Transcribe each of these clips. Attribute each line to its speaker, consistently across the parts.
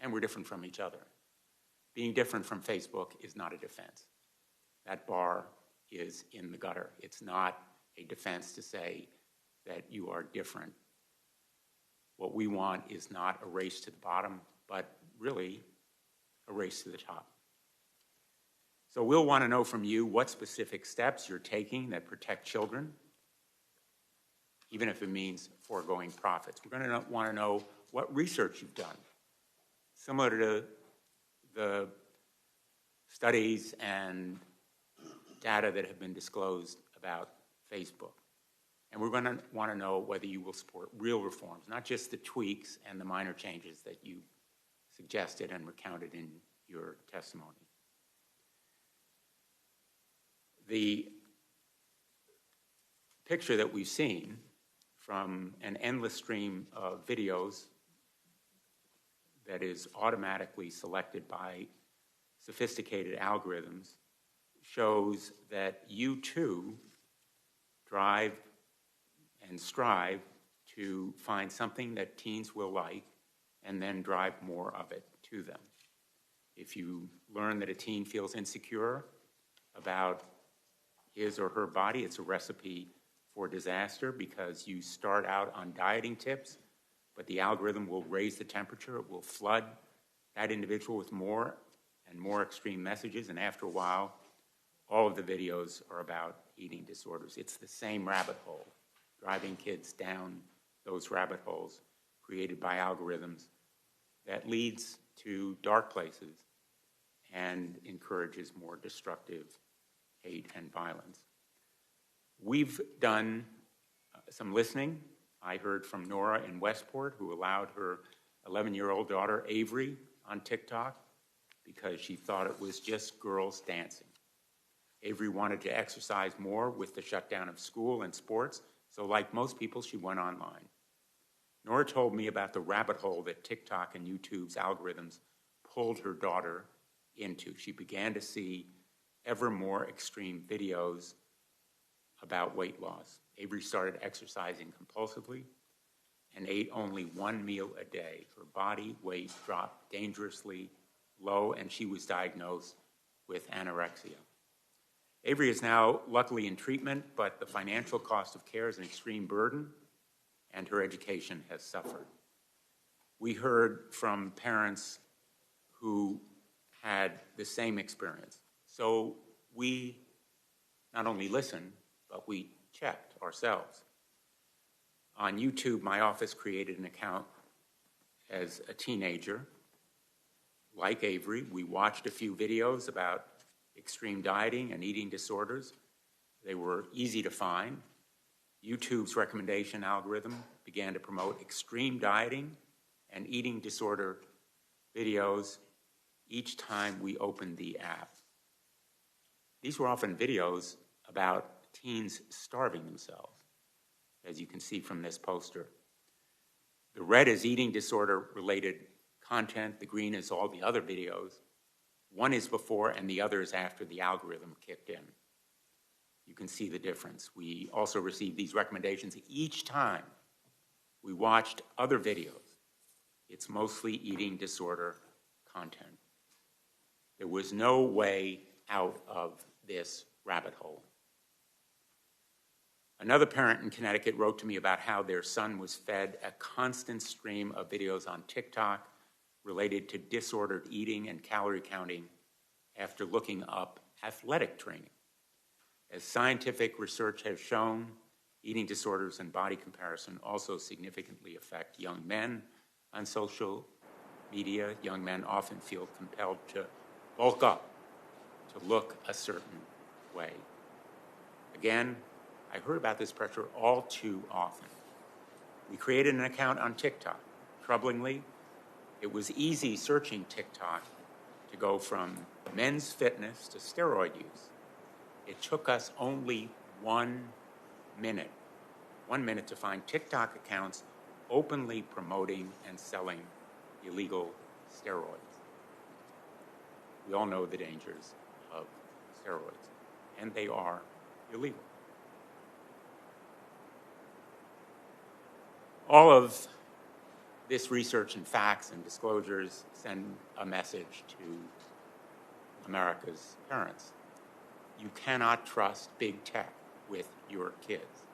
Speaker 1: and we're different from each other. Being different from Facebook is not a defense. That bar is in the gutter. It's not a defense to say that you are different. What we want is not a race to the bottom, but really a race to the top. So we'll want to know from you what specific steps you're taking that protect children, even if it means foregoing profits. We're going to want to know what research you've done, similar to the studies and data that have been disclosed about Facebook. And we're going to want to know whether you will support real reforms, not just the tweaks and the minor changes that you suggested and recounted in your testimony. The picture that we've seen from an endless stream of videos that is automatically selected by sophisticated algorithms shows that you too drive and strive to find something that teens will like and then drive more of it to them. If you learn that a teen feels insecure about his or her body, it's a recipe for disaster because you start out on dieting tips, but the algorithm will raise the temperature, it will flood that individual with more and more extreme messages, and after a while, all of the videos are about eating disorders. It's the same rabbit hole, driving kids down those rabbit holes created by algorithms that leads to dark places and encourages more destructive hate and violence. We've done some listening. I heard from Nora in Westport, who allowed her 11-year-old daughter, Avery, on TikTok because she thought it was just girls dancing. Avery wanted to exercise more with the shutdown of school and sports, so like most people, she went online. Nora told me about the rabbit hole that TikTok and YouTube's algorithms pulled her daughter into. She began to see ever more extreme videos about weight loss. Avery started exercising compulsively and ate only one meal a day. Her body weight dropped dangerously low, and she was diagnosed with anorexia. Avery is now luckily in treatment, but the financial cost of care is an extreme burden, and her education has suffered. We heard from parents who had the same experience. So we not only listened, but we checked ourselves. On YouTube, my office created an account as a teenager. Like Avery, we watched a few videos about extreme dieting and eating disorders. They were easy to find. YouTube's recommendation algorithm began to promote extreme dieting and eating disorder videos each time we opened the app. These were often videos about teens starving themselves, as you can see from this poster. The red is eating disorder-related content. The green is all the other videos. One is before and the other is after the algorithm kicked in. You can see the difference. We also received these recommendations each time we watched other videos. It's mostly eating disorder content. There was no way out of this rabbit hole. Another parent in Connecticut wrote to me about how their son was fed a constant stream of videos on TikTok related to disordered eating and calorie counting after looking up athletic training. As scientific research has shown, eating disorders and body comparison also significantly affect young men on social media. Young men often feel compelled to bulk up, to look a certain way. Again, I heard about this pressure all too often. We created an account on TikTok. Troublingly, it was easy searching TikTok to go from men's fitness to steroid use. It took us only 1 minute to find TikTok accounts openly promoting and selling illegal steroids. We all know the dangers of steroids, and they are illegal. All of this research and facts and disclosures send a message to America's parents. You cannot trust big tech with your kids.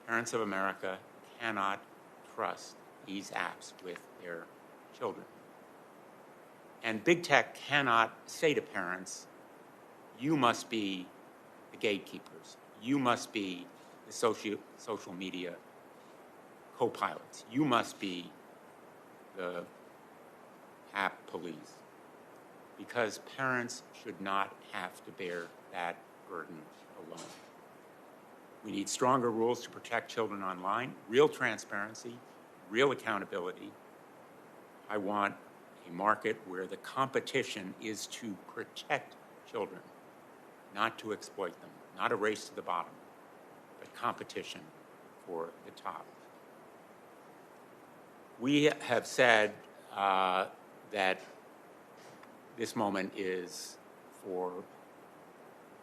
Speaker 1: Parents of America cannot trust these apps with their children. And big tech cannot say to parents, you must be the gatekeepers. You must be the social media co-pilots. You must be the app police. Because parents should not have to bear that burden alone. We need stronger rules to protect children online, real transparency, real accountability. I want a market where the competition is to protect children, not to exploit them, not a race to the bottom, but competition for the top. We have said that this moment is, for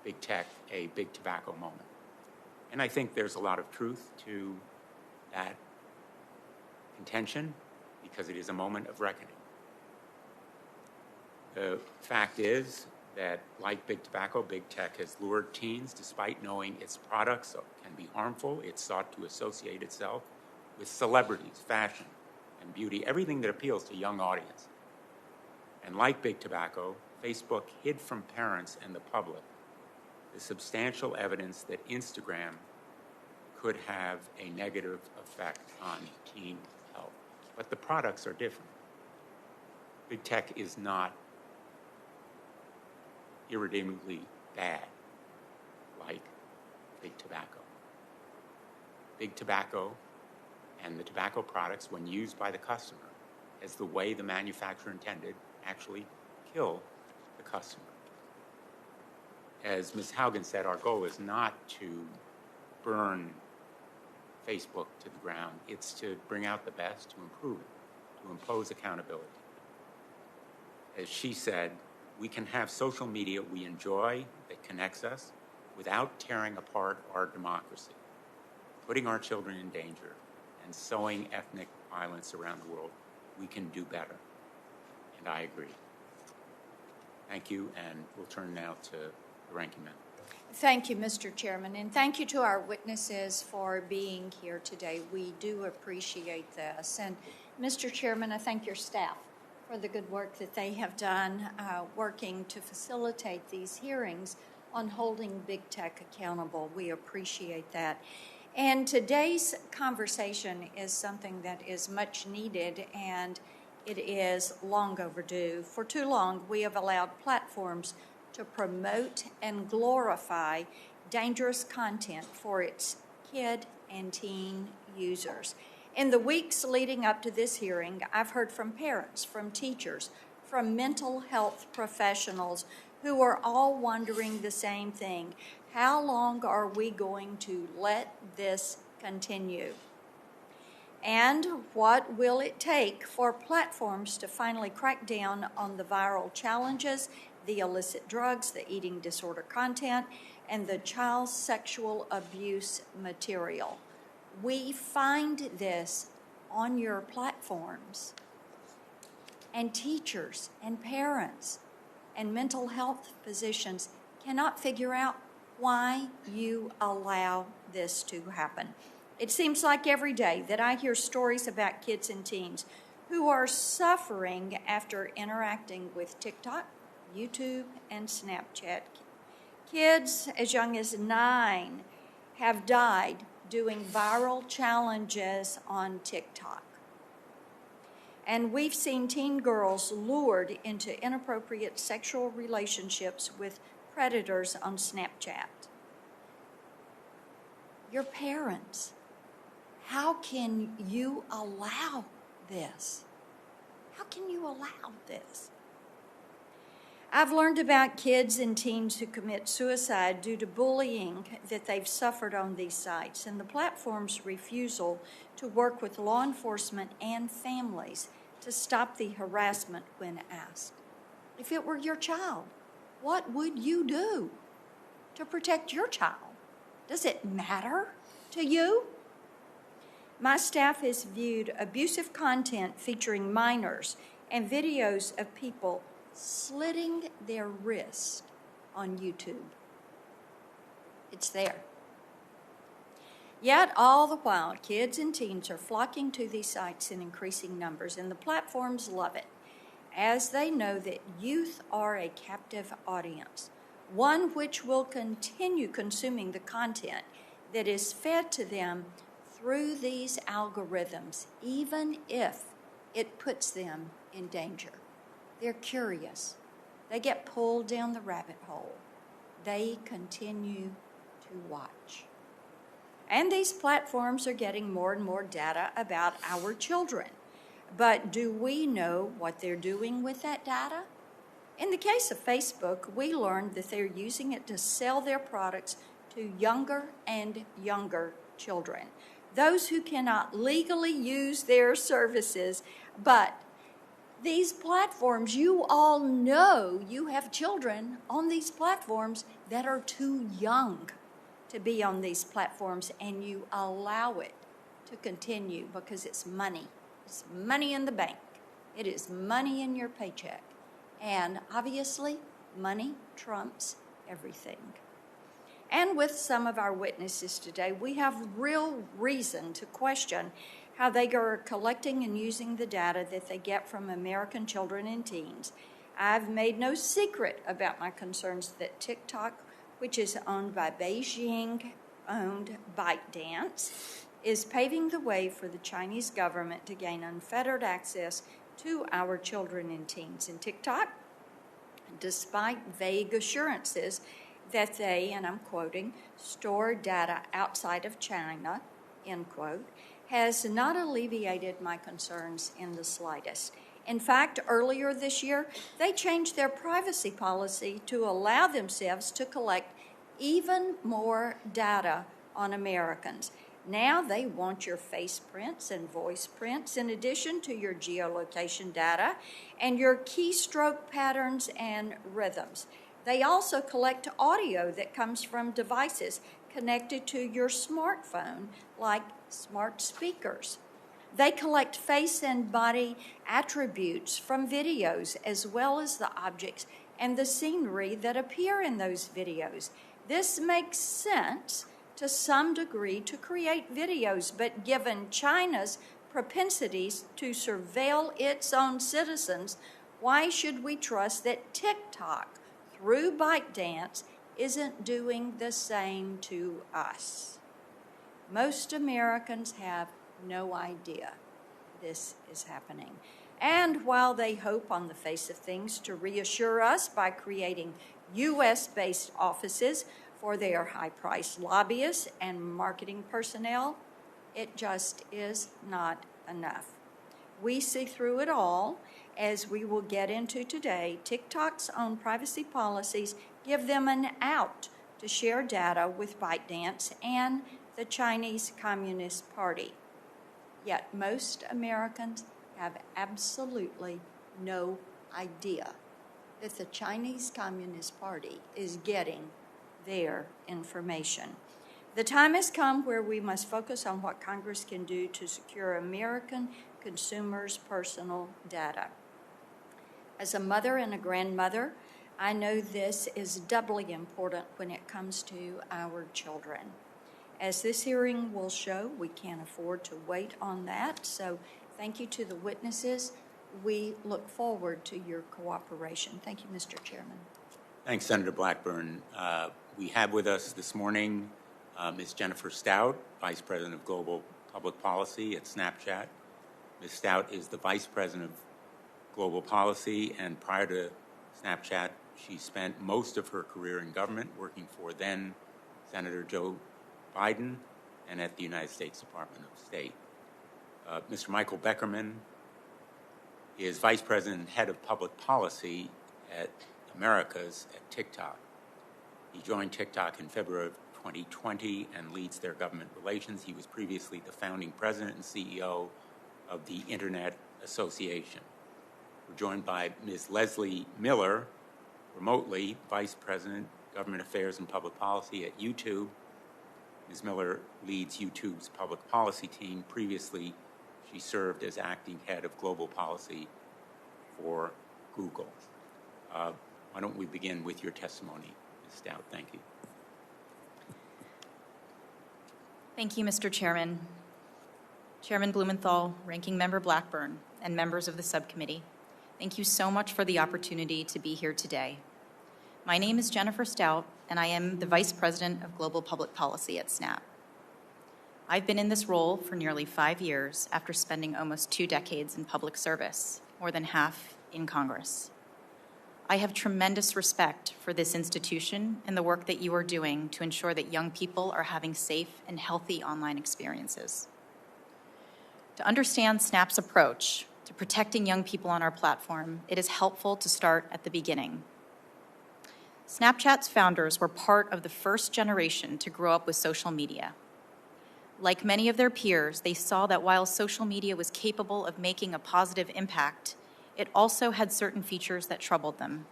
Speaker 1: big tech, a big tobacco moment. And I think there's a lot of truth to that contention, because it is a moment of reckoning. The fact is that, like big tobacco, big tech has lured teens, despite knowing its products can be harmful. It's sought to associate itself with celebrities, fashion, and beauty, everything that appeals to young audiences. And like big tobacco, Facebook hid from parents and the public the substantial evidence that Instagram could have a negative effect on teen health. But the products are different. Big tech is not irredeemably bad like big tobacco. Big tobacco and the tobacco products, when used by the customer as the way the manufacturer intended, actually kill the customer. As Ms. Haugen said, our goal is not to burn Facebook to the ground. It's to bring out the best, to improve it, to impose accountability. As she said, we can have social media we enjoy that connects us without tearing apart our democracy, putting our children in danger, and sowing ethnic violence around the world. We can do better. And I agree. Thank you, and we'll turn now to the ranking member.
Speaker 2: Thank you, Mr. Chairman, and thank you to our witnesses for being here today. We do appreciate this. And Mr. Chairman, I thank your staff for the good work that they have done working to facilitate these hearings on holding big tech accountable. We appreciate that. And today's conversation is something that is much needed, and it is long overdue. For too long, we have allowed platforms to promote and glorify dangerous content for its kid and teen users. In the weeks leading up to this hearing, I've heard from parents, from teachers, from mental health professionals who are all wondering the same thing. How long are we going to let this continue? And what will it take for platforms to finally crack down on the viral challenges, the illicit drugs, the eating disorder content, and the child sexual abuse material? We find this on your platforms. And teachers and parents and mental health physicians cannot figure out why you allow this to happen. It seems like every day that I hear stories about kids and teens who are suffering after interacting with TikTok, YouTube, and Snapchat. Kids as young as 9 have died doing viral challenges on TikTok. And we've seen teen girls lured into inappropriate sexual relationships with predators on Snapchat. Your parents, how can you allow this? How can you allow this? I've learned about kids and teens who commit suicide due to bullying that they've suffered on these sites and the platform's refusal to work with law enforcement and families to stop the harassment when asked. If it were your child, what would you do to protect your child? Does it matter to you? My staff has viewed abusive content featuring minors and videos of people slitting their wrist on YouTube. It's there. Yet, all the while, kids and teens are flocking to these sites in increasing numbers, and the platforms love it, as they know that youth are a captive audience, one which will continue consuming the content that is fed to them through these algorithms, even if it puts them in danger. They're curious. They get pulled down the rabbit hole. They continue to watch. And these platforms are getting more and more data about our children. But do we know what they're doing with that data? In the case of Facebook, we learned that they're using it to sell their products to younger and younger children, those who cannot legally use their services. But these platforms, you all know you have children on these platforms that are too young to be on these platforms, and you allow it to continue because it's money. It's money in the bank. It is money in your paycheck. And obviously, money trumps everything. And with some of our witnesses today, we have real reason to question how they are collecting and using the data that they get from American children and teens. I've made no secret about my concerns that TikTok, which is owned by Beijing-owned ByteDance, is paving the way for the Chinese government to gain unfettered access to our children and teens. And TikTok, despite vague assurances that they, and I'm quoting, store data outside of China, end quote, has not alleviated my concerns in the slightest. In fact, earlier this year, they changed their privacy policy to allow themselves to collect even more data on Americans. Now they want your face prints and voice prints in addition to your geolocation data and your keystroke patterns and rhythms. They also collect audio that comes from devices connected to your smartphone, like smart speakers. They collect face and body attributes from videos, as well as the objects and the scenery that appear in those videos. This makes sense to some degree to create videos, but given China's propensities to surveil its own citizens, why should we trust that TikTok, through ByteDance, isn't doing the same to us? Most Americans have no idea this is happening. And while they hope on the face of things to reassure us by creating U.S.-based offices for their high-priced lobbyists and marketing personnel, it just is not enough. We see through it all, as we will get into today. TikTok's own privacy policies give them an out to share data with ByteDance and the Chinese Communist Party. Yet most Americans have absolutely no idea that the Chinese Communist Party is getting their information. The time has come where we must focus on what Congress can do to secure American consumers' personal data. As a mother and a grandmother, I know this is doubly important when it comes to our children. As this hearing will show, we can't afford to wait on that, so thank you to the witnesses. We look forward to your cooperation. Thank you, Mr. Chairman.
Speaker 1: Thanks, Senator Blackburn. We have with us this morning Ms. Jennifer Stout, Vice President of Global Public Policy at Snapchat. Ms. Stout is the Vice President of Global Policy, and prior to Snapchat, she spent most of her career in government working for then Senator Joe Biden and at the United States Department of State. Mr. Michael Beckerman is Vice President and Head of Public Policy at Americas at TikTok. He joined TikTok in February of 2020 and leads their government relations. He was previously the founding president and CEO of the Internet Association. We're joined by Ms. Leslie Miller, remotely Vice President, Government Affairs and Public Policy at YouTube. Ms. Miller leads YouTube's public policy team. Previously, she served as acting head of global policy for Google. Why don't we begin with your testimony, Ms. Stout? Thank you.
Speaker 3: Thank you, Mr. Chairman. Chairman Blumenthal, Ranking Member Blackburn, and members of the subcommittee, thank you so much for the opportunity to be here today. My name is Jennifer Stout, and I am the Vice President of Global Public Policy at SNAP. I've been in this role for nearly 5 years after spending almost 2 decades in public service, more than half in Congress. I have tremendous respect for this institution and the work that you are doing to ensure that young people are having safe and healthy online experiences. To understand SNAP's approach to protecting young people on our platform, it is helpful to start at the beginning. Snapchat's founders were part of the first generation to grow up with social media. Like many of their peers, they saw that while social media was capable of making a positive impact, it also had certain features that troubled them.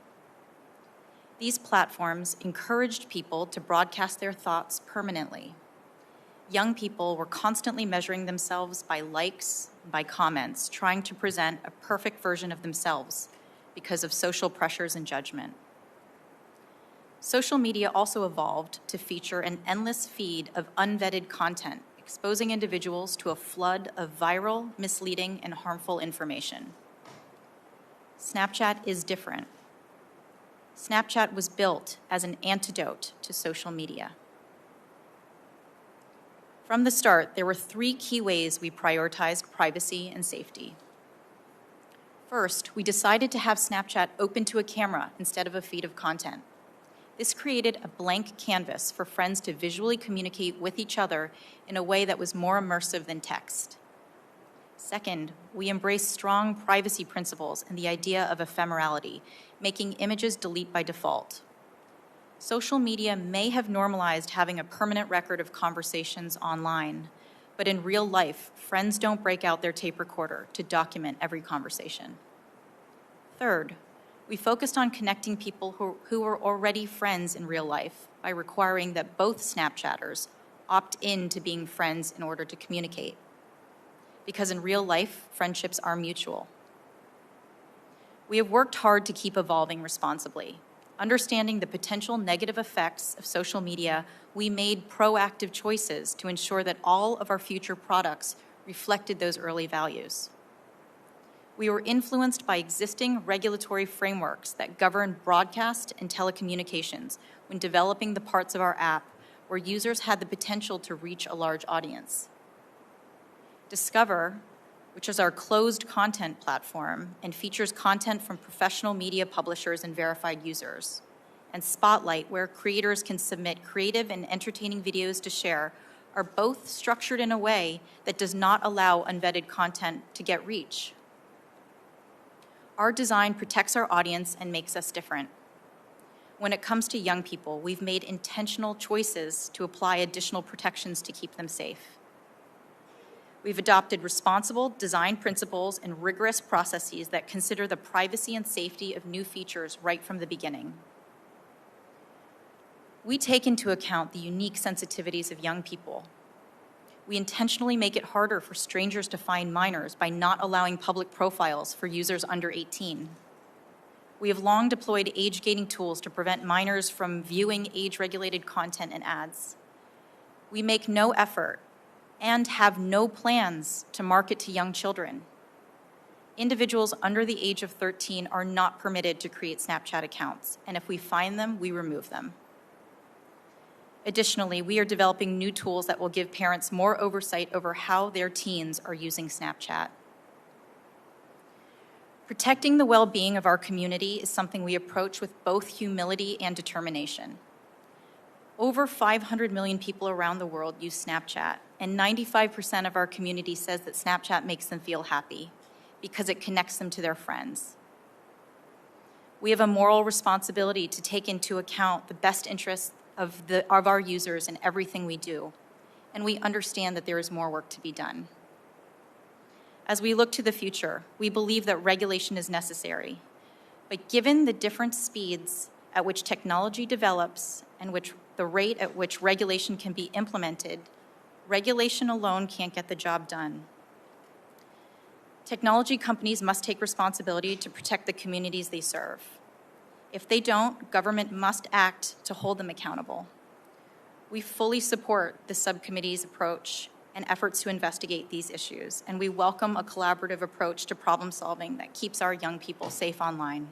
Speaker 3: These platforms encouraged people to broadcast their thoughts permanently. Young people were constantly measuring themselves by likes, by comments, trying to present a perfect version of themselves because of social pressures and judgment. Social media also evolved to feature an endless feed of unvetted content, exposing individuals to a flood of viral, misleading, and harmful information. Snapchat is different. Snapchat was built as an antidote to social media. From the start, there were 3 key ways we prioritized privacy and safety. First, we decided to have Snapchat open to a camera instead of a feed of content. This created a blank canvas for friends to visually communicate with each other in a way that was more immersive than text. Second, we embraced strong privacy principles and the idea of ephemerality, making images delete by default. Social media may have normalized having a permanent record of conversations online, but in real life, friends don't break out their tape recorder to document every conversation. Third, we focused on connecting people who were already friends in real life by requiring that both Snapchatters opt in to being friends in order to communicate. Because in real life, friendships are mutual. We have worked hard to keep evolving responsibly. Understanding the potential negative effects of social media, we made proactive choices to ensure that all of our future products reflected those early values. We were influenced by existing regulatory frameworks that govern broadcast and telecommunications when developing the parts of our app where users had the potential to reach a large audience. Discover, which is our closed content platform and features content from professional media publishers and verified users, and Spotlight, where creators can submit creative and entertaining videos to share, are both structured in a way that does not allow unvetted content to get reach. Our design protects our audience and makes us different. When it comes to young people, we've made intentional choices to apply additional protections to keep them safe. We've adopted responsible design principles and rigorous processes that consider the privacy and safety of new features right from the beginning. We take into account the unique sensitivities of young people. We intentionally make it harder for strangers to find minors by not allowing public profiles for users under 18. We have long deployed age-gating tools to prevent minors from viewing age-regulated content and ads. We make no effort and have no plans to market to young children. Individuals under the age of 13 are not permitted to create Snapchat accounts, and if we find them, we remove them. Additionally, we are developing new tools that will give parents more oversight over how their teens are using Snapchat. Protecting the well-being of our community is something we approach with both humility and determination. Over 500 million people around the world use Snapchat, and 95% of our community says that Snapchat makes them feel happy because it connects them to their friends. We have a moral responsibility to take into account the best interests of our users in everything we do, and we understand that there is more work to be done. As we look to the future, we believe that regulation is necessary, but given the different speeds at which technology develops and the rate at which regulation can be implemented, regulation alone can't get the job done. Technology companies must take responsibility to protect the communities they serve. If they don't, government must act to hold them accountable. We fully support the subcommittee's approach and efforts to investigate these issues, and we welcome a collaborative approach to problem solving that keeps our young people safe online.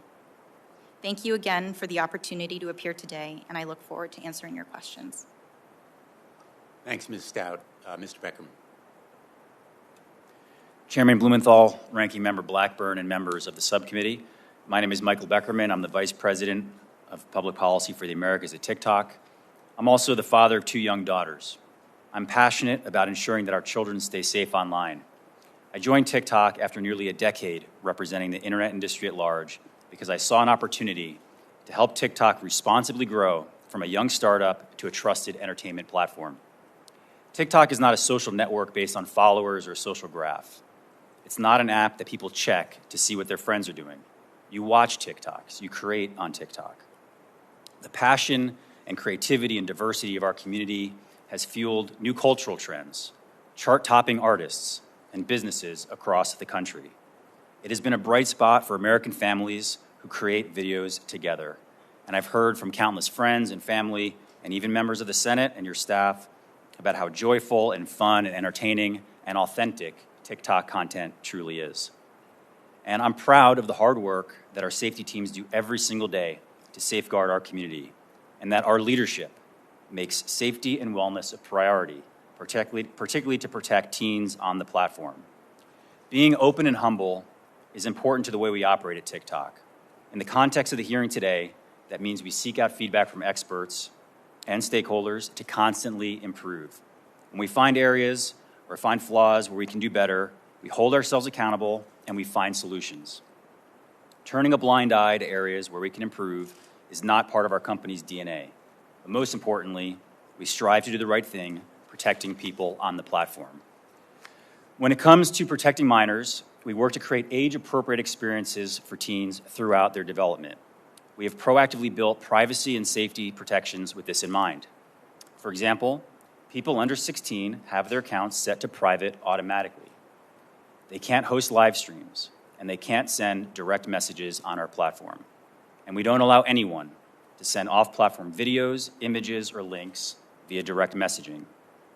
Speaker 3: Thank you again for the opportunity to appear today, and I look forward to answering your questions.
Speaker 1: Thanks, Ms. Stout. Mr. Beckerman.
Speaker 4: Chairman Blumenthal, Ranking Member Blackburn, and members of the subcommittee. My name is Michael Beckerman. I'm the Vice President of Public Policy for the Americas at TikTok. I'm also the father of 2 young daughters. I'm passionate about ensuring that our children stay safe online. I joined TikTok after nearly a decade representing the internet industry at large because I saw an opportunity to help TikTok responsibly grow from a young startup to a trusted entertainment platform. TikTok is not a social network based on followers or a social graph. It's not an app that people check to see what their friends are doing. You watch TikToks, you create on TikTok. The passion and creativity and diversity of our community has fueled new cultural trends, chart-topping artists, and businesses across the country. It has been a bright spot for American families who create videos together. And I've heard from countless friends and family, and even members of the Senate and your staff, about how joyful and fun and entertaining and authentic TikTok content truly is. And I'm proud of the hard work that our safety teams do every single day to safeguard our community, and that our leadership makes safety and wellness a priority, particularly to protect teens on the platform. Being open and humble is important to the way we operate at TikTok. In the context of the hearing today, that means we seek out feedback from experts and stakeholders to constantly improve. When we find areas or find flaws where we can do better, we hold ourselves accountable and we find solutions. Turning a blind eye to areas where we can improve is not part of our company's DNA. But most importantly, we strive to do the right thing, protecting people on the platform. When it comes to protecting minors, we work to create age-appropriate experiences for teens throughout their development. We have proactively built privacy and safety protections with this in mind. For example, people under 16 have their accounts set to private automatically. They can't host live streams, and they can't send direct messages on our platform. And we don't allow anyone to send off-platform videos, images, or links via direct messaging.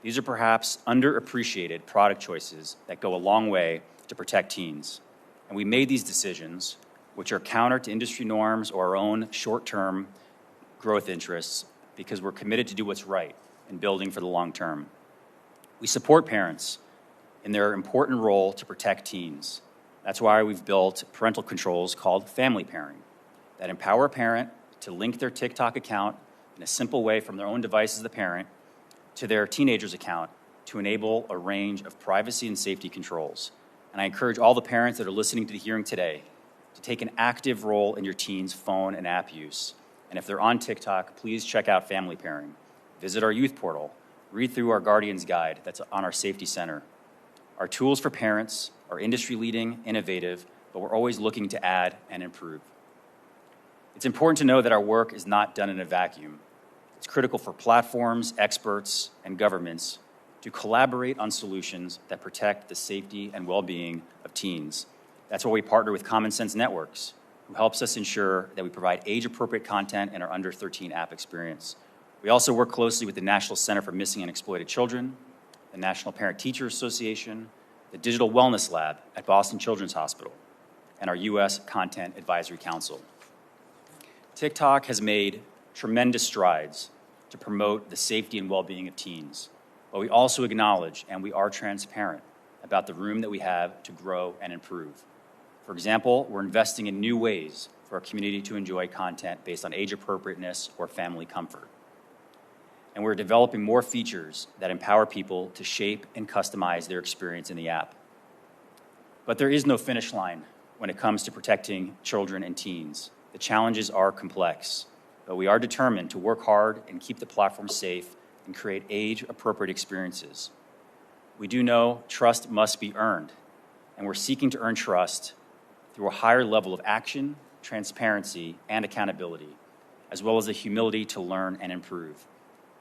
Speaker 4: These are perhaps underappreciated product choices that go a long way to protect teens. And we made these decisions, which are counter to industry norms or our own short-term growth interests, because we're committed to do what's right in building for the long term. We support parents in their important role to protect teens. That's why we've built parental controls called family pairing that empower a parent to link their TikTok account in a simple way from their own device as the parent to their teenager's account to enable a range of privacy and safety controls. And I encourage all the parents that are listening to the hearing today to take an active role in your teen's phone and app use. And if they're on TikTok, please check out family pairing. Visit our youth portal. Read through our Guardian's Guide that's on our Safety Center. Our tools for parents are industry-leading, innovative, but we're always looking to add and improve. It's important to know that our work is not done in a vacuum. It's critical for platforms, experts, and governments to collaborate on solutions that protect the safety and well-being of teens. That's why we partner with Common Sense Networks, who helps us ensure that we provide age-appropriate content in our under 13 app experience. We also work closely with the National Center for Missing and Exploited Children, the National Parent-Teacher Association, the Digital Wellness Lab at Boston Children's Hospital, and our U.S. Content Advisory Council. TikTok has made tremendous strides to promote the safety and well-being of teens, but we also acknowledge and we are transparent about the room that we have to grow and improve. For example, we're investing in new ways for our community to enjoy content based on age appropriateness or family comfort. And we're developing more features that empower people to shape and customize their experience in the app. But there is no finish line when it comes to protecting children and teens. The challenges are complex, but we are determined to work hard and keep the platform safe and create age-appropriate experiences. We do know trust must be earned, and we're seeking to earn trust through a higher level of action, transparency, and accountability, as well as the humility to learn and improve.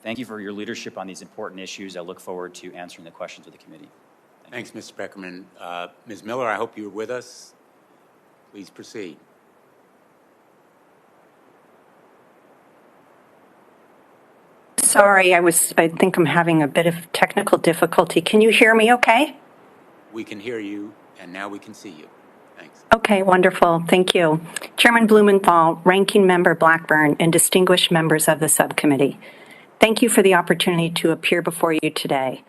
Speaker 4: Thank you for your leadership on these important issues. I look forward to answering the questions of the committee.
Speaker 1: Thanks, Mr. Beckerman. Ms. Miller, I hope you're with us. Please proceed.
Speaker 5: Sorry, I think I'm having a bit of technical difficulty. Can you hear me okay?
Speaker 1: We can hear you, and now we can see you. Thanks.
Speaker 5: Okay, wonderful. Thank you. Chairman Blumenthal, Ranking Member Blackburn, and distinguished members of the subcommittee. Thank you for the opportunity to appear before you today.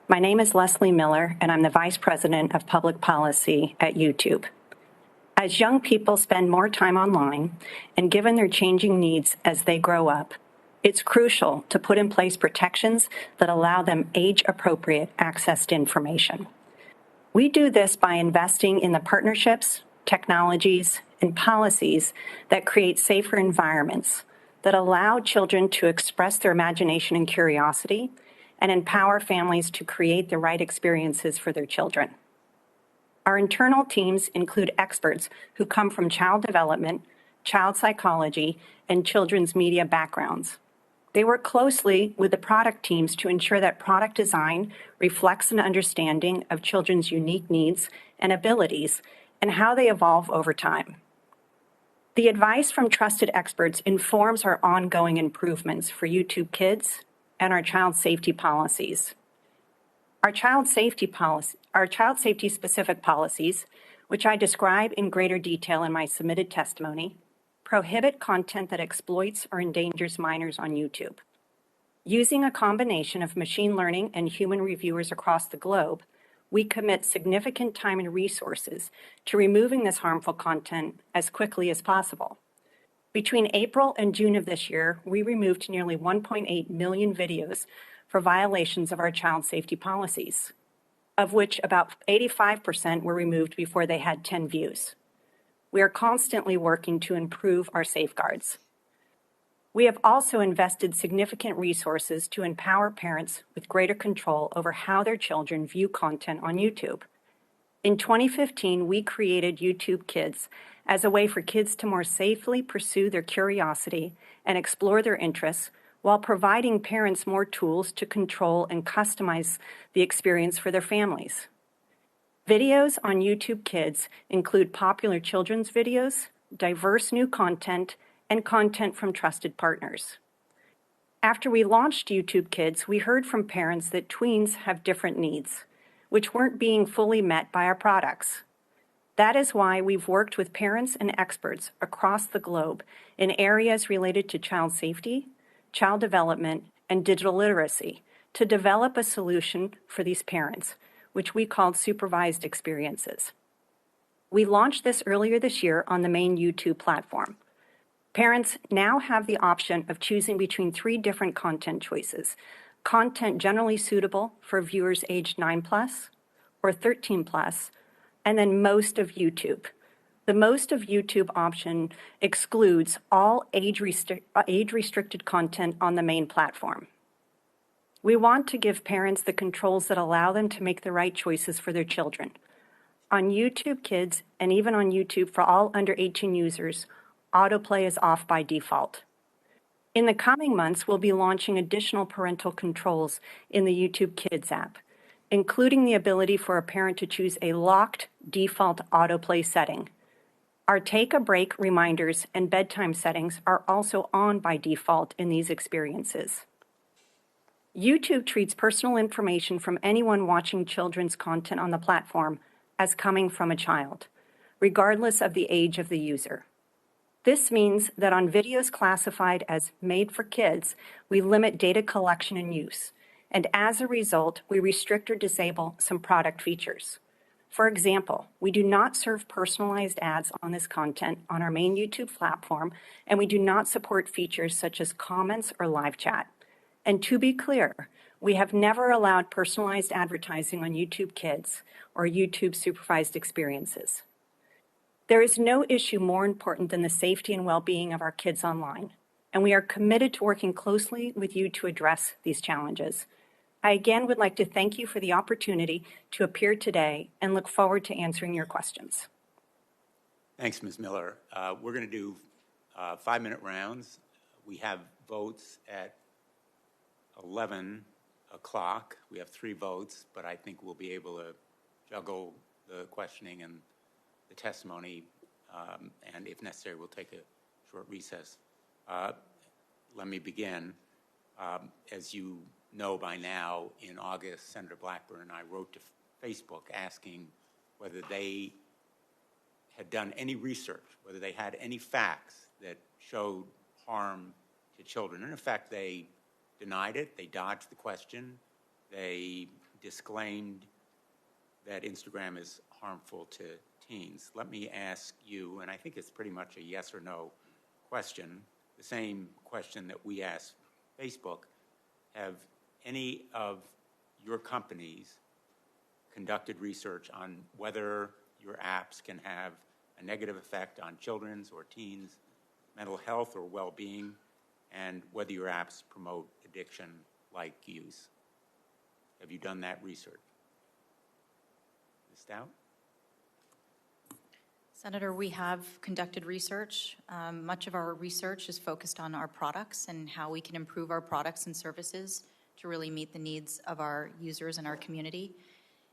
Speaker 5: My name is Leslie Miller, and I'm the Vice President of Public Policy at YouTube. As young people spend more time online, and given their changing needs as they grow up, it's crucial to put in place protections that allow them age-appropriate access to information. We do this by investing in the partnerships, technologies, and policies that create safer environments that allow children to express their imagination and curiosity and empower families to create the right experiences for their children. Our internal teams include experts who come from child development, child psychology, and children's media backgrounds. They work closely with the product teams to ensure that product design reflects an understanding of children's unique needs and abilities and how they evolve over time. The advice from trusted experts informs our ongoing improvements for YouTube Kids and our child safety policies. Our child safety specific policies, which I describe in greater detail in my submitted testimony, prohibit content that exploits or endangers minors on YouTube. Using a combination of machine learning and human reviewers across the globe, we commit significant time and resources to removing this harmful content as quickly as possible. Between April and June of this year, we removed nearly 1.8 million videos for violations of our child safety policies, of which about 85% were removed before they had 10 views. We are constantly working to improve our safeguards. We have also invested significant resources to empower parents with greater control over how their children view content on YouTube. In 2015, we created YouTube Kids as a way for kids to more safely pursue their curiosity and explore their interests while providing parents more tools to control and customize the experience for their families. Videos on YouTube Kids include popular children's videos, diverse new content, and content from trusted partners. After we launched YouTube Kids, we heard from parents that tweens have different needs, which weren't being fully met by our products. That is why we've worked with parents and experts across the globe in areas related to child safety, child development, and digital literacy to develop a solution for these parents, which we called supervised experiences. We launched this earlier this year on the main YouTube platform. Parents now have the option of choosing between 3 different content choices: content generally suitable for viewers aged 9+ or 13+, and then most of YouTube. The most of YouTube option excludes all age-restricted content on the main platform. We want to give parents the controls that allow them to make the right choices for their children. On YouTube Kids, and even on YouTube for all under 18 users, autoplay is off by default. In the coming months, we'll be launching additional parental controls in the YouTube Kids app, including the ability for a parent to choose a locked default autoplay setting. Our take a break reminders and bedtime settings are also on by default in these experiences. YouTube treats personal information from anyone watching children's content on the platform as coming from a child, regardless of the age of the user. This means that on videos classified as made for kids, we limit data collection and use, and as a result, we restrict or disable some product features. For example, we do not serve personalized ads on this content on our main YouTube platform, and we do not support features such as comments or live chat. And to be clear, we have never allowed personalized advertising on YouTube Kids or YouTube supervised experiences. There is no issue more important than the safety and well-being of our kids online, and we are committed to working closely with you to address these challenges. I again would like to thank you for the opportunity to appear today and look forward to answering your questions.
Speaker 1: Thanks, Ms. Miller. We're going to do 5-minute rounds. We have votes at 11 o'clock. We have 3 votes, but I think we'll be able to juggle the questioning and the testimony, and if necessary, we'll take a short recess. Let me begin. As you know by now, in August, Senator Blackburn and I wrote to Facebook asking whether they had done any research, whether they had any facts that showed harm to children. And in fact, they denied it. They dodged the question. They disclaimed that Instagram is harmful to teens. Let me ask you, and I think it's pretty much a yes or no question, the same question that we asked Facebook. Have any of your companies conducted research on whether your apps can have a negative effect on children's or teens' mental health or well-being, and whether your apps promote addiction-like use? Have you done that research? Ms. Stout?
Speaker 3: Senator, we have conducted research. Much of our research is focused on our products and how we can improve our products and services to really meet the needs of our users and our community.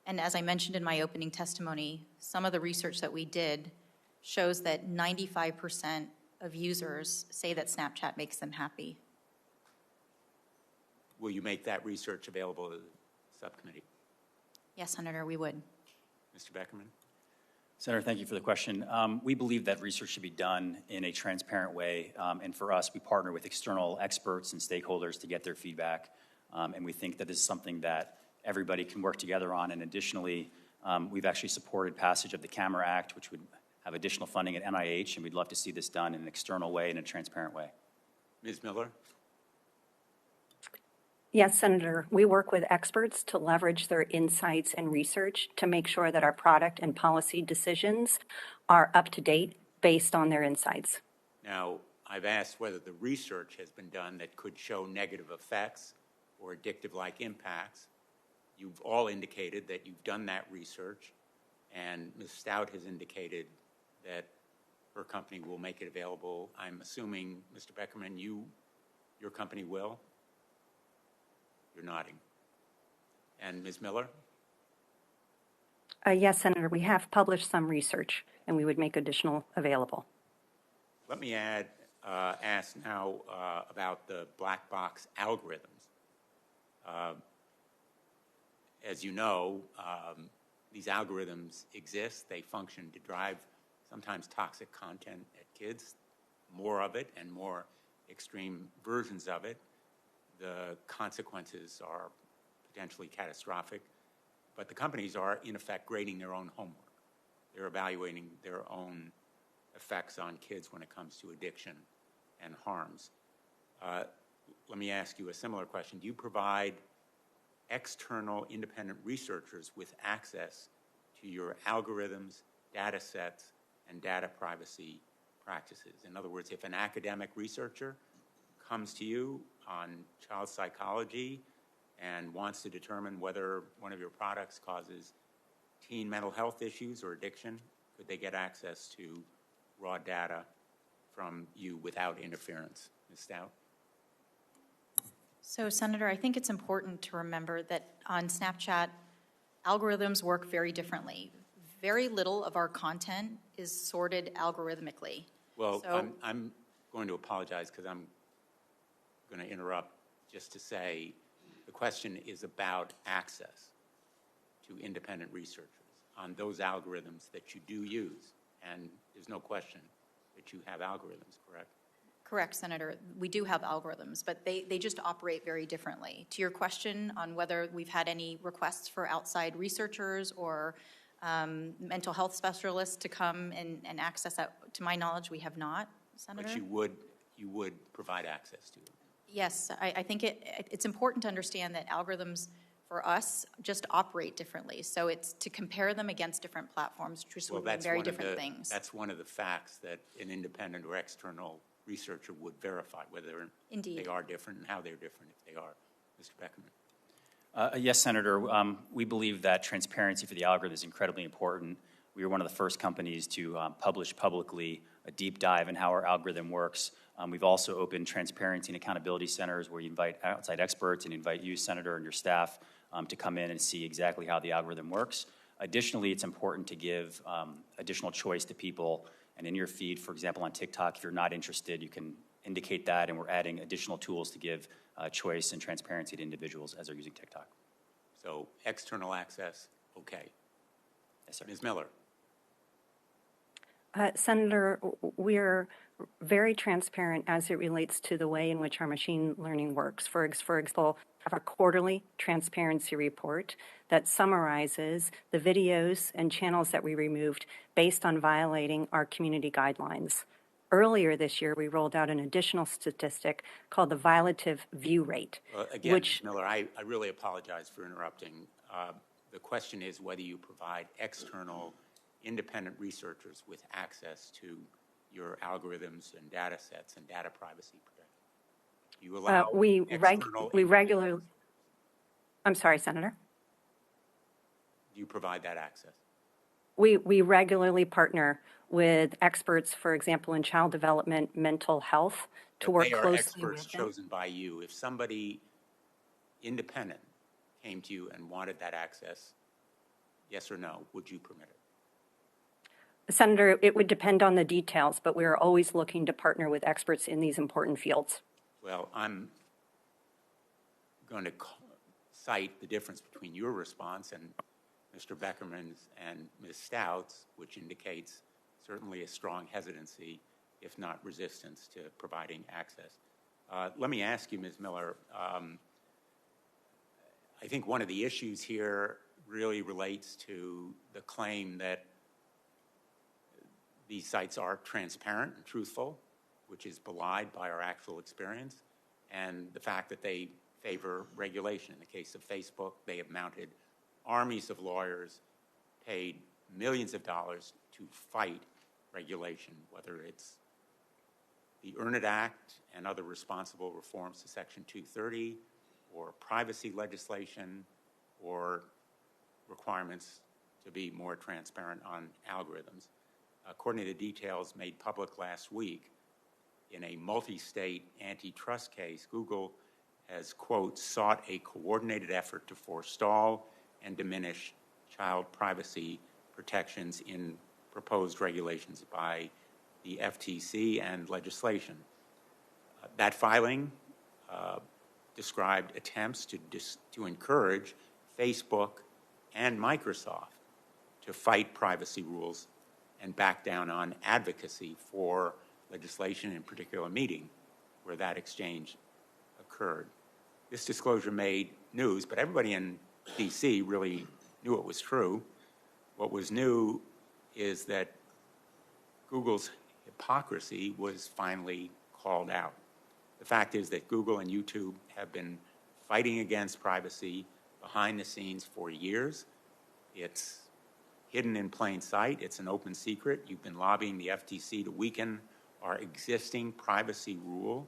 Speaker 3: And as I mentioned in my opening testimony, some of the research that we did shows that 95% of users say that Snapchat makes them happy.
Speaker 1: Will you make that research available to the subcommittee?
Speaker 3: Yes, Senator, we would.
Speaker 1: Mr. Beckerman?
Speaker 4: Senator, thank you for the question. We believe that research should be done in a transparent way, and for us, we partner with external experts and stakeholders to get their feedback, and we think that this is something that everybody can work together on. And additionally, we've actually supported passage of the CAMERA Act, which would have additional funding at NIH, and we'd love to see this done in an external way, in a transparent way.
Speaker 1: Ms. Miller?
Speaker 5: Yes, Senator. We work with experts to leverage their insights and research to make sure that our product and policy decisions are up to date based on their insights.
Speaker 1: Now, I've asked whether the research has been done that could show negative effects or addictive-like impacts. You've all indicated that you've done that research, and Ms. Stout has indicated that her company will make it available. I'm assuming, Mr. Beckerman, your company will? You're nodding. And Ms. Miller?
Speaker 5: Yes, Senator, we have published some research, and we would make additional available.
Speaker 1: Let me ask now about the black box algorithms. As you know, these algorithms exist. They function to drive sometimes toxic content at kids, more of it and more extreme versions of it. The consequences are potentially catastrophic, but the companies are, in effect, grading their own homework. They're evaluating their own effects on kids when it comes to addiction and harms. Let me ask you a similar question. Do you provide external independent researchers with access to your algorithms, data sets, and data privacy practices? In other words, if an academic researcher comes to you on child psychology and wants to determine whether one of your products causes teen mental health issues or addiction, could they get access to raw data from you without interference? Ms. Stout?
Speaker 3: So, Senator, I think it's important to remember that on Snapchat, algorithms work very differently. Very little of our content is sorted algorithmically.
Speaker 1: Well,
Speaker 3: so,
Speaker 1: I'm going to apologize because I'm going to interrupt just to say the question is about access to independent researchers on those algorithms that you do use. And there's no question that you have algorithms, correct?
Speaker 3: Correct, Senator. We do have algorithms, but they just operate very differently. To your question on whether we've had any requests for outside researchers or mental health specialists to come and access that, to my knowledge, we have not, Senator.
Speaker 1: But you would provide access to them.
Speaker 3: Yes, I think it's important to understand that algorithms for us just operate differently. So it's to compare them against different platforms, just would mean very different things.
Speaker 1: That's one of the facts that an independent or external researcher would verify, whether
Speaker 3: Indeed.
Speaker 1: they are different and how they're different if they are. Mr. Beckerman.
Speaker 4: Yes, Senator. We believe that transparency for the algorithm is incredibly important. We were one of the first companies to publish publicly a deep dive in how our algorithm works. We've also opened transparency and accountability centers where you invite outside experts and invite you, Senator, and your staff to come in and see exactly how the algorithm works. Additionally, it's important to give additional choice to people. And in your feed, for example, on TikTok, if you're not interested, you can indicate that, and we're adding additional tools to give choice and transparency to individuals as they're using TikTok.
Speaker 1: So external access, okay.
Speaker 4: Yes, sir.
Speaker 1: Ms. Miller.
Speaker 5: Senator, we're very transparent as it relates to the way in which our machine learning works. For example, we have our quarterly transparency report that summarizes the videos and channels that we removed based on violating our community guidelines. Earlier this year, we rolled out an additional statistic called the violative view rate.
Speaker 1: Again, Ms. Miller, I really apologize for interrupting. The question is whether you provide external independent researchers with access to your algorithms and data sets and data privacy protection. You allow
Speaker 5: we regularly. I'm sorry, Senator.
Speaker 1: Do you provide that access?
Speaker 5: We regularly partner with experts, for example, in child development, mental health, to work closely with them. They are experts
Speaker 1: chosen by you. If somebody independent came to you and wanted that access, yes or no, would you permit it?
Speaker 5: Senator, it would depend on the details, but we are always looking to partner with experts in these important fields.
Speaker 1: Well, I'm going to cite the difference between your response and Mr. Beckerman's and Ms. Stout's, which indicates certainly a strong hesitancy, if not resistance, to providing access. Let me ask you, Ms. Miller, I think one of the issues here really relates to the claim that these sites are transparent and truthful, which is belied by our actual experience, and the fact that they favor regulation. In the case of Facebook, they have mounted armies of lawyers, paid millions of dollars to fight regulation, whether it's the Earn It Act and other responsible reforms to Section 230, or privacy legislation, or requirements to be more transparent on algorithms. According to the details made public last week, in a multi-state antitrust case, Google has, quote, sought a coordinated effort to forestall and diminish child privacy protections in proposed regulations by the FTC and legislation. That filing described attempts to encourage Facebook and Microsoft to fight privacy rules and back down on advocacy for legislation, in particular a meeting where that exchange occurred. This disclosure made news, but everybody in D.C. really knew it was true. What was new is that Google's hypocrisy was finally called out. The fact is that Google and YouTube have been fighting against privacy behind the scenes for years. It's hidden in plain sight. It's an open secret. You've been lobbying the FTC to weaken our existing privacy rule.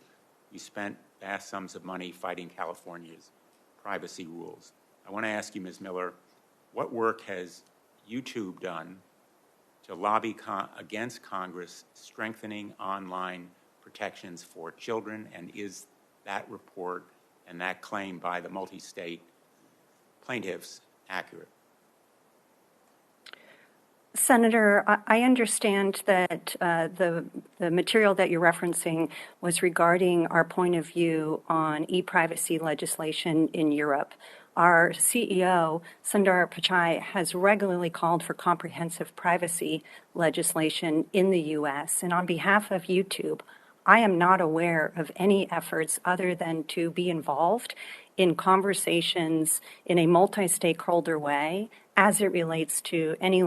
Speaker 1: You spent vast sums of money fighting California's privacy rules. I want to ask you, Ms. Miller, what work has YouTube done to lobby against Congress strengthening online protections for children, and is that report and that claim by the multi-state plaintiffs accurate?
Speaker 5: Senator, I understand that the material that you're referencing was regarding our point of view on e-privacy legislation in Europe. Our CEO, Sundar Pichai, has regularly called for comprehensive privacy legislation in the U.S. And on behalf of YouTube, I am not aware of any efforts other than to be involved in conversations in a multi-stakeholder way as it relates to any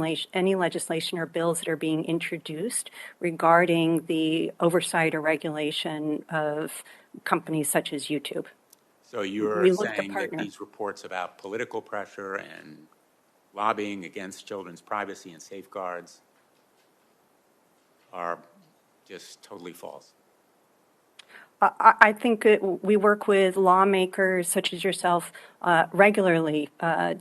Speaker 5: legislation or bills that are being introduced regarding the oversight or regulation of companies such as YouTube.
Speaker 1: So you're saying that these reports about political pressure and lobbying against children's privacy and safeguards are just totally false?
Speaker 5: I think we work with lawmakers such as yourself regularly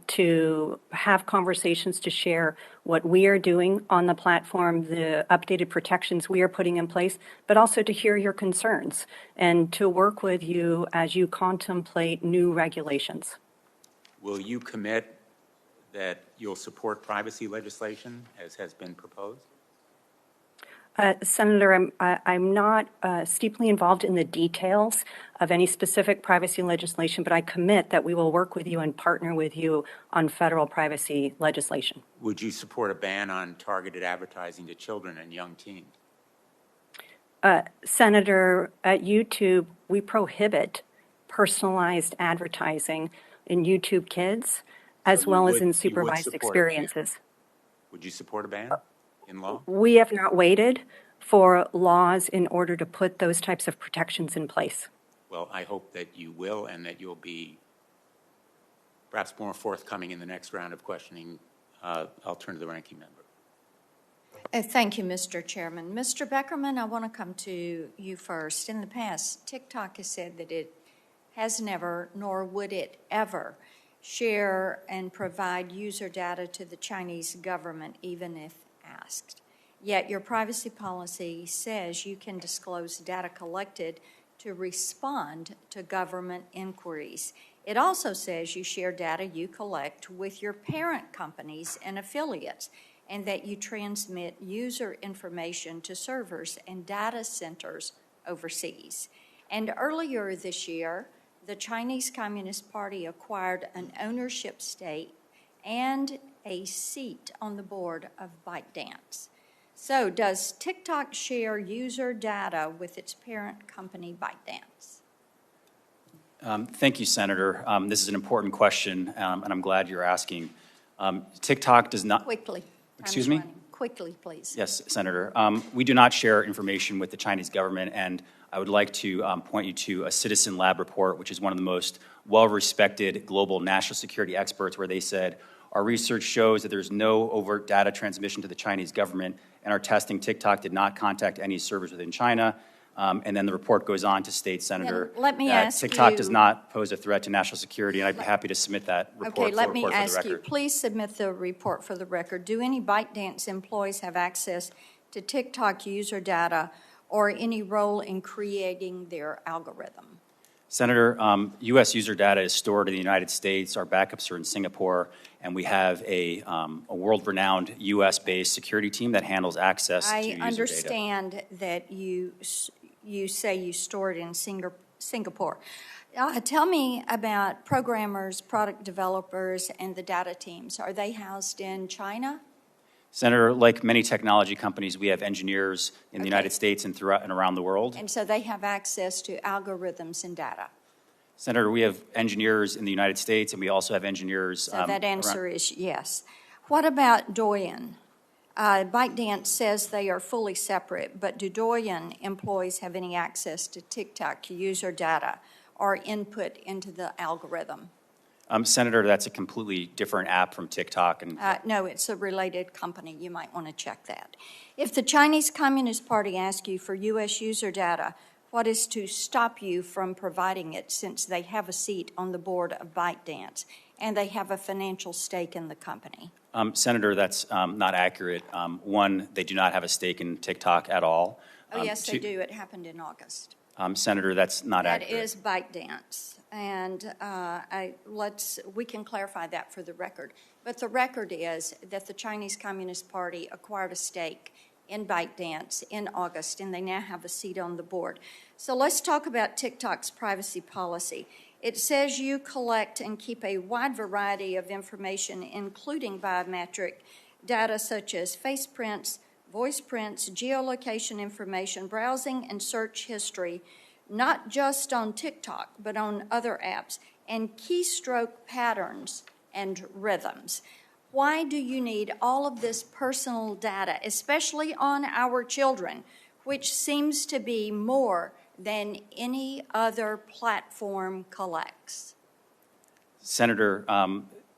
Speaker 5: to have conversations to share what we are doing on the platform, the updated protections we are putting in place, but also to hear your concerns and to work with you as you contemplate new regulations.
Speaker 1: Will you commit that you'll support privacy legislation as has been proposed?
Speaker 5: Senator, I'm not steeply involved in the details of any specific privacy legislation, but I commit that we will work with you and partner with you on federal privacy legislation.
Speaker 1: Would you support a ban on targeted advertising to children and young teens?
Speaker 5: Senator, at YouTube, we prohibit personalized advertising in YouTube Kids, as well as in supervised experiences.
Speaker 1: Would you support a ban in law?
Speaker 5: We have not waited for laws in order to put those types of protections in place.
Speaker 1: Well, I hope that you will and that you'll be perhaps more forthcoming in the next round of questioning. I'll turn to the ranking member.
Speaker 2: Thank you, Mr. Chairman. Mr. Beckerman, I want to come to you first. In the past, TikTok has said that it has never, nor would it ever, share and provide user data to the Chinese government, even if asked. Yet your privacy policy says you can disclose data collected to respond to government inquiries. It also says you share data you collect with your parent companies and affiliates, and that you transmit user information to servers and data centers overseas. And earlier this year, the Chinese Communist Party acquired an ownership stake and a seat on the board of ByteDance. So does TikTok share user data with its parent company, ByteDance?
Speaker 4: Thank you, Senator. This is an important question, and I'm glad you're asking. TikTok does not...
Speaker 2: Quickly.
Speaker 4: Excuse me?
Speaker 2: Quickly, please.
Speaker 4: Yes, Senator. We do not share information with the Chinese government, and I would like to point you to a Citizen Lab report, which is one of the most well-respected global national security experts, where they said, our research shows that there's no overt data transmission to the Chinese government, and our testing, TikTok did not contact any servers within China. And then the report goes on to state, Senator,
Speaker 2: let me
Speaker 4: that
Speaker 2: ask
Speaker 4: TikTok
Speaker 2: you,
Speaker 4: does not pose a threat to national security, and I'd be happy to submit that report.
Speaker 2: Okay, let me
Speaker 4: for the
Speaker 2: ask you,
Speaker 4: record.
Speaker 2: please submit the report for the record. Do any ByteDance employees have access to TikTok user data or any role in creating their algorithm?
Speaker 4: Senator, U.S. user data is stored in the United States. Our backups are in Singapore, and we have a world-renowned U.S.-based security team that handles access to user data.
Speaker 2: I understand that you say you store it in Singapore. Tell me about programmers, product developers, and the data teams. Are they housed in China?
Speaker 4: Senator, like many technology companies, we have engineers in the United States and throughout and around the world.
Speaker 2: And so they have access to algorithms and data.
Speaker 4: Senator, we have engineers in the United States, and we also have engineers.
Speaker 2: So that answer is yes. What about Douyin? ByteDance says they are fully separate, but do Douyin employees have any access to TikTok user data or input into the algorithm?
Speaker 4: Senator, that's a completely different app from TikTok. And
Speaker 2: no, it's a related company. You might want to check that. If the Chinese Communist Party asks you for U.S. user data, what is to stop you from providing it, since they have a seat on the board of ByteDance and they have a financial stake in the company?
Speaker 4: Senator, that's not accurate. One, they do not have a stake in TikTok at all.
Speaker 2: Oh, yes, they do. It happened in August.
Speaker 4: Senator, that's not accurate.
Speaker 2: That is ByteDance, and we can clarify that for the record. But the record is that the Chinese Communist Party acquired a stake in ByteDance in August, and they now have a seat on the board. So let's talk about TikTok's privacy policy. It says you collect and keep a wide variety of information, including biometric data such as face prints, voice prints, geolocation information, browsing and search history, not just on TikTok, but on other apps, and keystroke patterns and rhythms. Why do you need all of this personal data, especially on our children, which seems to be more than any other platform collects?
Speaker 4: Senator,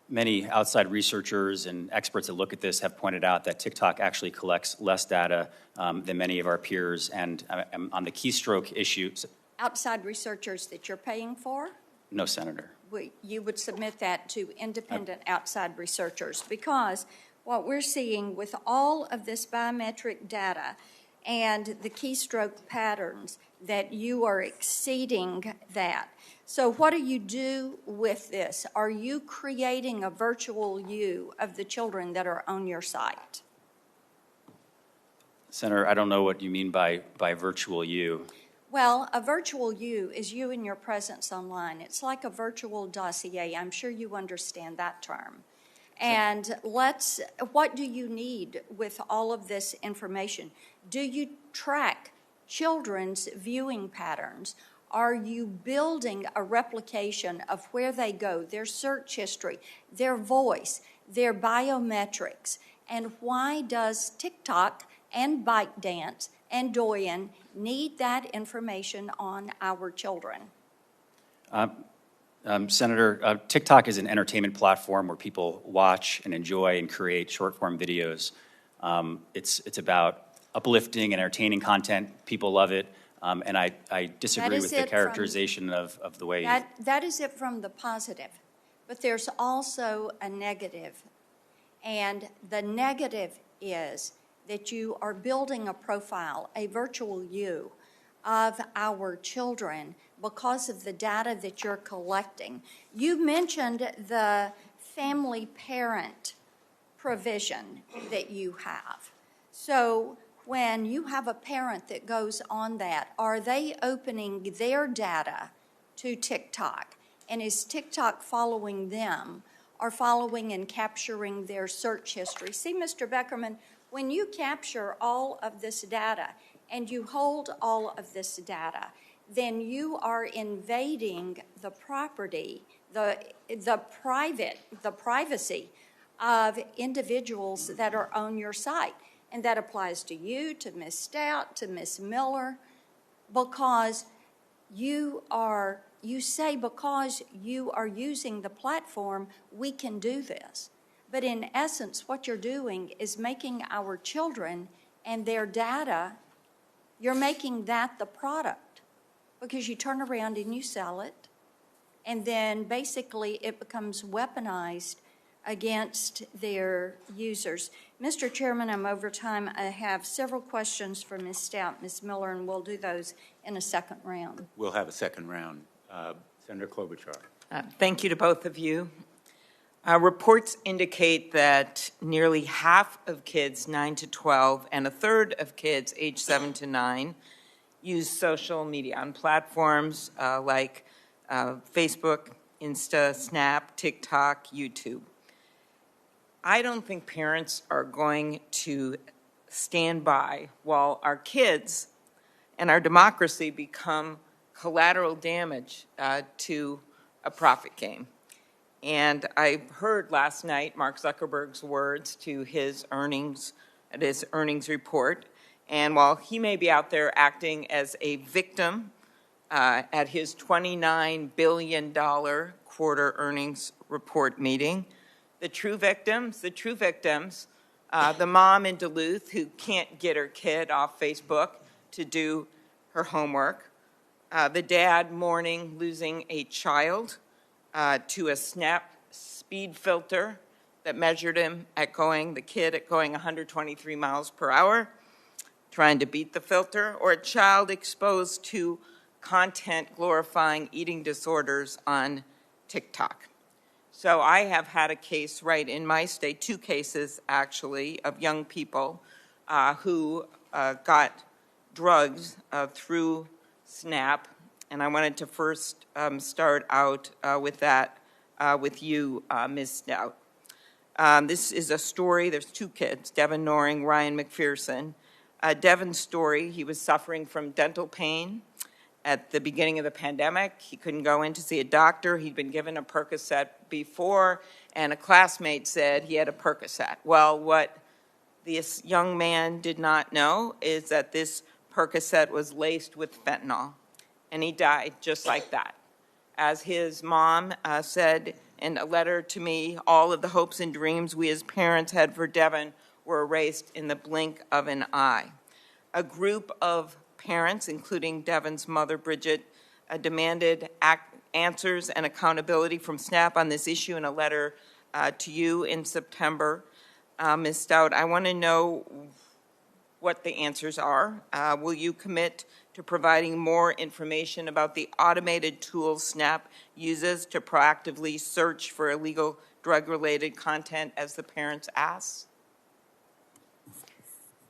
Speaker 4: many outside researchers and experts that look at this have pointed out that TikTok actually collects less data than many of our peers. And on the keystroke issue,
Speaker 2: outside researchers that you're paying for?
Speaker 4: No, Senator.
Speaker 2: You would submit that to independent outside researchers, because what we're seeing with all of this biometric data and the keystroke patterns, that you are exceeding that. So what do you do with this? Are you creating a virtual you of the children that are on your site?
Speaker 4: Senator, I don't know what you mean by virtual you.
Speaker 2: Well, a virtual you is you and your presence online. It's like a virtual dossier. I'm sure you understand that term. And what do you need with all of this information? Do you track children's viewing patterns? Are you building a replication of where they go, their search history, their voice, their biometrics? And why does TikTok and ByteDance and Douyin need that information on our children?
Speaker 4: Senator, TikTok is an entertainment platform where people watch and enjoy and create short-form videos. It's about uplifting and entertaining content. People love it, and I disagree with the characterization of the way.
Speaker 2: That is it from the positive, but there's also a negative, and the negative is that you are building a profile, a virtual you, of our children because of the data that you're collecting. You mentioned the family parent provision that you have. So when you have a parent that goes on that, are they opening their data to TikTok? And is TikTok following them or following and capturing their search history? See, Mr. Beckerman, when you capture all of this data and you hold all of this data, then you are invading the property, the privacy of individuals that are on your site. And that applies to you, to Ms. Stout, to Ms. Miller, because you say because you are using the platform, we can do this. But in essence, what you're doing is making our children and their data, you're making that the product, because you turn around and you sell it, and then basically it becomes weaponized against their users. Mr. Chairman, I'm over time. I have several questions for Ms. Stout, Ms. Miller, and we'll do those in a second round.
Speaker 1: We'll have a second round. Senator Klobuchar.
Speaker 6: Thank you to both of you. Reports indicate that nearly half of kids 9 to 12 and a third of kids age 7 to 9 use social media on platforms like Facebook, Insta, Snap, TikTok, YouTube. I don't think parents are going to stand by while our kids and our democracy become collateral damage to a profit game. And I heard last night Mark Zuckerberg's words to his earnings report. And while he may be out there acting as a victim at his $29 billion quarter earnings report meeting, the true victims, the mom in Duluth who can't get her kid off Facebook to do her homework, the dad mourning losing a child to a Snap speed filter that measured him the kid at going 123 miles per hour, trying to beat the filter, or a child exposed to content glorifying eating disorders on TikTok. So I have had a case right in my state, 2 cases actually, of young people who got drugs through Snap. And I wanted to first start out with that with you, Ms. Stout. This is a story. There's 2 kids, Devin Noring, Ryan McPherson. Devin's story, he was suffering from dental pain at the beginning of the pandemic. He couldn't go in to see a doctor. He'd been given a Percocet before, and a classmate said he had a Percocet. Well, what this young man did not know is that this Percocet was laced with fentanyl, and he died just like that. As his mom said in a letter to me, all of the hopes and dreams we as parents had for Devin were erased in the blink of an eye. A group of parents, including Devin's mother, Bridget, demanded answers and accountability from SNAP on this issue in a letter to you in September. Ms. Stout, I want to know what the answers are. Will you commit to providing more information about the automated tools SNAP uses to proactively search for illegal drug-related content as the parents ask?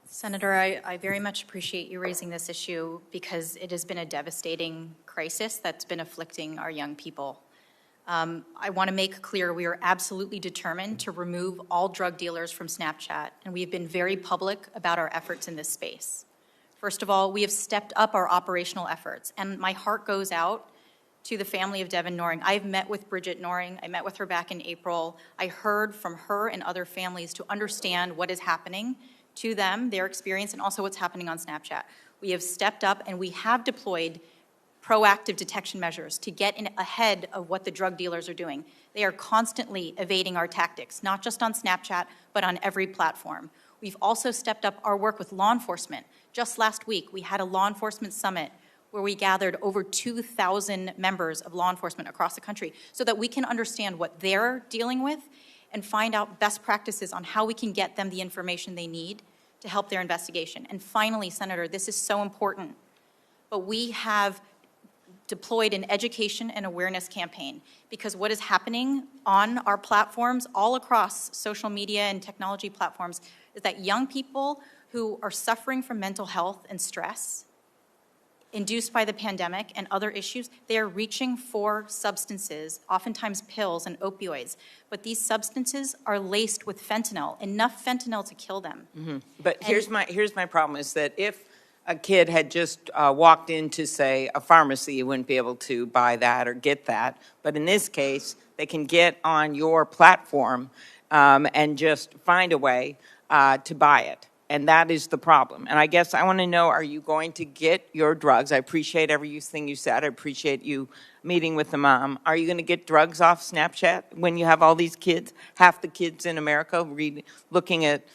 Speaker 3: Senator, I very much appreciate you raising this issue because it has been a devastating crisis that's been afflicting our young people. I want to make clear we are absolutely determined to remove all drug dealers from Snapchat, and we've been very public about our efforts in this space. First of all, we have stepped up our operational efforts, and my heart goes out to the family of Devin Noring. I've met with Bridget Noring. I met with her back in April. I heard from her and other families to understand what is happening to them, their experience, and also what's happening on Snapchat. We have stepped up, and we have deployed proactive detection measures to get in ahead of what the drug dealers are doing. They are constantly evading our tactics, not just on Snapchat, but on every platform. We've also stepped up our work with law enforcement. Just last week, we had a law enforcement summit where we gathered over 2,000 members of law enforcement across the country so that we can understand what they're dealing with and find out best practices on how we can get them the information they need to help their investigation. And finally, Senator, this is so important, but we have deployed an education and awareness campaign because what is happening on our platforms all across social media and technology platforms is that young people who are suffering from mental health and stress induced by the pandemic and other issues, they are reaching for substances, oftentimes pills and opioids, but these substances are laced with fentanyl, enough fentanyl to kill them.
Speaker 6: Mm-hmm. But here's my problem is that if a kid had just walked into, say, a pharmacy, you wouldn't be able to buy that or get that. But in this case, they can get on your platform and just find a way to buy it. And that is the problem. And I guess I want to know, are you going to get your drugs? I appreciate everything you said. I appreciate you meeting with the mom. Are you going to get drugs off Snapchat when you have all these kids, half the kids in America looking at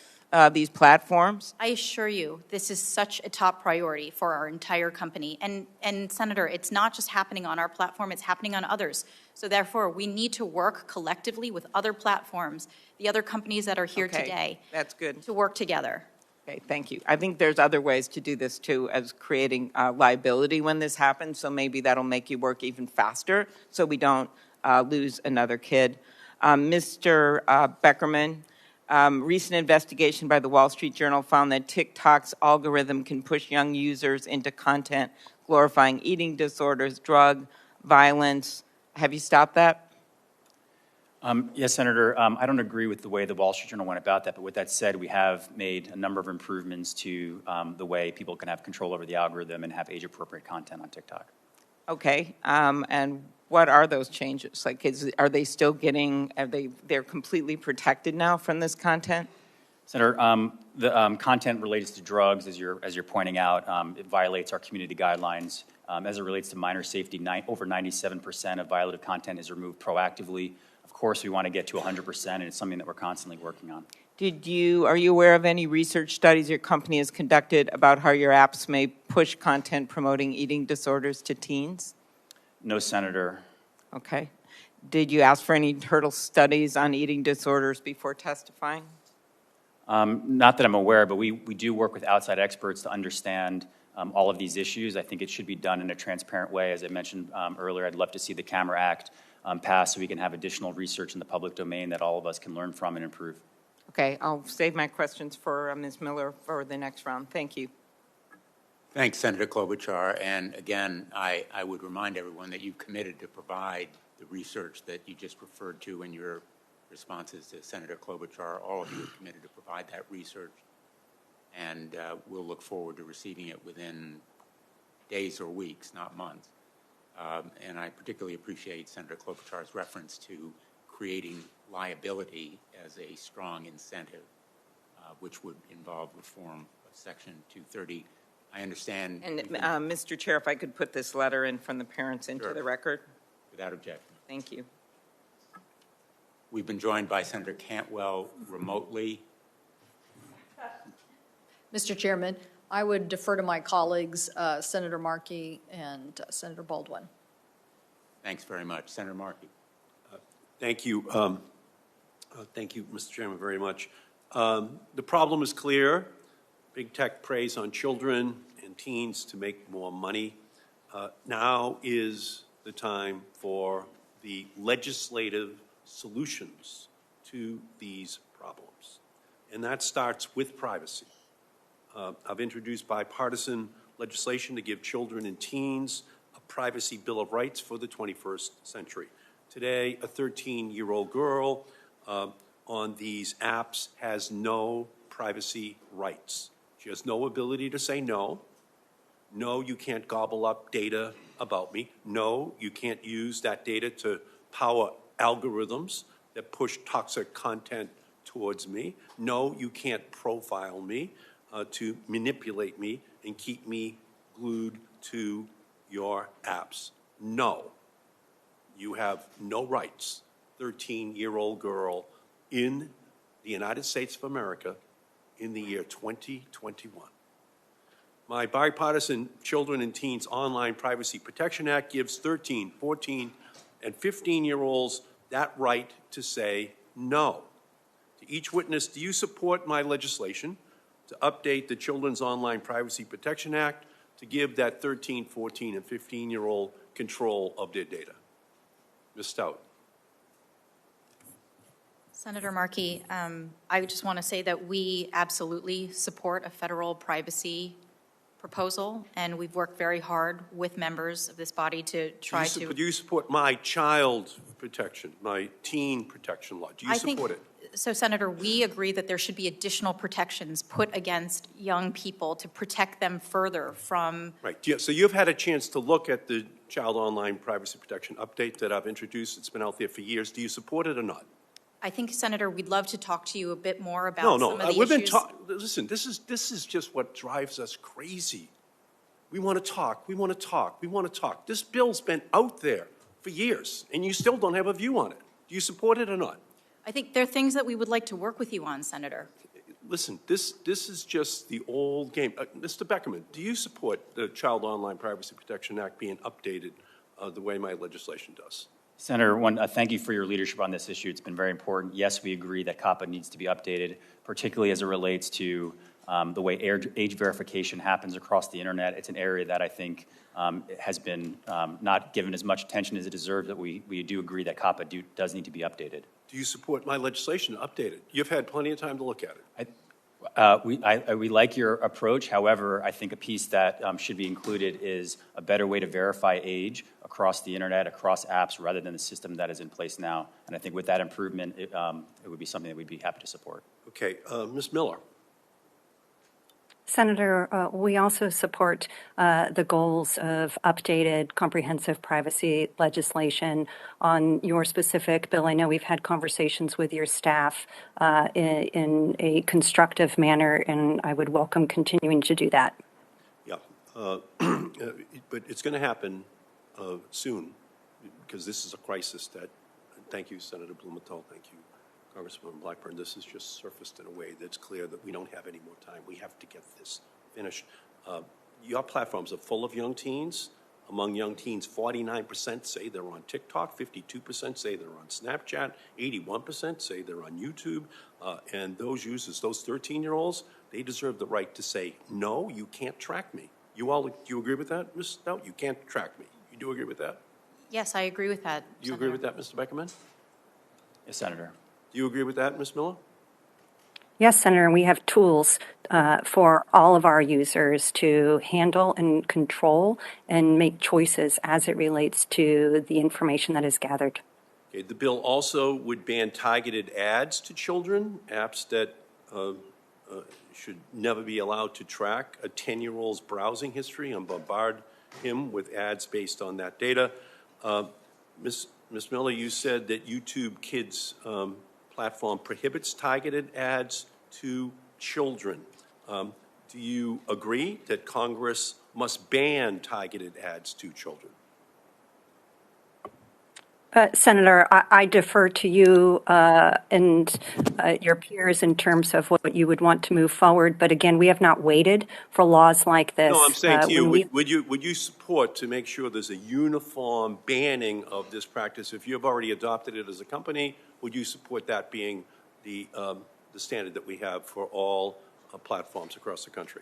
Speaker 6: these platforms?
Speaker 3: I assure you, this is such a top priority for our entire company. And Senator, it's not just happening on our platform, it's happening on others. So therefore, we need to work collectively with other platforms, the other companies that are here today.
Speaker 6: That's good.
Speaker 3: To work together.
Speaker 6: Okay, thank you. I think there's other ways to do this too, as creating liability when this happens. So maybe that'll make you work even faster so we don't lose another kid. Mr. Beckerman, recent investigation by the Wall Street Journal found that TikTok's algorithm can push young users into content glorifying eating disorders, drug, violence. Have you stopped that?
Speaker 4: Yes, Senator. I don't agree with the way the Wall Street Journal went about that, but with that said, we have made a number of improvements to the way people can have control over the algorithm and have age-appropriate content on TikTok. Okay,
Speaker 6: and what are those changes? Like, are they still getting? They're completely protected now from this content?
Speaker 4: Senator, the content related to drugs, as you're pointing out, it violates our community guidelines. As it relates to minor safety, over 97% of violative content is removed proactively. Of course, we want to get to 100%, and it's something that we're constantly working on.
Speaker 6: Are you aware of any research studies your company has conducted about how your apps may push content promoting eating disorders to teens?
Speaker 4: No, Senator.
Speaker 6: Okay. Did you ask for any hurdle studies on eating disorders before testifying?
Speaker 4: Not that I'm aware, but we do work with outside experts to understand all of these issues. I think it should be done in a transparent way. As I mentioned earlier, I'd love to see the CAMERA Act passed so we can have additional research in the public domain that all of us can learn from and improve.
Speaker 6: Okay, I'll save my questions for Ms. Miller for the next round. Thank you.
Speaker 1: Thanks, Senator Klobuchar. And again, I would remind everyone that you've committed to provide the research that you just referred to in your responses to Senator Klobuchar. All of you have committed to provide that research, and we'll look forward to receiving it within days or weeks, not months. And I particularly appreciate Senator Klobuchar's reference to creating liability as a strong incentive, which would involve reform of Section 230. I understand.
Speaker 6: And Mr. Chair, if I could put this letter in from the parents into the record.
Speaker 1: Without objection.
Speaker 6: Thank you.
Speaker 1: We've been joined by Senator Cantwell remotely.
Speaker 7: Mr. Chairman, I would defer to my colleagues, Senator Markey and Senator Baldwin.
Speaker 1: Thanks very much. Senator Markey.
Speaker 8: Thank you. Thank you, Mr. Chairman, very much. The problem is clear. Big tech preys on children and teens to make more money. Now is the time for the legislative solutions to these problems. And that starts with privacy. I've introduced bipartisan legislation to give children and teens a privacy bill of rights for the 21st century. Today, a 13-year-old girl on these apps has no privacy rights. She has no ability to say no. No, you can't gobble up data about me. No, you can't use that data to power algorithms that push toxic content towards me. No, you can't profile me to manipulate me and keep me glued to your apps. No, you have no rights. 13-year-old girl in the United States of America in the year 2021. My bipartisan Children and Teens Online Privacy Protection Act gives 13, 14, and 15-year-olds that right to say no. To each witness, do you support my legislation to update the Children's Online Privacy Protection Act to give that 13, 14, and 15-year-old control of their data? Ms. Stout.
Speaker 3: Senator Markey, I just want to say that we absolutely support a federal privacy proposal, and we've worked very hard with members of this body to try to...
Speaker 8: Do you support my child protection, my teen protection law? Do you support it?
Speaker 3: So, Senator, we agree that there should be additional protections put against young people to protect them further from...
Speaker 8: Right. So you've had a chance to look at the Child Online Privacy Protection Update that I've introduced. It's been out there for years. Do you support it or not?
Speaker 3: I think, Senator, we'd love to talk to you a bit more about some of the
Speaker 8: we've
Speaker 3: issues.
Speaker 8: Listen, this is just what drives us crazy. We want to talk. We want to talk. We want to talk. This bill's been out there for years, and you still don't have a view on it. Do you support it or not?
Speaker 3: I think there are things that we would like to work with you on, Senator.
Speaker 8: Listen, this is just the old game. Mr. Beckerman, do you support the Child Online Privacy Protection Act being updated the way my legislation does?
Speaker 4: Senator, thank you for your leadership on this issue. It's been very important. Yes, we agree that COPPA needs to be updated, particularly as it relates to the way age verification happens across the internet. It's an area that I think has been not given as much attention as it deserves, that we do agree that COPPA does need to be updated.
Speaker 8: Do you support my legislation to update it? You've had plenty of time to look at it.
Speaker 4: We like your approach. However, I think a piece that should be included is a better way to verify age across the internet, across apps, rather than the system that is in place now. And I think with that improvement, it would be something that we'd be happy to support.
Speaker 8: Okay, Ms. Miller.
Speaker 5: Senator, we also support the goals of updated comprehensive privacy legislation on your specific bill. I know we've had conversations with your staff in a constructive manner, and I would welcome continuing to do that.
Speaker 8: Yeah, but it's going to happen soon, because this is a crisis that, thank you, Senator Blumenthal, thank you, Congressman Blackburn, this has just surfaced in a way that's clear that we don't have any more time. We have to get this finished. Your platforms are full of young teens. Among young teens, 49% say they're on TikTok, 52% say they're on Snapchat, 81% say they're on YouTube. And those users, those 13-year-olds, they deserve the right to say, no, you can't track me. Do you agree with that, Ms. Stout? You can't track me. You do agree with that?
Speaker 3: Yes, I agree with that,
Speaker 8: Do you agree with that, Mr. Beckerman?
Speaker 4: Yes, Senator.
Speaker 8: Do you agree with that, Ms. Miller?
Speaker 5: Yes, Senator, we have tools for all of our users to handle and control and make choices as it relates to the information that is gathered.
Speaker 8: Okay, the bill also would ban targeted ads to children, apps that should never be allowed to track a 10-year-old's browsing history and bombard him with ads based on that data. Ms. Miller, you said that YouTube Kids platform prohibits targeted ads to children. Do you agree that Congress must ban targeted ads to children?
Speaker 5: Senator, I defer to you and your peers in terms of what you would want to move forward. But again, we have not waited for laws like this.
Speaker 8: No, I'm saying to you, would you support to make sure there's a uniform banning of this practice? If you have already adopted it as a company, would you support that being the standard that we have for all platforms across the country?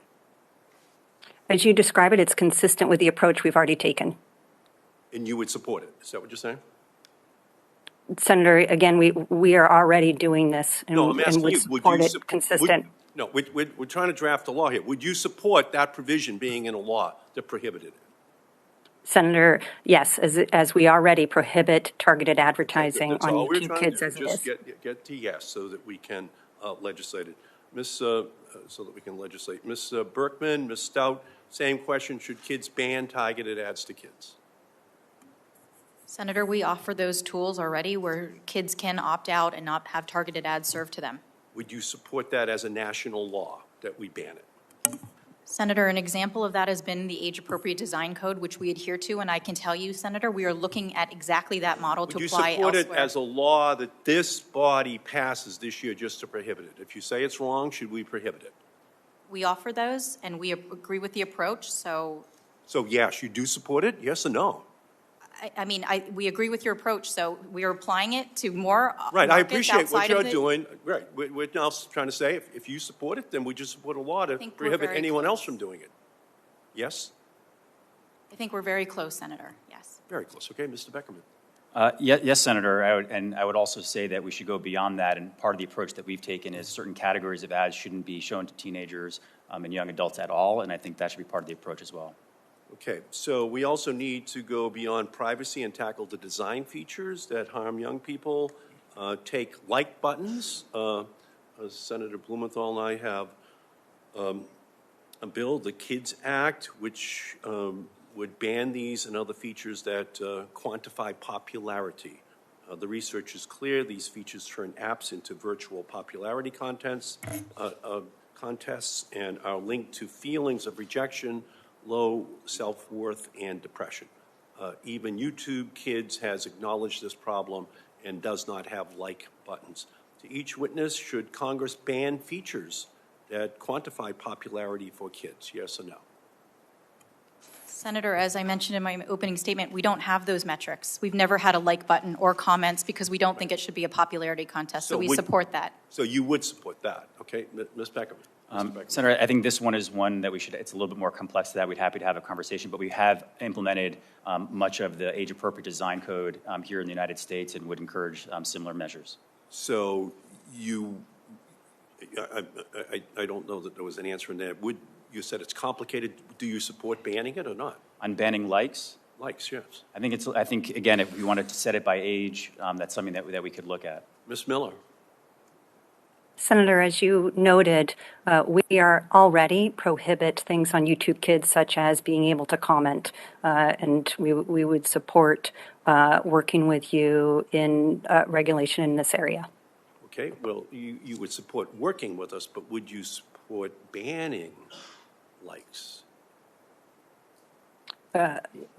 Speaker 5: As you describe it, it's consistent with the approach we've already taken.
Speaker 8: And you would support it? Is that what you're saying?
Speaker 5: Senator, again, we are already doing this and,
Speaker 8: No, I'm asking
Speaker 5: would
Speaker 8: you,
Speaker 5: support it consistent.
Speaker 8: We're trying to draft a law here. Would you support that provision being in a law that prohibited it?
Speaker 5: Senator, yes, as we already prohibit targeted advertising
Speaker 8: That's
Speaker 5: on
Speaker 8: all we're
Speaker 5: YouTube
Speaker 8: trying
Speaker 5: Kids
Speaker 8: to
Speaker 5: as
Speaker 8: do.
Speaker 5: it
Speaker 8: Just
Speaker 5: is.
Speaker 8: get to yes so that we can legislate it. So that we can legislate. Ms. Berkman, Ms. Stout, same question. Should kids ban targeted ads to kids?
Speaker 3: Senator, we offer those tools already where kids can opt out and not have targeted ads served to them.
Speaker 8: Would you support that as a national law, that we ban it?
Speaker 3: Senator, an example of that has been the age-appropriate design code, which we adhere to, and I can tell you, Senator, we are looking at exactly that model to apply elsewhere.
Speaker 8: Would you support it as a law that this body passes this year just to prohibit it? If you say it's wrong, should we prohibit it?
Speaker 3: We offer those, and we agree with the approach, so.
Speaker 8: So yes, you do support it, yes or no?
Speaker 3: We agree with your approach, so we are applying it to more
Speaker 8: Right, I
Speaker 3: markets
Speaker 8: appreciate what
Speaker 3: outside
Speaker 8: you're
Speaker 3: of the-
Speaker 8: doing. Right, we're now trying to say, if you support it, then would you support a law to
Speaker 3: think we're
Speaker 8: prohibit
Speaker 3: very
Speaker 8: anyone
Speaker 3: close.
Speaker 8: else from doing it? Yes?
Speaker 3: I think we're very close, Senator, yes.
Speaker 8: Very close. Okay, Mr. Beckerman.
Speaker 4: Yes, Senator, I would also say that we should go beyond that, and part of the approach that we've taken is certain categories of ads shouldn't be shown to teenagers and young adults at all, and I think that should be part of the approach as well.
Speaker 8: Okay, so we also need to go beyond privacy and tackle the design features that harm young people. Take like buttons. Senator Blumenthal and I have a bill, the Kids Act, which would ban these and other features that quantify popularity. The research is clear. These features turn apps into virtual popularity contests and are linked to feelings of rejection, low self-worth, and depression. Even YouTube Kids has acknowledged this problem and does not have like buttons. To each witness, should Congress ban features that quantify popularity for kids, yes or no?
Speaker 3: Senator, as I mentioned in my opening statement, we don't have those metrics. We've never had a like button or comments because we don't think it should be a popularity contest, so we support that.
Speaker 8: So you would support that, okay? Ms. Beckerman.
Speaker 4: Senator, I think this one is one that it's a little bit more complex than that. We'd happy to have a conversation, but we have implemented much of the age-appropriate design code here in the United States and would encourage similar measures.
Speaker 8: So I don't know that there was an answer in there. You said it's complicated. Do you support banning it or not?
Speaker 4: On banning likes?
Speaker 8: Likes, yes.
Speaker 4: I think again, if we wanted to set it by age, that's something that we could look at.
Speaker 8: Ms. Miller.
Speaker 5: Senator, as you noted, we are already prohibit things on YouTube Kids such as being able to comment, and we would support working with you in regulation in this area.
Speaker 8: Okay, well, you would support working with us, but would you support banning likes?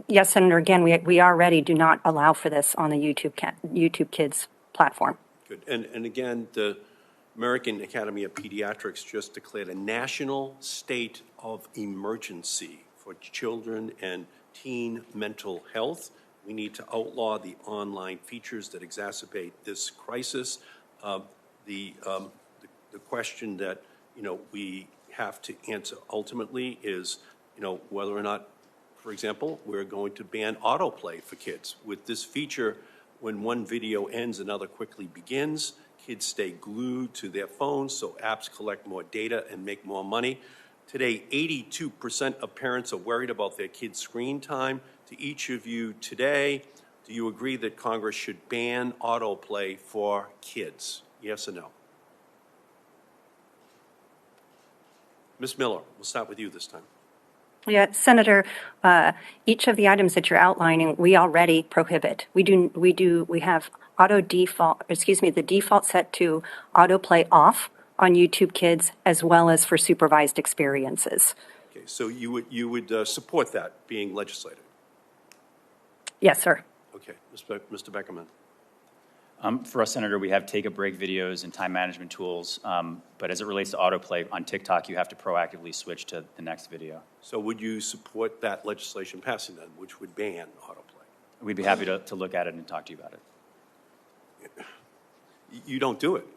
Speaker 5: Yes, Senator, again, we already do not allow for this on the YouTube Kids platform.
Speaker 8: Good, and again, the American Academy of Pediatrics just declared a national state of emergency for children and teen mental health. We need to outlaw the online features that exacerbate this crisis. The question that we have to answer ultimately is whether or not, for example, we're going to ban autoplay for kids. With this feature, when one video ends, another quickly begins. Kids stay glued to their phones, so apps collect more data and make more money. Today, 82% of parents are worried about their kids' screen time. To each of you today, do you agree that Congress should ban autoplay for kids? Yes or no? Ms. Miller, we'll start with you this time.
Speaker 5: Yeah, Senator, each of the items that you're outlining, we already prohibit. We have the default set to autoplay off on YouTube Kids as well as for supervised experiences.
Speaker 8: Okay, so you would support that being legislated?
Speaker 5: Yes, sir.
Speaker 8: Okay, Mr. Beckerman.
Speaker 4: For us, Senator, we have take-a-break videos and time management tools, but as it relates to autoplay on TikTok, you have to proactively switch to the next video.
Speaker 8: So would you support that legislation passing then, which would ban autoplay?
Speaker 4: We'd be happy to look at it and talk to you about it.
Speaker 8: You don't do it.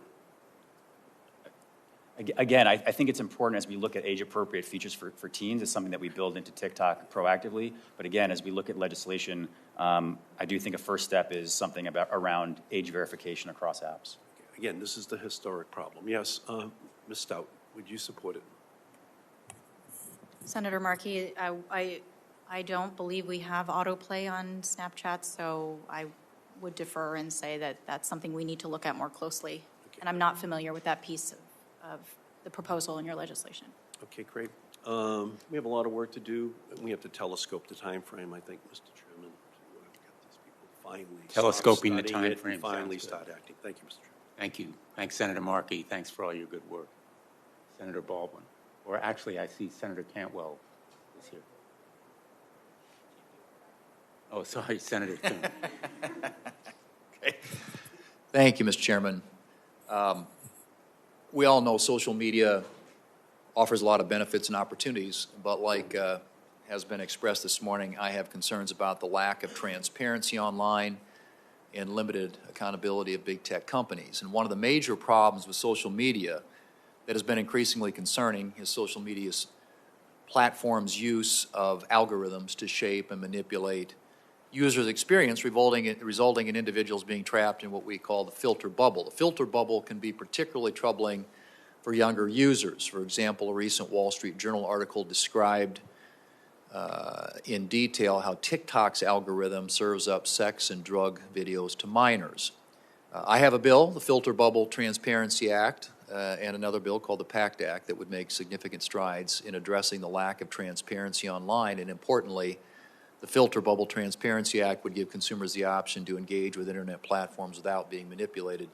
Speaker 4: Again, I think it's important as we look at age-appropriate features for teens. It's something that we build into TikTok proactively. But again, as we look at legislation, I do think a first step is something around age verification across apps.
Speaker 8: Again, this is the historic problem. Yes, Ms. Stout, would you support it?
Speaker 3: Senator Markey, I don't believe we have autoplay on Snapchat, so I would defer and say that that's something we need to look at more closely.
Speaker 8: Okay.
Speaker 3: And I'm not familiar with that piece of the proposal in your legislation.
Speaker 8: Okay, great. We have a lot of work to do. We have to telescope the time frame, I think, Mr. Chairman, to get these people finally
Speaker 1: Telescoping the
Speaker 8: stop studying
Speaker 1: time
Speaker 8: it
Speaker 1: frame
Speaker 8: and finally
Speaker 1: sounds good.
Speaker 8: start acting. Thank you, Mr. Chairman.
Speaker 1: Thank you. Thanks, Senator Markey. Thanks for all your good work. Senator Baldwin. Or actually, I see Senator Cantwell is here. Oh, sorry, Senator Thune.
Speaker 9: Okay. Thank you, Mr. Chairman. We all know social media offers a lot of benefits and opportunities, but like has been expressed this morning, I have concerns about the lack of transparency online and limited accountability of big tech companies. And one of the major problems with social media that has been increasingly concerning is social media's platforms' use of algorithms to shape and manipulate users' experience, resulting in individuals being trapped in what we call the filter bubble. The filter bubble can be particularly troubling for younger users. For example, a recent Wall Street Journal article described in detail how TikTok's algorithm serves up sex and drug videos to minors. I have a bill, the Filter Bubble Transparency Act, and another bill called the PACT Act that would make significant strides in addressing the lack of transparency online, and importantly, the Filter Bubble Transparency Act would give consumers the option to engage with internet platforms without being manipulated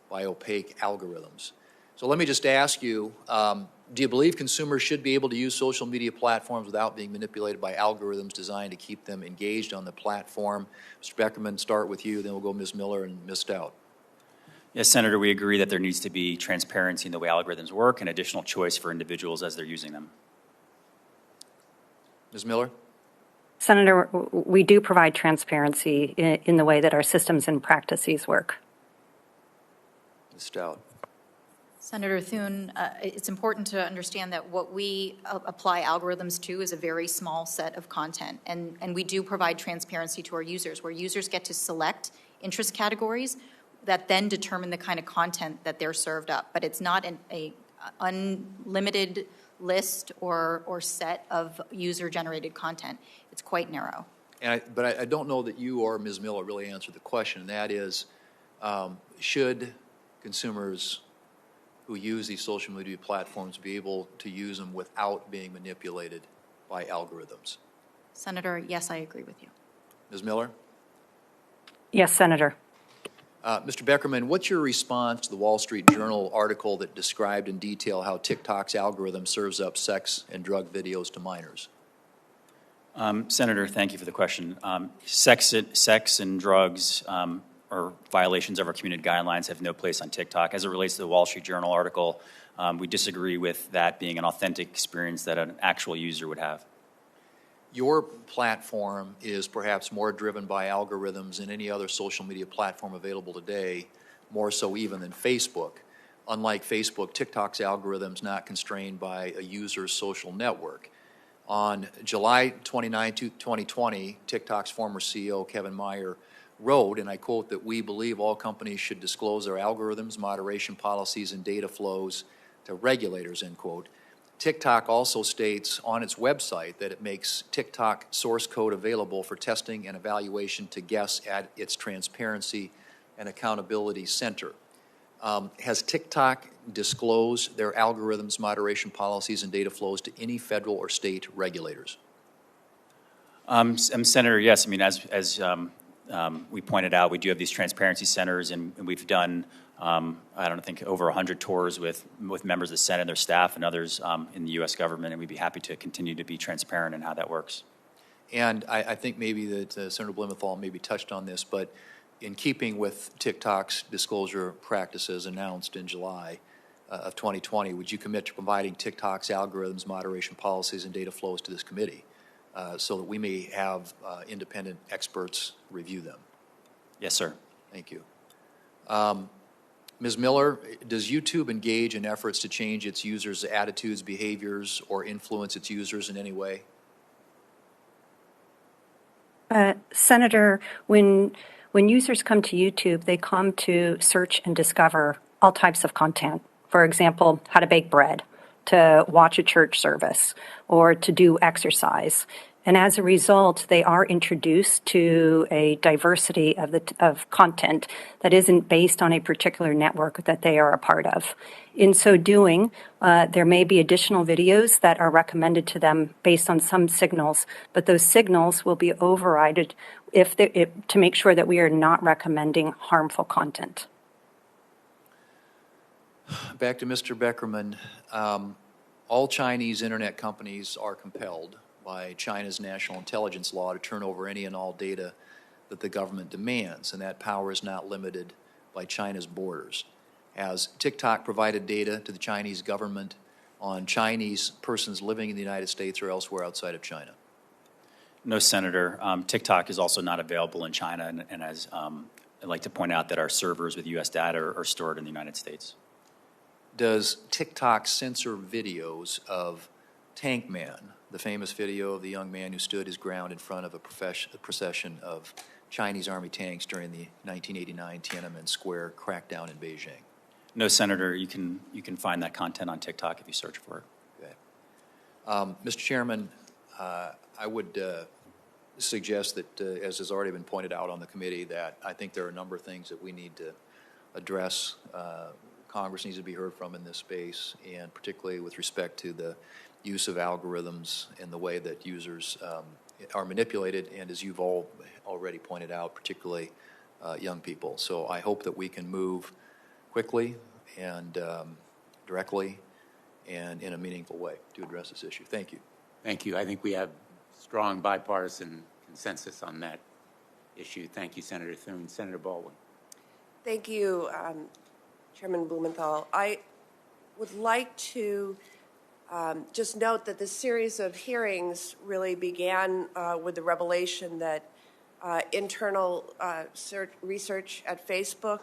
Speaker 9: by opaque algorithms. So let me just ask you, do you believe consumers should be able to use social media platforms without being manipulated by algorithms designed to keep them engaged on the platform? Mr. Beckerman, start with you, then we'll go Ms. Miller and Ms. Stout.
Speaker 4: Yes, Senator, we agree that there needs to be transparency in the way algorithms work and additional choice for individuals as they're using them.
Speaker 9: Ms. Miller?
Speaker 5: Senator, we do provide transparency in the way that our systems and practices work.
Speaker 9: Ms. Stout?
Speaker 3: Senator Thune, it's important to understand that what we apply algorithms to is a very small set of content, and we do provide transparency to our users, where users get to select interest categories that then determine the kind of content that they're served up. But it's not an unlimited list or set of user-generated content. It's quite narrow.
Speaker 9: But I don't know that you or Ms. Miller really answered the question, and that is, should consumers who use these social media platforms be able to use them without being manipulated by algorithms?
Speaker 3: Senator, yes, I agree with you.
Speaker 9: Ms. Miller?
Speaker 5: Yes, Senator.
Speaker 9: Mr. Beckerman, what's your response to the Wall Street Journal article that described in detail how TikTok's algorithm serves up sex and drug videos to minors?
Speaker 4: Senator, thank you for the question. Sex and drugs or violations of our community guidelines have no place on TikTok. As it relates to the Wall Street Journal article, we disagree with that being an authentic experience that an actual user would have.
Speaker 9: Your platform is perhaps more driven by algorithms than any other social media platform available today, more so even than Facebook. Unlike Facebook, TikTok's algorithm is not constrained by a user's social network. On July 29, 2020, TikTok's former CEO, Kevin Mayer, wrote, and I quote, that we believe all companies should disclose their algorithms, moderation policies, and data flows to regulators, end quote. TikTok also states on its website that it makes TikTok source code available for testing and evaluation to guests at its Transparency and Accountability Center. Has TikTok disclosed their algorithms, moderation policies, and data flows to any federal or state regulators?
Speaker 4: Senator, yes. I mean, as we pointed out, we do have these transparency centers, and we've done, I think over 100 tours with members of the Senate and their staff and others in the U.S. government, and we'd be happy to continue to be transparent in how that works.
Speaker 9: And I think maybe that Senator Blumenthal maybe touched on this, but in keeping with TikTok's disclosure practices announced in July of 2020, would you commit to providing TikTok's algorithms, moderation policies, and data flows to this committee so that we may have independent experts review them?
Speaker 4: Yes, sir.
Speaker 9: Thank you. Ms. Miller, does YouTube engage in efforts to change its users' attitudes, behaviors, or influence its users in any way?
Speaker 5: Senator, when users come to YouTube, they come to search and discover all types of content. For example, how to bake bread, to watch a church service, or to do exercise. And as a result, they are introduced to a diversity of content that isn't based on a particular network that they are a part of. In so doing, there may be additional videos that are recommended to them based on some signals, but those signals will be overridden to make sure that we are not recommending harmful content.
Speaker 9: Back to Mr. Beckerman. All Chinese internet companies are compelled by China's national intelligence law to turn over any and all data that the government demands, and that power is not limited by China's borders. Has TikTok provided data to the Chinese government on Chinese persons living in the United States or elsewhere outside of China?
Speaker 4: No, Senator. TikTok is also not available in China, and as I'd like to point out that our servers with U.S. data are stored in the United States.
Speaker 9: Does TikTok censor videos of Tank Man, the famous video of the young man who stood his ground in front of a procession of Chinese Army tanks during the 1989 Tiananmen Square crackdown in Beijing?
Speaker 4: No, Senator. You can find that content on TikTok if you search for it.
Speaker 9: Okay. Mr. Chairman, I would suggest that, as has already been pointed out on the committee, that I think there are a number of things that we need to address. Congress needs to be heard from in this space, and particularly with respect to the use of algorithms and the way that users are manipulated, and as you've all already pointed out, particularly young people. So I hope that we can move quickly and directly and in a meaningful way to address this issue. Thank you.
Speaker 1: Thank you. I think we have strong bipartisan consensus on that issue. Thank you, Senator Thune. Senator Baldwin.
Speaker 10: Thank you, Chairman Blumenthal. I would like to just note that this series of hearings really began with the revelation that internal research at Facebook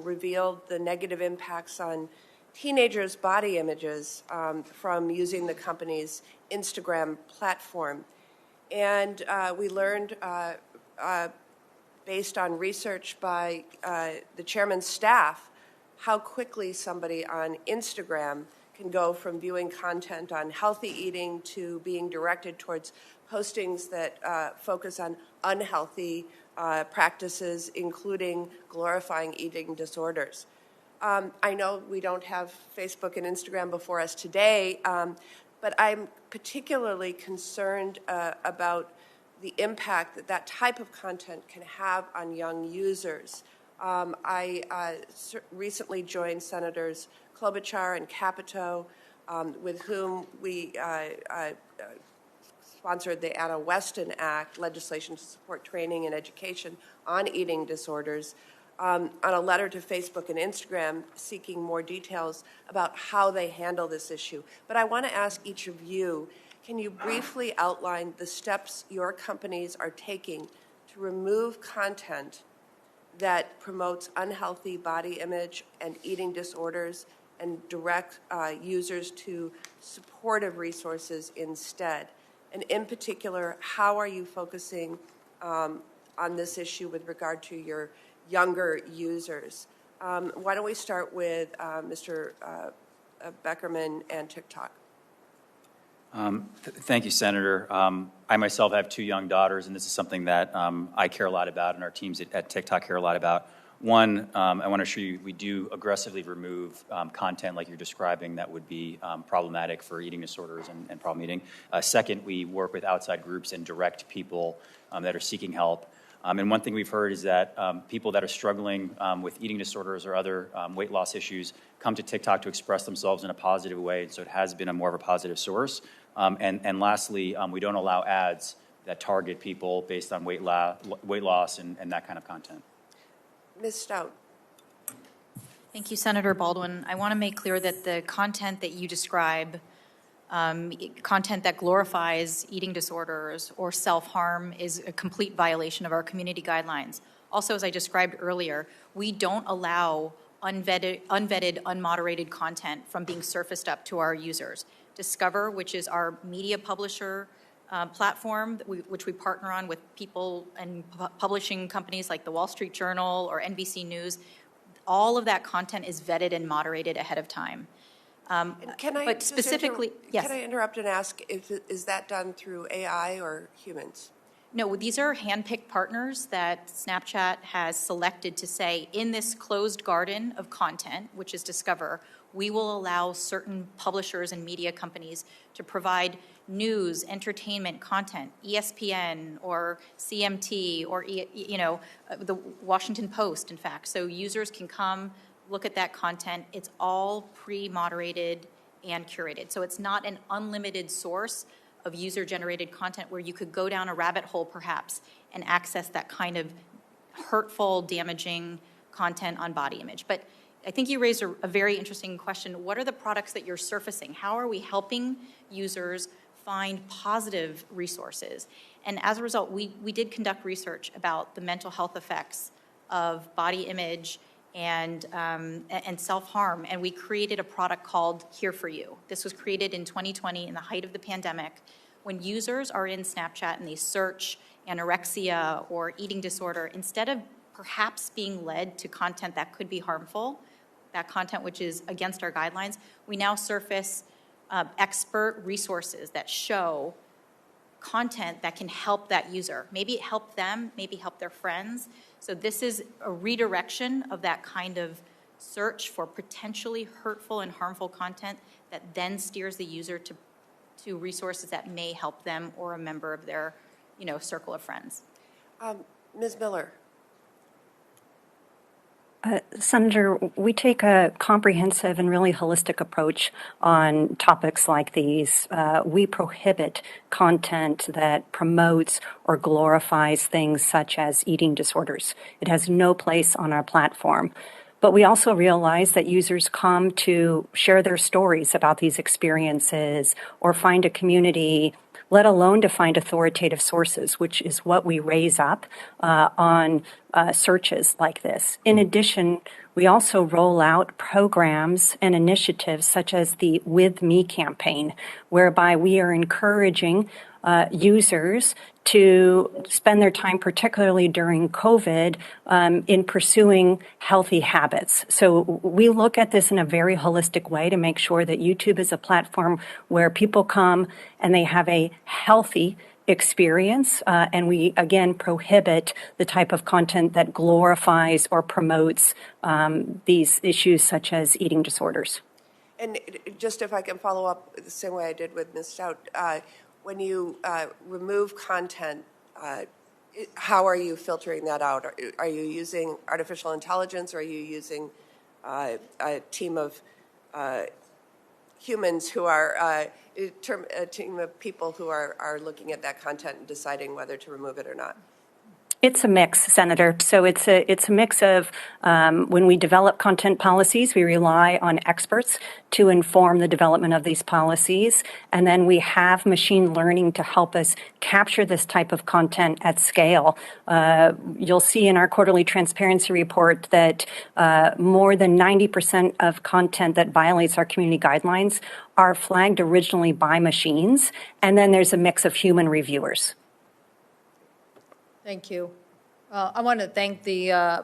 Speaker 10: revealed the negative impacts on teenagers' body images from using the company's Instagram platform. And we learned, based on research by the chairman's staff, how quickly somebody on Instagram can go from viewing content on healthy eating to being directed towards postings that focus on unhealthy practices, including glorifying eating disorders. I know we don't have Facebook and Instagram before us today, but I'm particularly concerned about the impact that that type of content can have on young users. I recently joined Senators Klobuchar and Capito, with whom we sponsored the Anna Weston Act, legislation to support training and education on eating disorders, on a letter to Facebook and Instagram seeking more details about how they handle this issue. But I want to ask each of you, can you briefly outline the steps your companies are taking to remove content that promotes unhealthy body image and eating disorders and direct users to supportive resources instead? And in particular, how are you focusing on this issue with regard to your younger users? Why don't we start with Mr. Beckerman and TikTok?
Speaker 4: Thank you, Senator. I myself have two young daughters, and this is something that I care a lot about, and our teams at TikTok care a lot about. One, I want to assure you we do aggressively remove content like you're describing that would be problematic for eating disorders and problem eating. Second, we work with outside groups and direct people that are seeking help. And one thing we've heard is that people that are struggling with eating disorders or other weight loss issues come to TikTok to express themselves in a positive way, so it has been more of a positive source. And lastly, we don't allow ads that target people based on weight loss and that kind of content.
Speaker 10: Ms. Stout.
Speaker 3: Thank you, Senator Baldwin. I want to make clear that the content that you describe, content that glorifies eating disorders or self-harm, is a complete violation of our community guidelines. Also, as I described earlier, we don't allow unvetted, unmoderated content from being surfaced up to our users. Discover, which is our media publisher platform, which we partner on with people and publishing companies like the Wall Street Journal or NBC News, all of that content is vetted and moderated ahead of time. But specifically, yes.
Speaker 10: Can I interrupt and ask, is that done through AI or humans?
Speaker 3: No, these are handpicked partners that Snapchat has selected to say, in this closed garden of content, which is Discover, we will allow certain publishers and media companies to provide news, entertainment content, ESPN or CMT or, the Washington Post, in fact. So users can come, look at that content. It's all pre-moderated and curated. So it's not an unlimited source of user-generated content where you could go down a rabbit hole, perhaps, and access that kind of hurtful, damaging content on body image. But I think you raised a very interesting question. What are the products that you're surfacing? How are we helping users find positive resources? And as a result, we did conduct research about the mental health effects of body image and self-harm, and we created a product called Here For You. This was created in 2020 in the height of the pandemic. When users are in Snapchat and they search anorexia or eating disorder, instead of perhaps being led to content that could be harmful, that content which is against our guidelines, we now surface expert resources that show content that can help that user. Maybe help them, maybe help their friends. So this is a redirection of that kind of search for potentially hurtful and harmful content that then steers the user to resources that may help them or a member of their, circle of friends.
Speaker 10: Ms. Miller.
Speaker 5: Senator, we take a comprehensive and really holistic approach on topics like these. We prohibit content that promotes or glorifies things such as eating disorders. It has no place on our platform. But we also realize that users come to share their stories about these experiences or find a community, let alone to find authoritative sources, which is what we raise up on searches like this. In addition, we also roll out programs and initiatives such as the With Me campaign, whereby we are encouraging users to spend their time, particularly during COVID, in pursuing healthy habits. So we look at this in a very holistic way to make sure that YouTube is a platform where people come and they have a healthy experience, and we, again, prohibit the type of content that glorifies or promotes these issues such as eating disorders.
Speaker 10: And just if I can follow up the same way I did with Ms. Stout, when you remove content, how are you filtering that out? Are you using artificial intelligence, or are you using a team of humans who are a team of people who are looking at that content and deciding whether to remove it or not?
Speaker 5: It's a mix, Senator. So it's a mix of when we develop content policies, we rely on experts to inform the development of these policies, and then we have machine learning to help us capture this type of content at scale. You'll see in our quarterly transparency report that more than 90% of content that violates our community guidelines are flagged originally by machines, and then there's a mix of human reviewers.
Speaker 7: Thank you. I want to thank the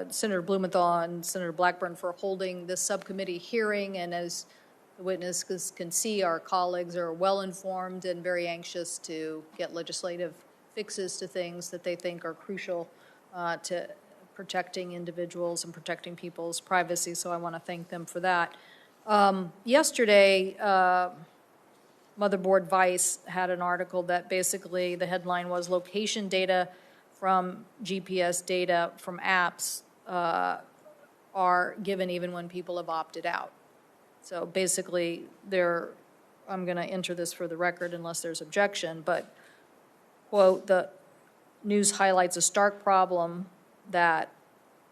Speaker 7: Senator Blumenthal and Senator Blackburn for holding this subcommittee hearing. And as the witnesses can see, our colleagues are well informed and very anxious to get legislative fixes to things that they think are crucial to protecting individuals and protecting people's privacy. So I want to thank them for that. Yesterday, Motherboard Vice had an article that basically the headline was location data from GPS data from apps are given even when people have opted out. So basically I'm going to enter this for the record unless there's objection, but quote, the news highlights a stark problem that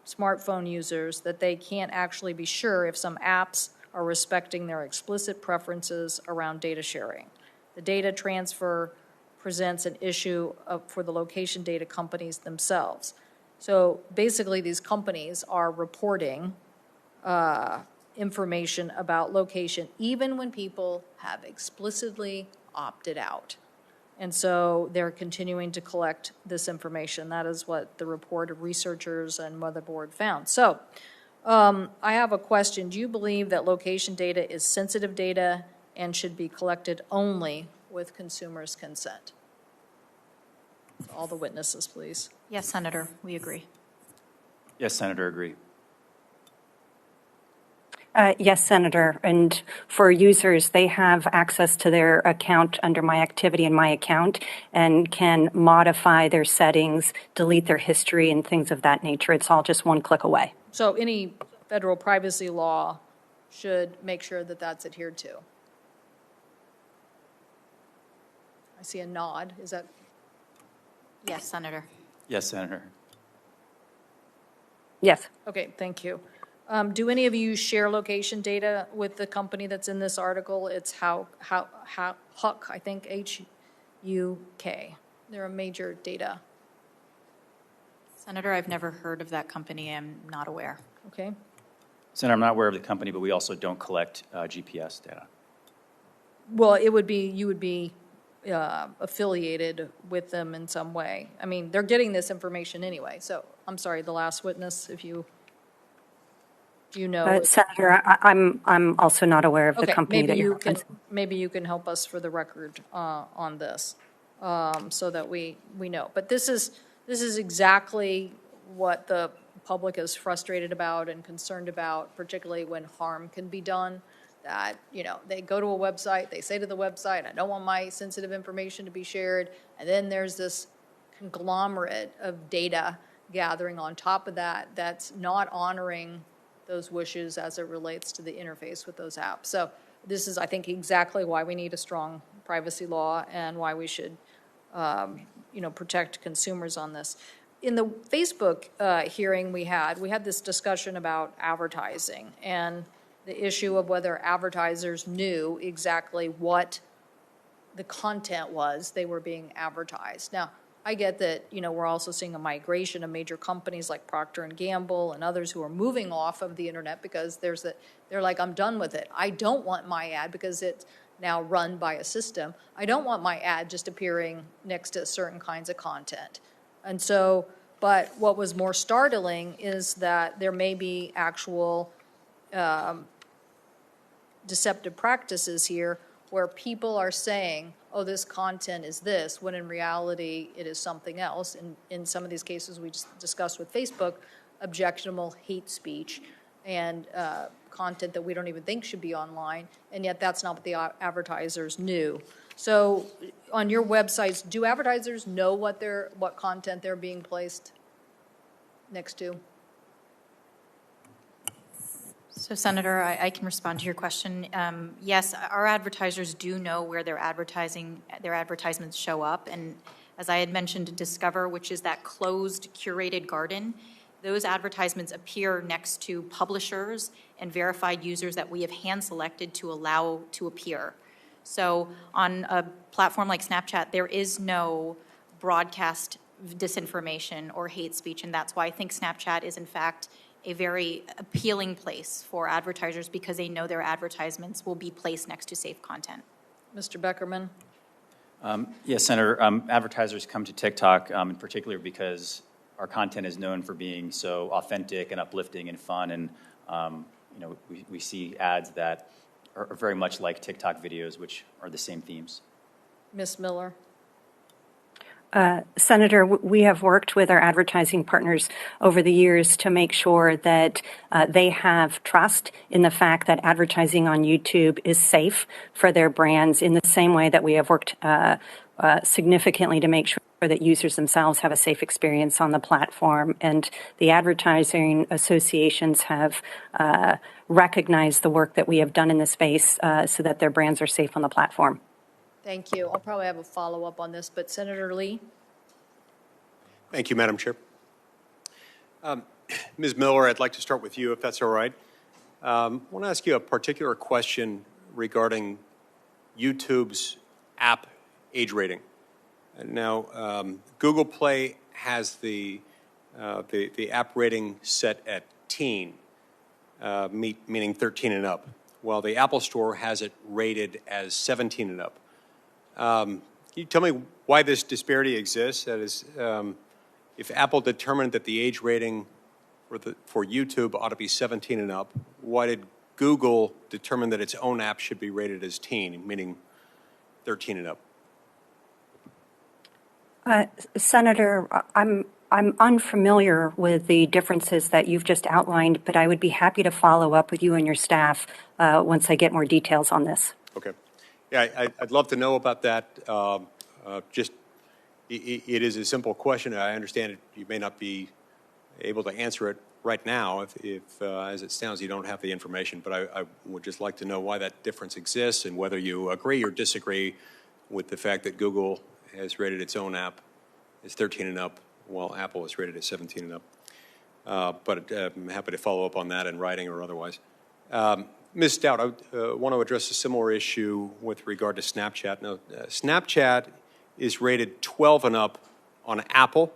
Speaker 7: smartphone users, that they can't actually be sure if some apps are respecting their explicit preferences around data sharing. The data transfer presents an issue for the location data companies themselves. So basically, these companies are reporting information about location, even when people have explicitly opted out. And so they're continuing to collect this information. That is what the report of researchers and Motherboard found. So I have a question. Do you believe that location data is sensitive data and should be collected only with consumers' consent? All the witnesses, please.
Speaker 3: Yes, Senator, we agree.
Speaker 4: Yes, Senator, agree.
Speaker 5: Yes, Senator. And for users, they have access to their account under My Activity in My Account and can modify their settings, delete their history, and things of that nature. It's all just one click away.
Speaker 7: So any federal privacy law should make sure that that's adhered to. I see a nod. Is that?
Speaker 3: Yes, Senator.
Speaker 4: Yes, Senator.
Speaker 5: Yes.
Speaker 7: Okay, thank you. Do any of you share location data with the company that's in this article? It's Huck, I think, H-U-K. They're a major data.
Speaker 3: Senator, I've never heard of that company. I'm not aware.
Speaker 7: Okay.
Speaker 4: Senator, I'm not aware of the company, but we also don't collect GPS data.
Speaker 7: Well, it would be, you would be affiliated with them in some way. I mean, they're getting this information anyway. So I'm sorry, the last witness, if you, do you know?
Speaker 5: Senator, I'm also not aware of the company that you're referencing.
Speaker 7: Maybe you can help us for the record on this, so that we know. But this is exactly what the public is frustrated about and concerned about, particularly when harm can be done. That, you know, they go to a website, they say to the website, I don't want my sensitive information to be shared, and then there's this conglomerate of data gathering on top of that that's not honoring those wishes as it relates to the interface with those apps. So this is, I think, exactly why we need a strong privacy law and why we should, protect consumers on this. In the Facebook hearing we had this discussion about advertising and the issue of whether advertisers knew exactly what the content was they were being advertised. Now, I get that, we're also seeing a migration of major companies like Procter & Gamble and others who are moving off of the internet because they're like, I'm done with it. I don't want my ad because it's now run by a system. I don't want my ad just appearing next to certain kinds of content. And so, but what was more startling is that there may be actual deceptive practices here where people are saying, oh, this content is this, when in reality it is something else. In some of these cases we just discussed with Facebook, objectionable hate speech and content that we don't even think should be online, and yet that's not what the advertisers knew. So on your websites, do advertisers know what content they're being placed next to?
Speaker 3: So, Senator, I can respond to your question. Yes, our advertisers do know where their advertisements show up. And as I had mentioned, Discover, which is that closed, curated garden, those advertisements appear next to publishers and verified users that we have hand-selected to allow to appear. So on a platform like Snapchat, there is no broadcast disinformation or hate speech, and that's why I think Snapchat is, in fact, a very appealing place for advertisers because they know their advertisements will be placed next to safe content.
Speaker 7: Mr. Beckerman?
Speaker 4: Yes, Senator. Advertisers come to TikTok in particular because our content is known for being so authentic and uplifting and fun, and we see ads that are very much like TikTok videos, which are the same themes.
Speaker 7: Ms. Miller?
Speaker 5: Senator, we have worked with our advertising partners over the years to make sure that they have trust in the fact that advertising on YouTube is safe for their brands, in the same way that we have worked significantly to make sure that users themselves have a safe experience on the platform. And the advertising associations have recognized the work that we have done in this space so that their brands are safe on the platform.
Speaker 7: Thank you. I'll probably have a follow-up on this, but Senator Lee?
Speaker 11: Thank you, Madam Chair. Ms. Miller, I'd like to start with you, if that's all right. I want to ask you a particular question regarding YouTube's app age rating. Now, Google Play has the app rating set at teen, meaning 13 and up, while the Apple Store has it rated as 17 and up. Can you tell me why this disparity exists? That is, if Apple determined that the age rating for YouTube ought to be 17 and up, why did Google determine that its own app should be rated as teen, meaning 13 and up?
Speaker 5: Senator, I'm unfamiliar with the differences that you've just outlined, but I would be happy to follow up with you and your staff once I get more details on this.
Speaker 11: Okay. Yeah, I'd love to know about that. It is a simple question. I understand you may not be able to answer it right now if as it stands, you don't have the information, but I would just like to know why that difference exists and whether you agree or disagree with the fact that Google has rated its own app as 13 and up, while Apple is rated as 17 and up. But I'm happy to follow up on that in writing or otherwise. Ms. Stout, I want to address a similar issue with regard to Snapchat. Now, Snapchat is rated 12 and up on Apple,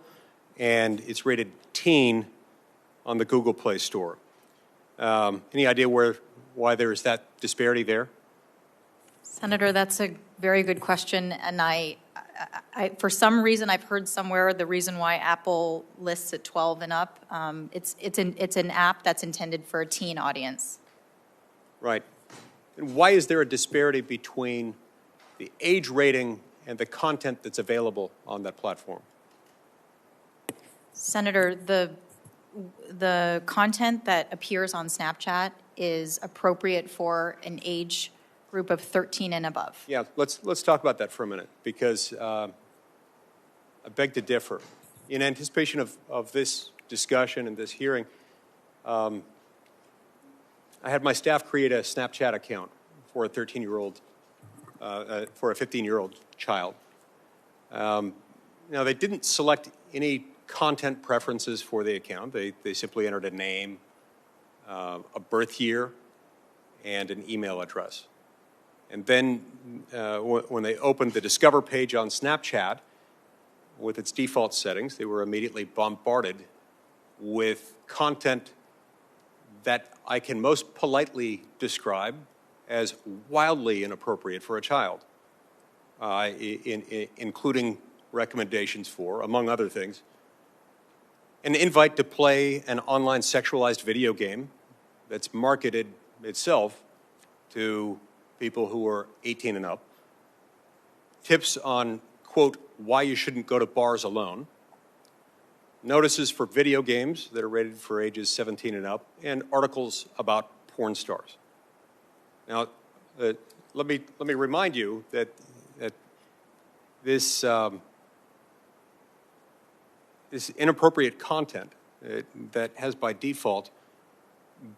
Speaker 11: and it's rated teen on the Google Play Store. Any idea why there is that disparity there?
Speaker 3: Senator, that's a very good question, and I for some reason I've heard somewhere the reason why Apple lists at 12 and up. It's an app that's intended for a teen audience.
Speaker 11: Right. And why is there a disparity between the age rating and the content that's available on that platform?
Speaker 3: Senator, the content that appears on Snapchat is appropriate for an age group of 13 and above.
Speaker 11: Yeah, let's talk about that for a minute, because I beg to differ. In anticipation of this discussion and this hearing, I had my staff create a Snapchat account for a 13-year-old, for a 15-year-old child. Now, they didn't select any content preferences for the account. They simply entered a name, a birth year, and an email address. And then when they opened the Discover page on Snapchat, with its default settings, they were immediately bombarded with content that I can most politely describe as wildly inappropriate for a child, including recommendations for, among other things, an invite to play an online sexualized video game that's marketed itself to people who are 18 and up, tips on, quote, why you shouldn't go to bars alone, notices for video games that are rated for ages 17 and up, and articles about porn stars. Now, let me remind you that this this inappropriate content that has by default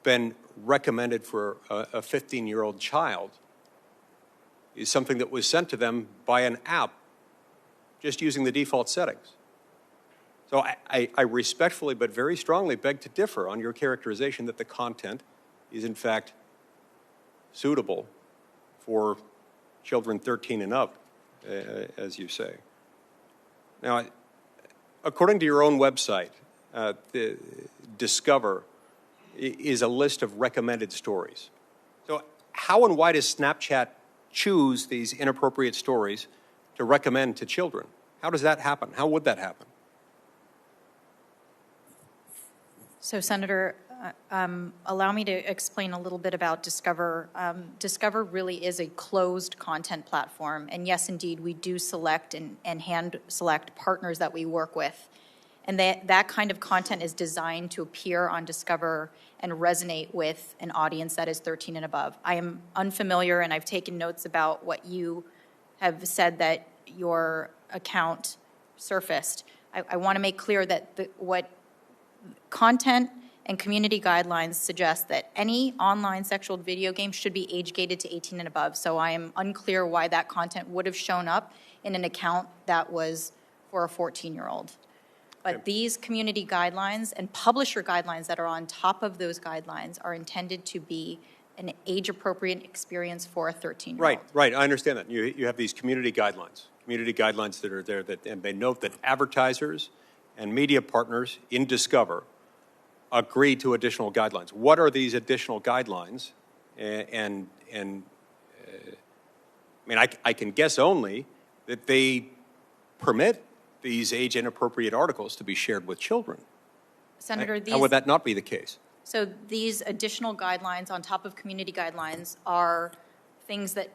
Speaker 11: been recommended for a 15-year-old child is something that was sent to them by an app just using the default settings. So I respectfully but very strongly beg to differ on your characterization that the content is in fact suitable for children 13 and up, as you say. Now, according to your own website, the Discover is a list of recommended stories. So how and why does Snapchat choose these inappropriate stories to recommend to children? How does that happen? How would that happen?
Speaker 3: So, Senator, allow me to explain a little bit about Discover. Discover really is a closed content platform, and yes, indeed, we do select and hand select partners that we work with. And that kind of content is designed to appear on Discover and resonate with an audience that is 13 and above. I am unfamiliar, and I've taken notes about what you have said that your account surfaced. I want to make clear that what content and community guidelines suggest that any online sexual video game should be age-gated to 18 and above. So I am unclear why that content would have shown up in an account that was for a 14-year-old. But these community guidelines and publisher guidelines that are on top of those guidelines are intended to be an age-appropriate experience for a 13-year-old.
Speaker 11: Right. I understand that. You have these community guidelines that are there, and they note that advertisers and media partners in Discover agree to additional guidelines. What are these additional guidelines? I mean, I can guess only that they permit these age-inappropriate articles to be shared with children.
Speaker 3: Senator,
Speaker 11: How would that not be the case?
Speaker 3: So these additional guidelines on top of community guidelines are things that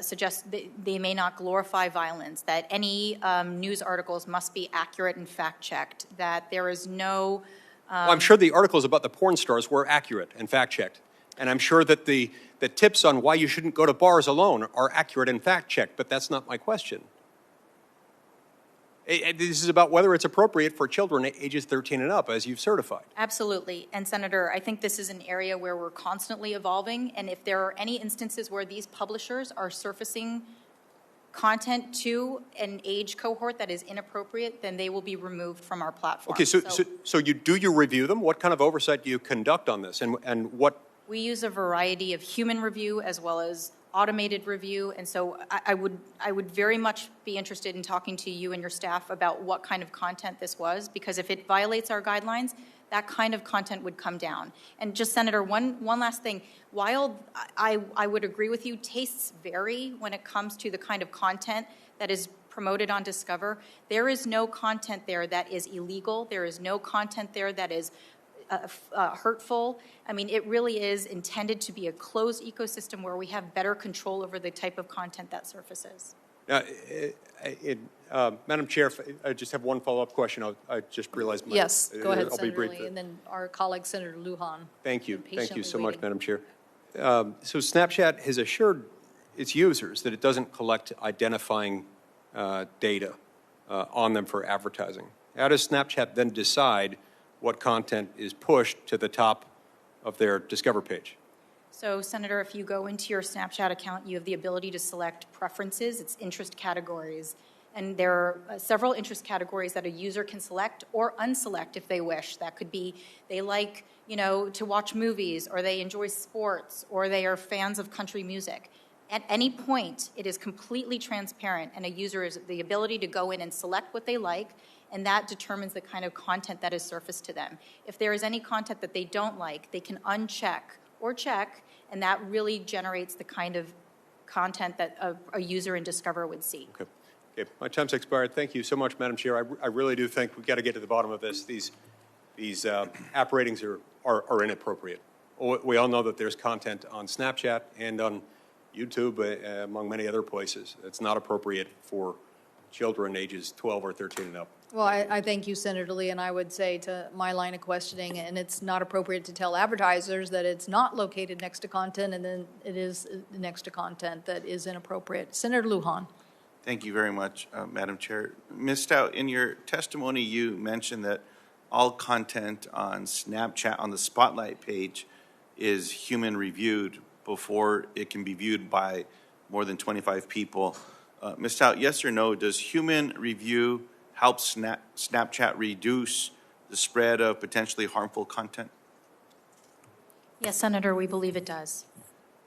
Speaker 3: suggest they may not glorify violence, that any news articles must be accurate and fact-checked, that there is no...
Speaker 11: Well, I'm sure the articles about the porn stars were accurate and fact-checked. And I'm sure that the tips on why you shouldn't go to bars alone are accurate and fact-checked, but that's not my question. This is about whether it's appropriate for children ages 13 and up, as you've certified.
Speaker 3: Absolutely. And Senator, I think this is an area where we're constantly evolving, and if there are any instances where these publishers are surfacing content to an age cohort that is inappropriate, then they will be removed from our platform.
Speaker 11: Okay, so you review them? What kind of oversight do you conduct on this, and what?
Speaker 3: We use a variety of human review as well as automated review, and so I would very much be interested in talking to you and your staff about what kind of content this was, because if it violates our guidelines, that kind of content would come down. And just, Senator, one last thing. While I would agree with you, tastes vary when it comes to the kind of content that is promoted on Discover. There is no content there that is illegal. There is no content there that is hurtful. I mean, it really is intended to be a closed ecosystem where we have better control over the type of content that surfaces.
Speaker 11: Madam Chair, I just have one follow-up question. I just realized my...
Speaker 7: Yes, go ahead,
Speaker 11: I'll
Speaker 7: Senator
Speaker 11: be brief.
Speaker 7: Lee, and then our colleague, Senator Lujan.
Speaker 11: Thank you. Thank you so
Speaker 7: patiently
Speaker 11: much,
Speaker 7: waiting.
Speaker 11: Madam Chair. So Snapchat has assured its users that it doesn't collect identifying data on them for advertising. How does Snapchat then decide what content is pushed to the top of their Discover page?
Speaker 3: So, Senator, if you go into your Snapchat account, you have the ability to select preferences, it's interest categories. And there are several interest categories that a user can select or unselect if they wish. That could be they like, to watch movies, or they enjoy sports, or they are fans of country music. At any point, it is completely transparent, and a user has the ability to go in and select what they like, and that determines the kind of content that is surfaced to them. If there is any content that they don't like, they can uncheck or check, and that really generates the kind of content that a user in Discover would see.
Speaker 11: Okay, my time's expired. Thank you so much, Madam Chair. I really do think we've got to get to the bottom of this. These app ratings are inappropriate. We all know that there's content on Snapchat and on YouTube, among many other places. It's not appropriate for children ages 12 or 13 and up.
Speaker 7: Well, I thank you, Senator Lee, and I would say to my line of questioning, and it's not appropriate to tell advertisers that it's not located next to content, and then it is next to content that is inappropriate. Senator Lujan.
Speaker 12: Thank you very much, Madam Chair. Ms. Stout, in your testimony, you mentioned that all content on Snapchat on the Spotlight page is human reviewed before it can be viewed by more than 25 people. Ms. Stout, yes or no, does human review help Snapchat reduce the spread of potentially harmful content?
Speaker 3: Yes, Senator, we believe it does.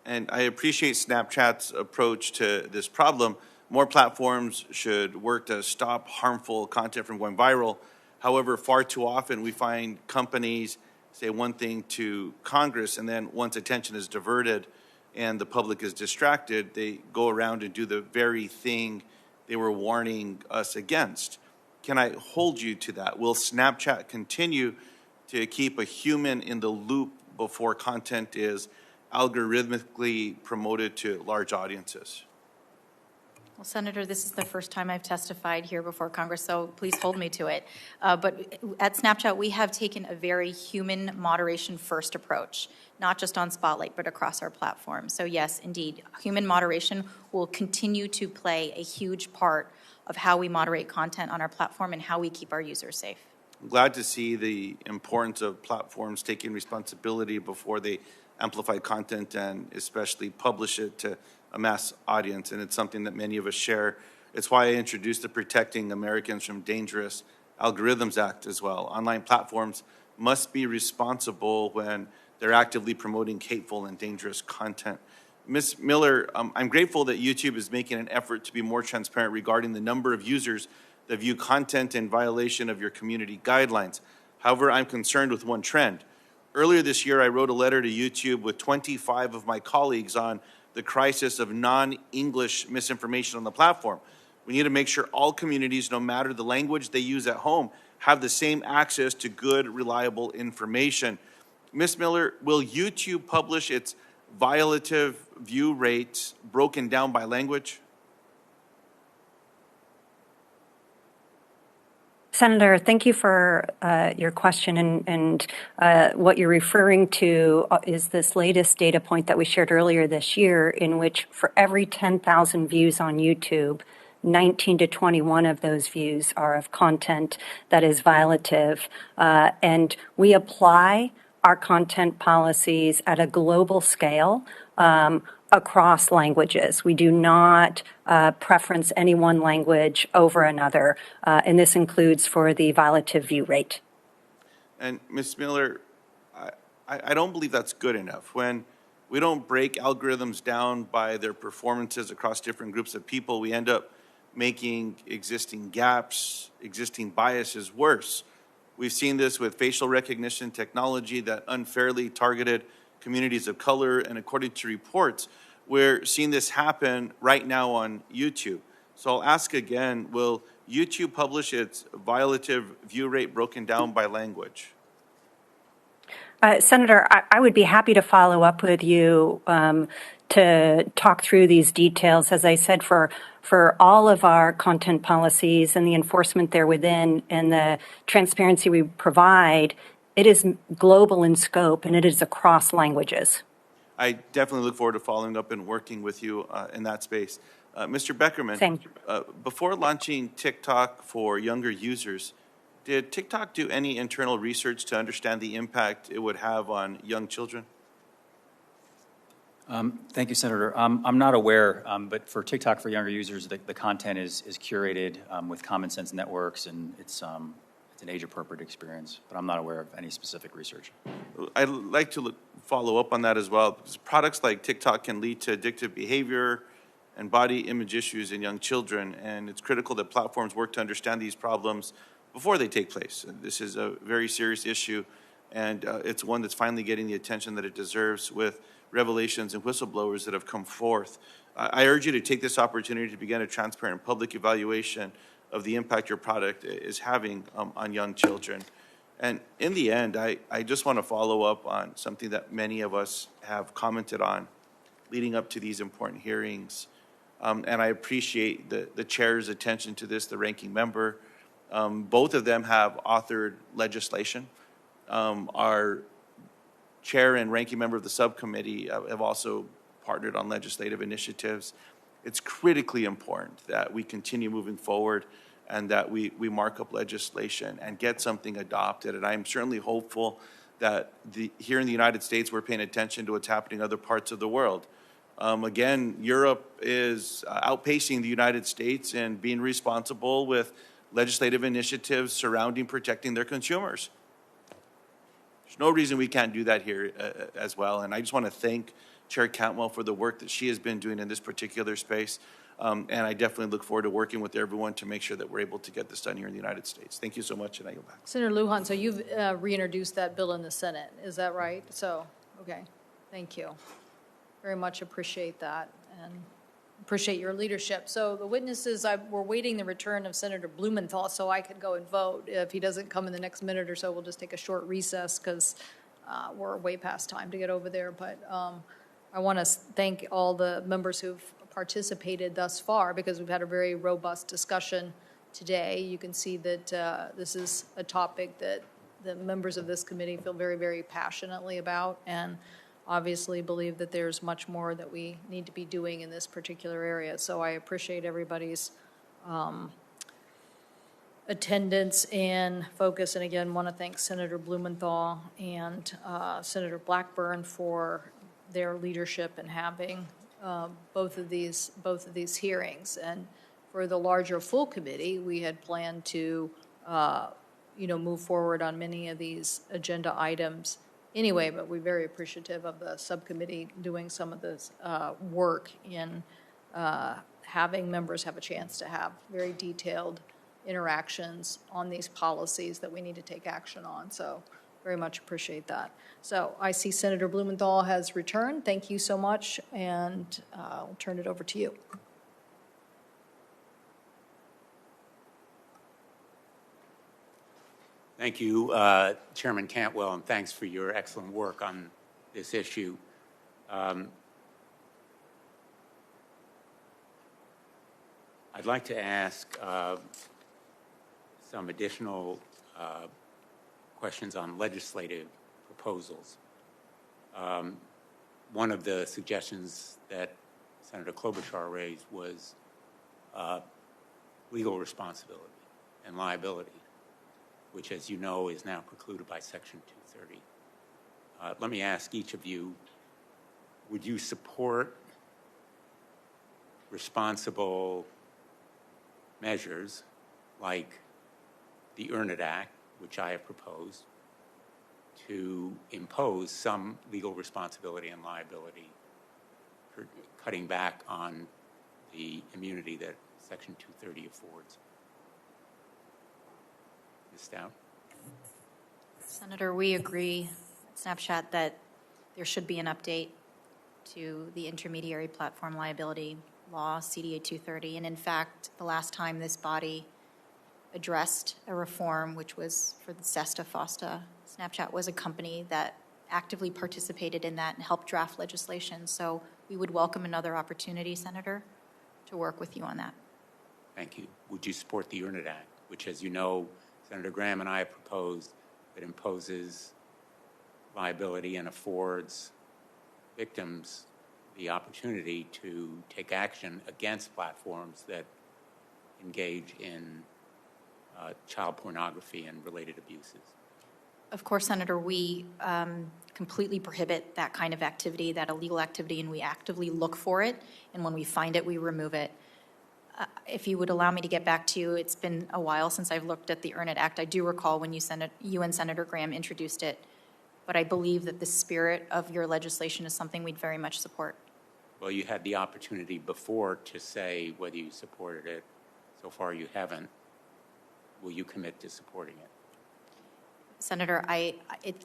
Speaker 12: And I appreciate Snapchat's approach to this problem. More platforms should work to stop harmful content from going viral. However, far too often we find companies say one thing to Congress, and then once attention is diverted and the public is distracted, they go around and do the very thing they were warning us against. Can I hold you to that? Will Snapchat continue to keep a human in the loop before content is algorithmically promoted to large audiences?
Speaker 3: Well, Senator, this is the first time I've testified here before Congress, so please hold me to it. But at Snapchat, we have taken a very human moderation first approach, not just on Spotlight, but across our platform. So yes, indeed, human moderation will continue to play a huge part of how we moderate content on our platform and how we keep our users safe.
Speaker 12: I'm glad to see the importance of platforms taking responsibility before they amplify content and especially publish it to a mass audience, and it's something that many of us share. It's why I introduced the Protecting Americans from Dangerous Algorithms Act as well. Online platforms must be responsible when they're actively promoting hateful and dangerous content. Ms. Miller, I'm grateful that YouTube is making an effort to be more transparent regarding the number of users that view content in violation of your community guidelines. However, I'm concerned with one trend. Earlier this year, I wrote a letter to YouTube with 25 of my colleagues on the crisis of non-English misinformation on the platform. We need to make sure all communities, no matter the language they use at home, have the same access to good, reliable information. Ms. Miller, will YouTube publish its violative view rates broken down by language?
Speaker 5: Senator, thank you for your question, and what you're referring to is this latest data point that we shared earlier this year, in which for every 10,000 views on YouTube, 19 to 21 of those views are of content that is violative, and we apply our content policies at a global scale across languages. We do not preference any one language over another, and this includes for the violative view rate.
Speaker 12: And Ms. Miller, I don't believe that's good enough. When we don't break algorithms down by their performances across different groups of people, we end up making existing gaps, existing biases worse. We've seen this with facial recognition technology that unfairly targeted communities of color, and according to reports, we're seeing this happen right now on YouTube. So I'll ask again, will YouTube publish its violative view rate broken down by language?
Speaker 5: Senator, I would be happy to follow up with you to talk through these details. As I said, for all of our content policies and the enforcement there within and the transparency we provide, it is global in scope and it is across languages.
Speaker 12: I definitely look forward to following up and working with you in that space. Mr. Beckerman,
Speaker 5: Same.
Speaker 12: Before launching TikTok for younger users, did TikTok do any internal research to understand the impact it would have on young children?
Speaker 4: Thank you, Senator. I'm not aware, but for TikTok for younger users, the content is curated with common sense networks, and it's an age-appropriate experience, but I'm not aware of any specific research.
Speaker 12: I'd like to follow up on that as well, because products like TikTok can lead to addictive behavior and body image issues in young children, and it's critical that platforms work to understand these problems before they take place. This is a very serious issue, and it's one that's finally getting the attention that it deserves with revelations and whistleblowers that have come forth. I urge you to take this opportunity to begin a transparent public evaluation of the impact your product is having on young children. And in the end, I just want to follow up on something that many of us have commented on leading up to these important hearings. And I appreciate the chair's attention to this, the ranking member. Both of them have authored legislation. Our chair and ranking member of the subcommittee have also partnered on legislative initiatives. It's critically important that we continue moving forward and that we mark up legislation and get something adopted. And I'm certainly hopeful that here in the United States, we're paying attention to what's happening in other parts of the world. Again, Europe is outpacing the United States in being responsible with legislative initiatives surrounding protecting their consumers. There's no reason we can't do that here as well. And I just want to thank Chair Cantwell for the work that she has been doing in this particular space. And I definitely look forward to working with everyone to make sure that we're able to get this done here in the United States. Thank you so much, and I go back.
Speaker 7: Senator Lujan, so you've reintroduced that bill in the Senate, is that right? So, okay, thank you. Very much appreciate that and appreciate your leadership. So the witnesses, we're waiting the return of Senator Blumenthal so I could go and vote. If he doesn't come in the next minute or so, we'll just take a short recess because we're way past time to get over there. But I want to thank all the members who've participated thus far because we've had a very robust discussion today. You can see that this is a topic that the members of this committee feel very, very passionately about and obviously believe that there's much more that we need to be doing in this particular area. So I appreciate everybody's attendance and focus. And again, want to thank Senator Blumenthal and Senator Blackburn for their leadership in having both of these hearings. And for the larger full committee, we had planned to move forward on many of these agenda items anyway, but we're very appreciative of the subcommittee doing some of this work in having members have a chance to have very detailed interactions on these policies that we need to take action on. So very much appreciate that. So I see Senator Blumenthal has returned. Thank you so much, and I'll turn it over to you.
Speaker 1: Thank you, Chairman Cantwell, and thanks for your excellent work on this issue. I'd like to ask some additional questions on legislative proposals. One of the suggestions that Senator Klobuchar raised was legal responsibility and liability, which, as you know, is now precluded by Section 230. Let me ask each of you, would you support responsible measures like the Earn It Act, which I have proposed, to impose some legal responsibility and liability for cutting back on the immunity that Section 230 affords? Ms. Stout?
Speaker 3: Senator, we agree, Snapchat, that there should be an update to the intermediary platform liability law, CDA 230. And in fact, the last time this body addressed a reform, which was for the SESTA FOSTA, Snapchat was a company that actively participated in that and helped draft legislation. So we would welcome another opportunity, Senator, to work with you on that.
Speaker 1: Thank you. Would you support the Earn It Act, which, as you know, Senator Graham and I have proposed, that imposes liability and affords victims the opportunity to take action against platforms that engage in child pornography and related abuses?
Speaker 3: Of course, Senator, we completely prohibit that kind of activity, that illegal activity, and we actively look for it. And when we find it, we remove it. If you would allow me to get back to you, it's been a while since I've looked at the Earn It Act. I do recall when you and Senator Graham introduced it, but I believe that the spirit of your legislation is something we'd very much support.
Speaker 1: Well, you had the opportunity before to say whether you supported it. So far, you haven't. Will you commit to supporting it?
Speaker 3: Senator,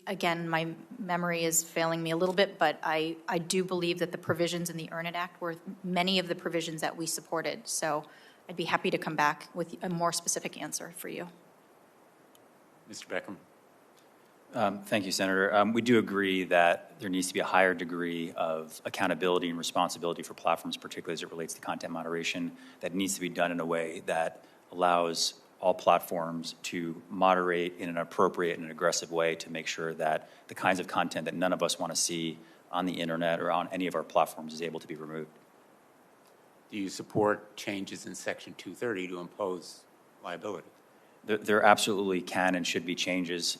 Speaker 3: again, my memory is failing me a little bit, but I do believe that the provisions in the Earn It Act were many of the provisions that we supported. So I'd be happy to come back with a more specific answer for you.
Speaker 1: Mr. Beckham.
Speaker 4: Thank you, Senator. We do agree that there needs to be a higher degree of accountability and responsibility for platforms, particularly as it relates to content moderation, that needs to be done in a way that allows all platforms to moderate in an appropriate and aggressive way to make sure that the kinds of content that none of us want to see on the internet or on any of our platforms is able to be removed.
Speaker 1: Do you support changes in Section 230 to impose liability?
Speaker 4: There absolutely can and should be changes,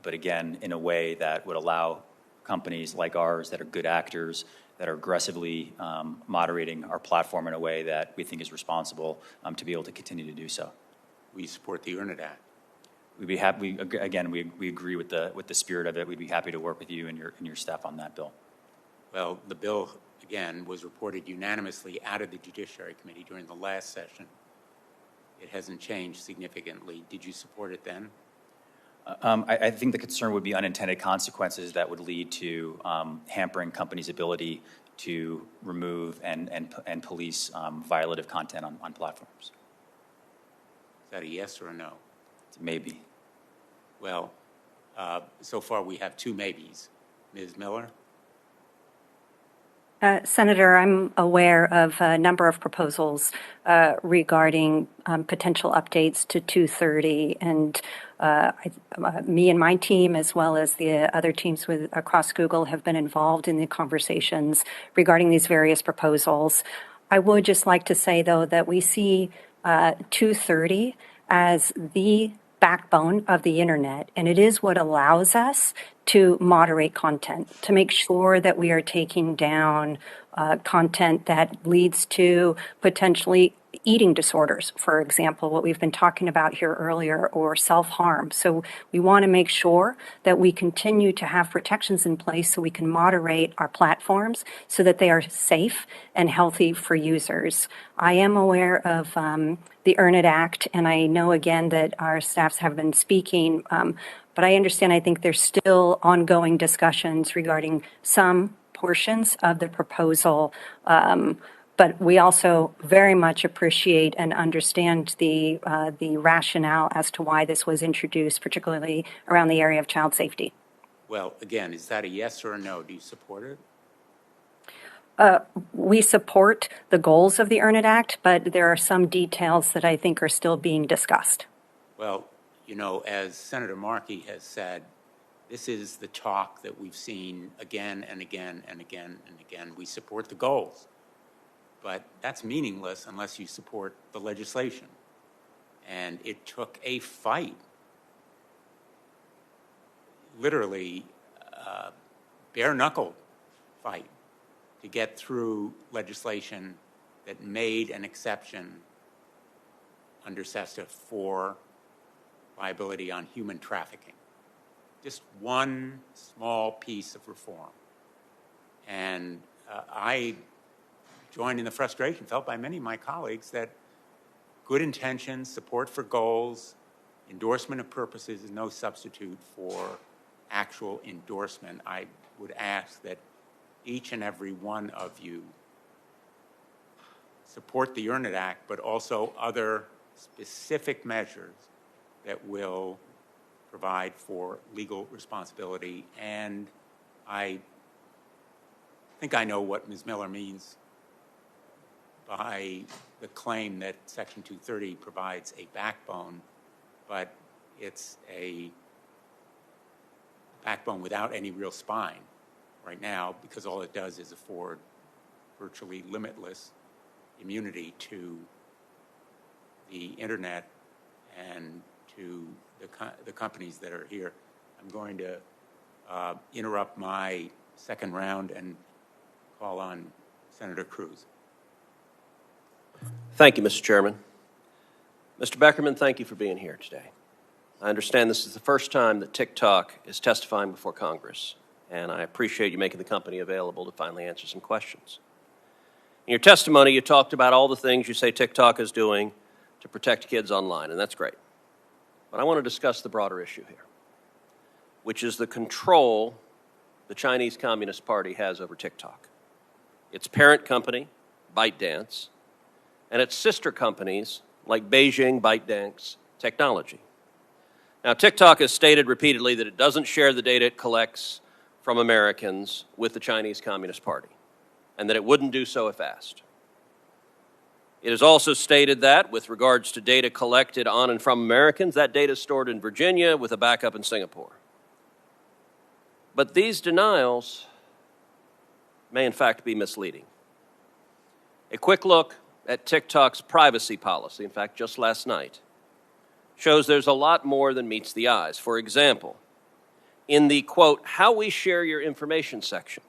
Speaker 4: but again, in a way that would allow companies like ours that are good actors, that are aggressively moderating our platform in a way that we think is responsible to be able to continue to do so.
Speaker 1: Will you support the Earn It Act?
Speaker 4: We'd be happy. Again, we agree with the spirit of it. We'd be happy to work with you and your staff on that bill.
Speaker 1: Well, the bill, again, was reported unanimously out of the Judiciary Committee during the last session. It hasn't changed significantly. Did you support it then?
Speaker 4: I think the concern would be unintended consequences that would lead to hampering companies' ability to remove and police violative content on platforms.
Speaker 1: Is that a yes or a no?
Speaker 4: It's a maybe.
Speaker 1: Well, so far we have two maybes. Ms. Miller?
Speaker 5: Senator, I'm aware of a number of proposals regarding potential updates to 230, and me and my team, as well as the other teams across Google, have been involved in the conversations regarding these various proposals. I would just like to say, though, that we see 230 as the backbone of the internet, and it is what allows us to moderate content, to make sure that we are taking down content that leads to potentially eating disorders, for example, what we've been talking about here earlier, or self-harm. So we want to make sure that we continue to have protections in place so we can moderate our platforms so that they are safe and healthy for users. I am aware of the Earn It Act, and I know again that our staffs have been speaking, but I understand I think there's still ongoing discussions regarding some portions of the proposal. But we also very much appreciate and understand the rationale as to why this was introduced, particularly around the area of child safety.
Speaker 1: Well, again, is that a yes or a no? Do you support it?
Speaker 5: We support the goals of the Earn It Act, but there are some details that I think are still being discussed.
Speaker 1: Well, you know, as Senator Markey has said, this is the talk that we've seen again and again and again and again. We support the goals, but that's meaningless unless you support the legislation. And it took a fight, literally bare-knuckle fight, to get through legislation that made an exception under SESTA for liability on human trafficking. Just one small piece of reform. And I joined in the frustration felt by many of my colleagues that good intentions, support for goals, endorsement of purposes is no substitute for actual endorsement. I would ask that each and every one of you support the Earn It Act, but also other specific measures that will provide for legal responsibility. And I think I know what Ms. Miller means by the claim that Section 230 provides a backbone, but it's a backbone without any real spine right now, because all it does is afford virtually limitless immunity to the internet and to the companies that are here. I'm going to interrupt my second round and call on Senator Cruz.
Speaker 13: Thank you, Mr. Chairman. Mr. Beckerman, thank you for being here today. I understand this is the first time that TikTok is testifying before Congress, and I appreciate you making the company available to finally answer some questions. In your testimony, you talked about all the things you say TikTok is doing to protect kids online, and that's great. But I want to discuss the broader issue here, which is the control the Chinese Communist Party has over TikTok. Its parent company, ByteDance, and its sister companies like Beijing ByteDance Technology. Now, TikTok has stated repeatedly that it doesn't share the data it collects from Americans with the Chinese Communist Party, and that it wouldn't do so if asked. It has also stated that, with regards to data collected on and from Americans, that data is stored in Virginia with a backup in Singapore. But these denials may in fact be misleading. A quick look at TikTok's privacy policy, in fact, just last night, shows there's a lot more than meets the eyes. For example, in the, quote, how we share your information section,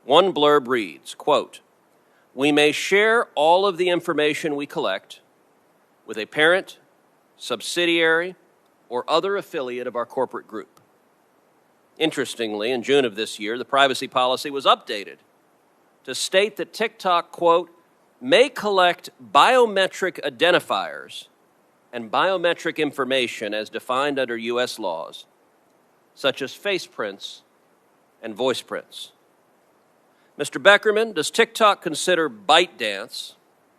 Speaker 13: one blurb reads, quote, we may share all of the information we collect with a parent, subsidiary, or other affiliate of our corporate group. Interestingly, in June of this year, the privacy policy was updated to state that TikTok, quote, may collect biometric identifiers and biometric information as defined under U.S. laws, such as face prints and voice prints. Mr. Beckerman, does TikTok consider ByteDance,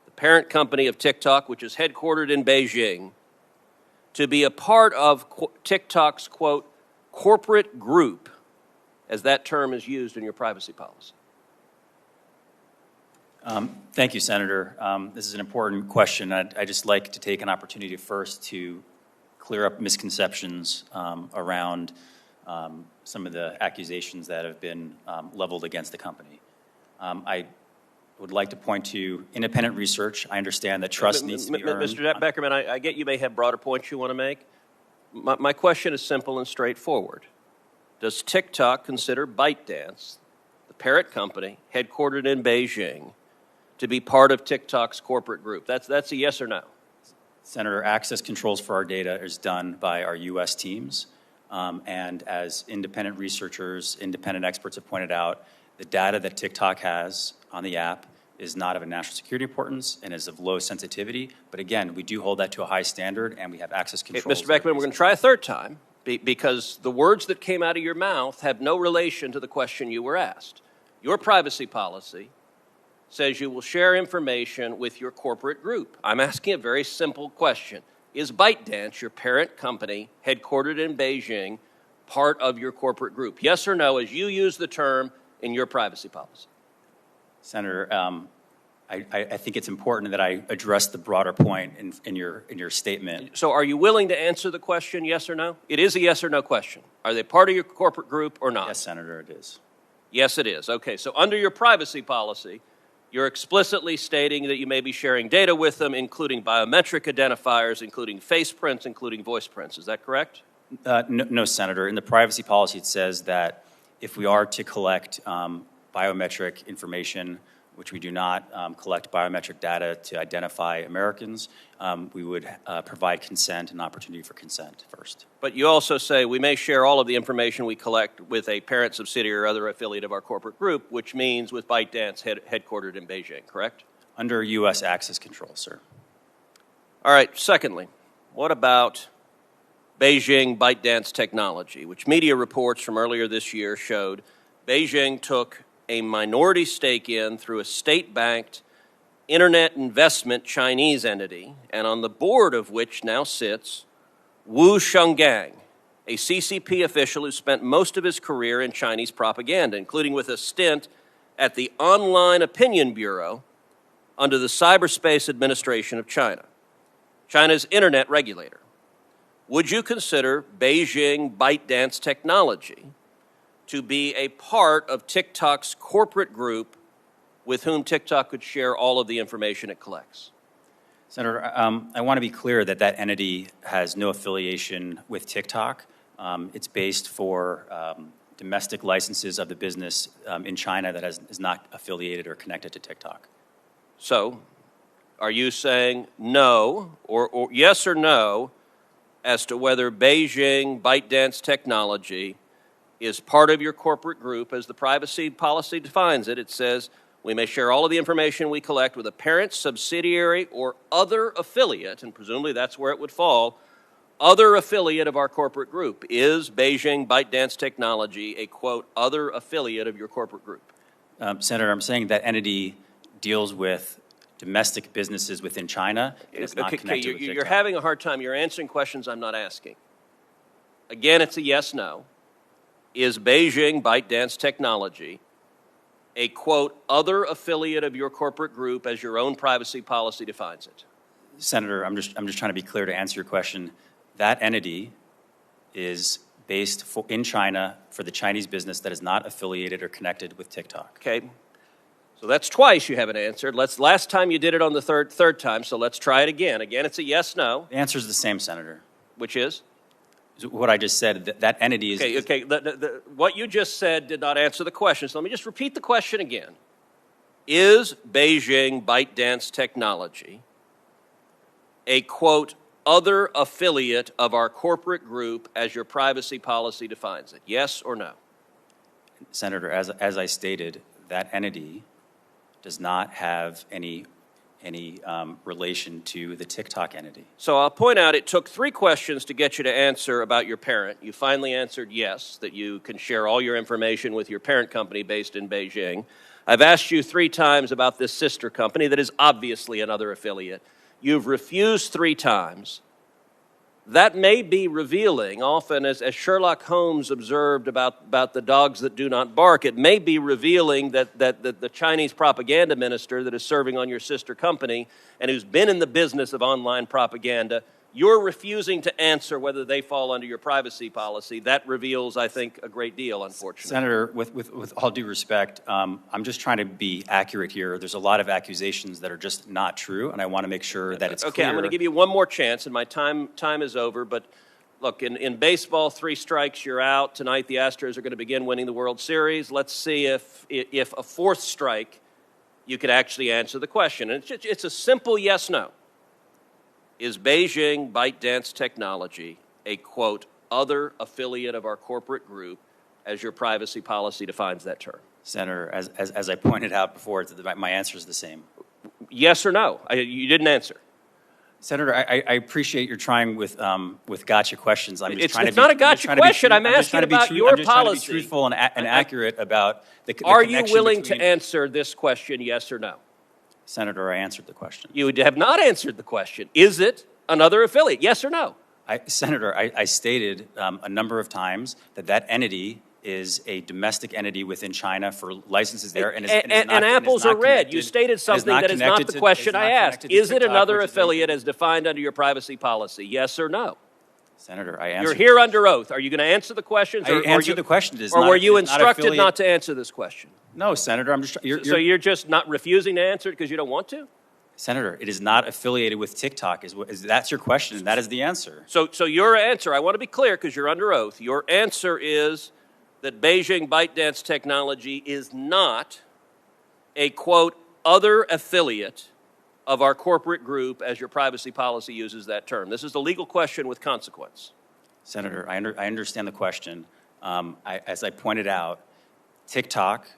Speaker 13: the parent company of TikTok, which is headquartered in Beijing, to be a part of TikTok's, quote, corporate group, as that term is used in your privacy policy?
Speaker 4: Thank you, Senator. This is an important question. I'd just like to take an opportunity first to clear up misconceptions around some of the accusations that have been leveled against the company. I would like to point to independent research. I understand that trust needs to be earned.
Speaker 13: Mr. Beckerman, I get you may have broader points you want to make. My question is simple and straightforward. Does TikTok consider ByteDance, the parent company headquartered in Beijing, to be part of TikTok's corporate group? That's a yes or no.
Speaker 4: Senator, access controls for our data is done by our U.S. teams. And as independent researchers, independent experts have pointed out, the data that TikTok has on the app is not of a national security importance and is of low sensitivity. But again, we do hold that to a high standard, and we have access controls.
Speaker 13: Mr. Beckman, we're going to try a third time because the words that came out of your mouth have no relation to the question you were asked. Your privacy policy says you will share information with your corporate group. I'm asking a very simple question. Is ByteDance, your parent company, headquartered in Beijing, part of your corporate group? Yes or no, as you use the term in your privacy policy?
Speaker 4: Senator, I think it's important that I address the broader point in your statement.
Speaker 13: So are you willing to answer the question, yes or no? It is a yes or no question. Are they part of your corporate group or not?
Speaker 4: Yes, Senator, it is.
Speaker 13: Yes, it is. Okay, so under your privacy policy, you're explicitly stating that you may be sharing data with them, including biometric identifiers, including face prints, including voice prints. Is that correct?
Speaker 4: No, Senator. In the privacy policy, it says that if we are to collect biometric information, which we do not collect biometric data to identify Americans, we would provide consent and opportunity for consent first.
Speaker 13: But you also say we may share all of the information we collect with a parent subsidiary or other affiliate of our corporate group, which means with ByteDance headquartered in Beijing, correct?
Speaker 4: Under U.S. access control, sir.
Speaker 13: All right, secondly, what about Beijing ByteDance technology, which media reports from earlier this year showed Beijing took a minority stake in through a state-backed internet investment Chinese entity, and on the board of which now sits Wu Shenggang, a CCP official who spent most of his career in Chinese propaganda, including with a stint at the Online Opinion Bureau under the Cyberspace Administration of China, China's internet regulator. Would you consider Beijing ByteDance technology to be a part of TikTok's corporate group with whom TikTok could share all of the information it collects?
Speaker 4: Senator, I want to be clear that that entity has no affiliation with TikTok. It's based for domestic licenses of the business in China that is not affiliated or connected to TikTok.
Speaker 13: So, are you saying no, or yes or no, as to whether Beijing ByteDance technology is part of your corporate group? As the privacy policy defines it, it says we may share all of the information we collect with a parent, subsidiary, or other affiliate, and presumably that's where it would fall, other affiliate of our corporate group. Is Beijing ByteDance technology a, quote, other affiliate of your corporate group?
Speaker 4: Senator, I'm saying that entity deals with domestic businesses within China. It is not connected with TikTok.
Speaker 13: You're having a hard time. You're answering questions I'm not asking. Again, it's a yes, no. Is Beijing ByteDance technology a, quote, other affiliate of your corporate group as your own privacy policy defines it?
Speaker 4: Senator, I'm just trying to be clear to answer your question. That entity is based in China for the Chinese business that is not affiliated or connected with TikTok.
Speaker 13: Okay. So that's twice you haven't answered. Last time you did it on the third time, so let's try it again. Again, it's a yes, no.
Speaker 4: The answer is the same, Senator.
Speaker 13: Which is?
Speaker 4: What I just said, that entity is...
Speaker 13: Okay. What you just said did not answer the question, so let me just repeat the question again. Is Beijing ByteDance technology a, quote, other affiliate of our corporate group as your privacy policy defines it? Yes or no?
Speaker 4: Senator, as I stated, that entity does not have any relation to the TikTok entity.
Speaker 13: So I'll point out it took 3 questions to get you to answer about your parent. You finally answered yes, that you can share all your information with your parent company based in Beijing. I've asked you 3 times about this sister company that is obviously another affiliate. You've refused 3 times. That may be revealing, often as Sherlock Holmes observed about the dogs that do not bark, it may be revealing that the Chinese propaganda minister that is serving on your sister company and who's been in the business of online propaganda You're refusing to answer whether they fall under your privacy policy. That reveals, I think, a great deal, unfortunately.
Speaker 4: Senator, with all due respect, I'm just trying to be accurate here. There's a lot of accusations that are just not true, and I want to make sure that it's
Speaker 13: okay,
Speaker 4: clear.
Speaker 13: I'm going to give you one more chance, and my time is over. But look, in baseball, 3 strikes, you're out. Tonight, the Astros are going to begin winning the World Series. Let's see if a 4th strike, you could actually answer the question. And it's a simple yes/no. Is Beijing ByteDance Technology a, quote, other affiliate of our corporate group, as your privacy policy defines that term?
Speaker 4: Senator, as I pointed out before, my answer is the same.
Speaker 13: Yes or no? You didn't answer.
Speaker 4: Senator, I appreciate you're trying with gotcha questions.
Speaker 13: It's not a gotcha question. I'm asking about your policy.
Speaker 4: I'm just trying to be truthful and accurate about the
Speaker 13: Are you willing to answer this question, yes or no?
Speaker 4: Senator, I answered the question.
Speaker 13: You have not answered the question. Is it another affiliate, yes or no?
Speaker 4: Senator, I stated a number of times that entity is a domestic entity within China for licenses there. And
Speaker 13: apples are red. You stated something that is not the question I asked. Is it another affiliate as defined under your privacy policy, yes or no?
Speaker 4: Senator, I answered.
Speaker 13: You're here under oath. Are you going to answer the questions?
Speaker 4: I answered the question.
Speaker 13: Or were you instructed not to answer this question?
Speaker 4: No, Senator. I'm just.
Speaker 13: So you're just not refusing to answer it because you don't want to?
Speaker 4: Senator, it is not affiliated with TikTok. That's your question, and that is the answer.
Speaker 13: So your answer, I want to be clear because you're under oath. Your answer is that Beijing ByteDance Technology is not a, quote, other affiliate of our corporate group, as your privacy policy uses that term. This is a legal question with consequence.
Speaker 4: Senator, I understand the question. As I pointed out, TikTok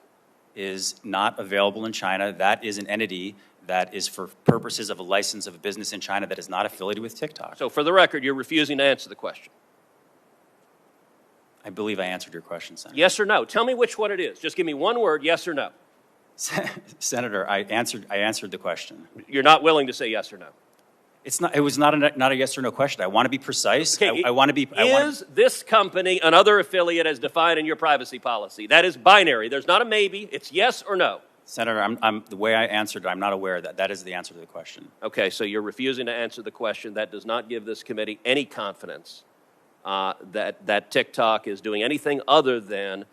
Speaker 4: is not available in China. That is an entity that is for purposes of a license of a business in China that is not affiliated with TikTok.
Speaker 13: So for the record, you're refusing to answer the question.
Speaker 4: I believe I answered your question, Senator.
Speaker 13: Yes or no? Tell me which one it is. Just give me one word, yes or no.
Speaker 4: Senator, I answered the question.
Speaker 13: You're not willing to say yes or no.
Speaker 4: It was not a yes or no question. I want to be precise.
Speaker 13: Okay,
Speaker 4: I want to be.
Speaker 13: Is this company another affiliate as defined in your privacy policy? That is binary. There's not a maybe. It's yes or no.
Speaker 4: Senator, the way I answered it, I'm not aware that is the answer to the question.
Speaker 13: Okay, so you're refusing to answer the question. That does not give this committee any confidence that TikTok is doing anything other than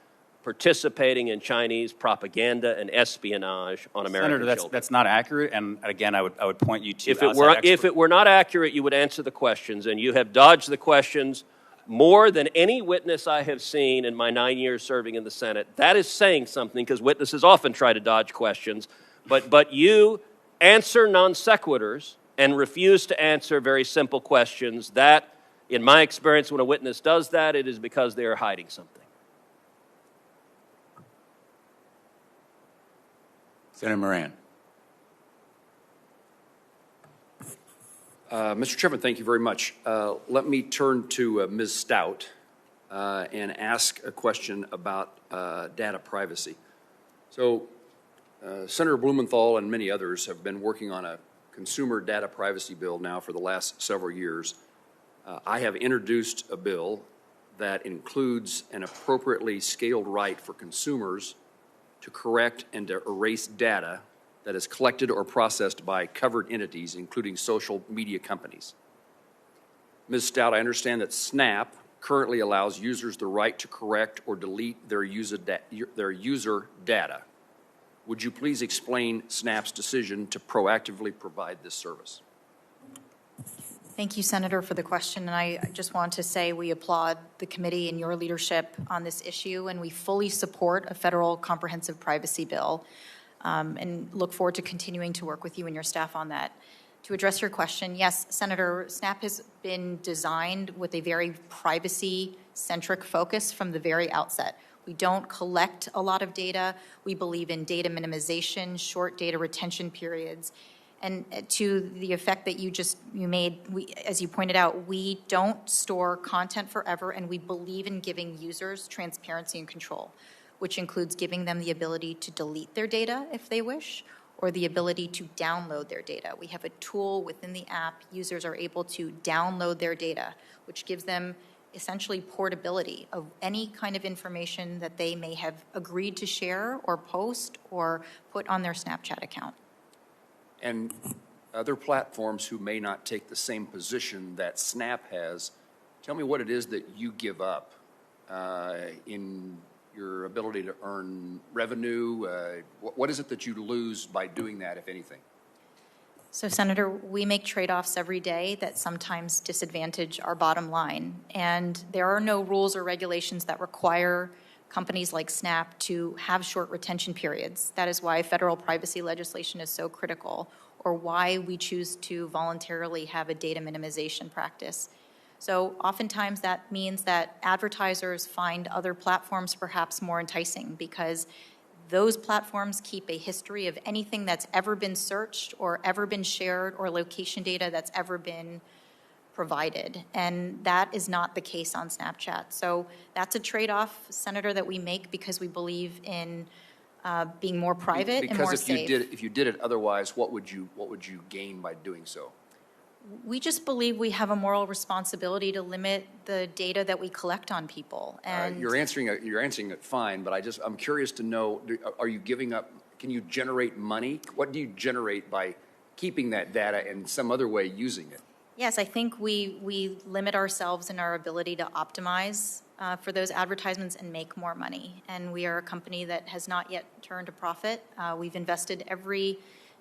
Speaker 13: participating in Chinese propaganda and espionage on American children.
Speaker 4: Senator, that's not accurate. And again, I would point you to
Speaker 13: if it were not accurate, you would answer the questions, and you have dodged the questions more than any witness I have seen in my 9 years serving in the Senate. That is saying something, because witnesses often try to dodge questions, but you answer non sequiturs and refuse to answer very simple questions. That, in my experience, when a witness does that, it is because they are hiding something.
Speaker 1: Senator Moran.
Speaker 14: Mr. Chairman, thank you very much. Let me turn to Ms. Stout and ask a question about data privacy. So, Senator Blumenthal and many others have been working on a consumer data privacy bill now for the last several years. I have introduced a bill that includes an appropriately scaled right for consumers to correct and to erase data that is collected or processed by covered entities, including social media companies. Ms. Stout, I understand that Snap currently allows users the right to correct or delete their user data. Would you please explain Snap's decision to proactively provide this service?
Speaker 3: Thank you, Senator, for the question. And I just want to say we applaud the committee and your leadership on this issue, and we fully support a federal comprehensive privacy bill, and look forward to continuing to work with you and your staff on that. To address your question, yes, Senator, Snap has been designed with a very privacy-centric focus from the very outset. We don't collect a lot of data. We believe in data minimization, short data retention periods. And to the effect that you made, as you pointed out, we don't store content forever, and we believe in giving users transparency and control, which includes giving them the ability to delete their data if they wish, or the ability to download their data. We have a tool within the app. Users are able to download their data, which gives them essentially portability of any kind of information that they may have agreed to share or post or put on their Snapchat account.
Speaker 14: And other platforms who may not take the same position that Snap has, tell me what it is that you give up in your ability to earn revenue. What is it that you lose by doing that, if anything?
Speaker 3: So, Senator, we make trade-offs every day that sometimes disadvantage our bottom line. And there are no rules or regulations that require companies like Snap to have short retention periods. That is why federal privacy legislation is so critical, or why we choose to voluntarily have a data minimization practice. So oftentimes that means that advertisers find other platforms perhaps more enticing because those platforms keep a history of anything that's ever been searched or ever been shared or location data that's ever been provided. And that is not the case on Snapchat. So that's a trade-off, Senator, that we make because we believe in being more private and more safe.
Speaker 14: Because if you did it otherwise, what would you gain by doing so?
Speaker 3: We just believe we have a moral responsibility to limit the data that we collect on people. And
Speaker 14: you're answering it fine, but I'm curious to know, are you giving up, can you generate money? What do you generate by keeping that data and some other way using it?
Speaker 3: yes, I think we limit ourselves in our ability to optimize for those advertisements and make more money. And we are a company that has not yet turned a profit. We've invested every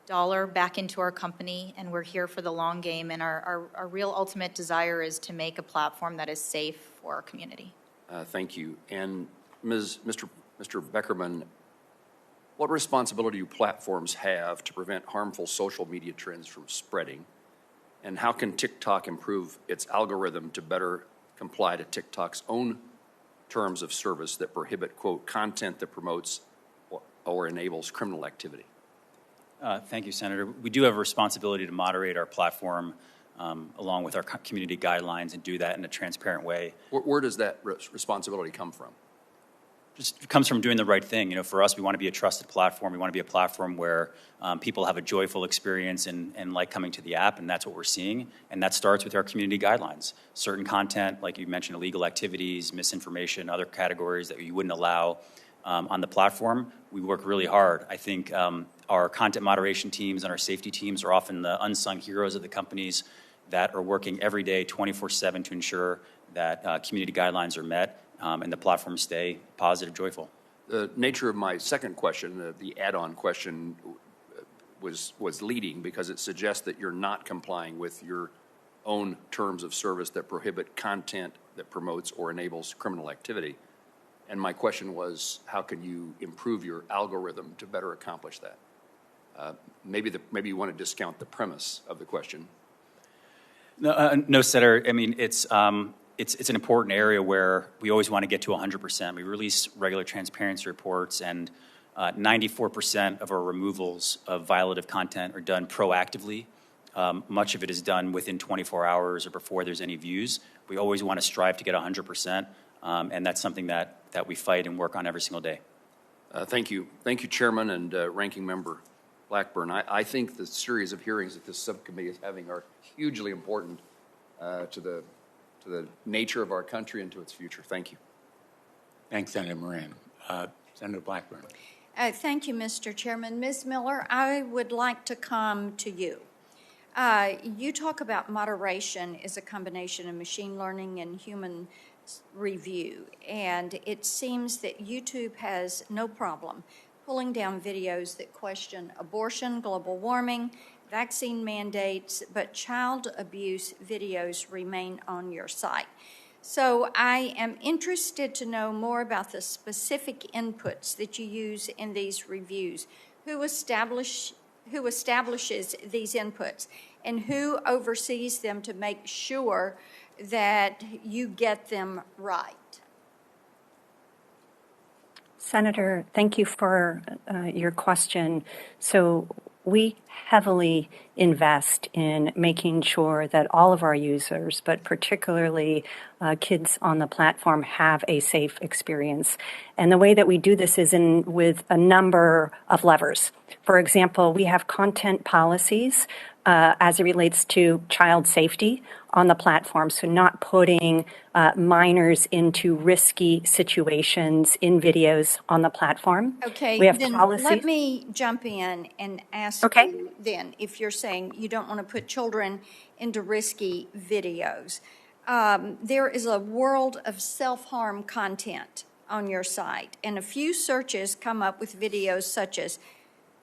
Speaker 3: dollar back into our company, and we're here for the long game. And our real ultimate desire is to make a platform that is safe for our community.
Speaker 14: Thank you. And Mr. Beckerman, what responsibility do platforms have to prevent harmful social media trends from spreading? And how can TikTok improve its algorithm to better comply to TikTok's own terms of service that prohibit, quote, content that promotes or enables criminal activity?
Speaker 4: Thank you, Senator. We do have a responsibility to moderate our platform along with our community guidelines and do that in a transparent way.
Speaker 14: Where does that responsibility come from?
Speaker 4: Just comes from doing the right thing. You know, for us, we want to be a trusted platform. We want to be a platform where people have a joyful experience and like coming to the app, and that's what we're seeing. And that starts with our community guidelines. Certain content, like you mentioned, illegal activities, misinformation, other categories that you wouldn't allow on the platform. We work really hard. I think our content moderation teams and our safety teams are often the unsung heroes of the companies that are working every day 24/7 to ensure that community guidelines are met and the platforms stay positive, joyful.
Speaker 14: The nature of my second question, the add-on question, was leading because it suggests that you're not complying with your own terms of service that prohibit content that promotes or enables criminal activity. And my question was, how can you improve your algorithm to better accomplish that? Maybe you want to discount the premise of the question.
Speaker 4: No, Senator. I mean, it's an important area where we always want to get to 100%. We release regular transparency reports, and 94% of our removals of violative content are done proactively. Much of it is done within 24 hours or before there's any views. We always want to strive to get 100%, and that's something that we fight and work on every single day.
Speaker 14: Thank you. Thank you, Chairman and Ranking Member Blackburn. I think the series of hearings that this subcommittee is having are hugely important to the nature of our country and to its future. Thank you.
Speaker 1: Thanks, Senator Moran. Senator Blackburn.
Speaker 2: Thank you, Mr. Chairman. Ms. Miller, I would like to come to you. You talk about moderation is a combination of machine learning and human review, and it seems that YouTube has no problem pulling down videos that question abortion, global warming, vaccine mandates, but child abuse videos remain on your site. So I am interested to know more about the specific inputs that you use in these reviews. Who establishes these inputs, and who oversees them to make sure that you get them right?
Speaker 5: Senator, thank you for your question. So we heavily invest in making sure that all of our users, but particularly kids on the platform, have a safe experience. And the way that we do this is with a number of levers. For example, we have content policies as it relates to child safety on the platform, so not putting minors into risky situations in videos on the platform.
Speaker 2: Okay,
Speaker 5: We have
Speaker 2: then
Speaker 5: policies.
Speaker 2: let me jump in and ask
Speaker 5: Okay.
Speaker 2: you then, if you're saying you don't want to put children into risky videos. There is a world of self-harm content on your site, and a few searches come up with videos such as,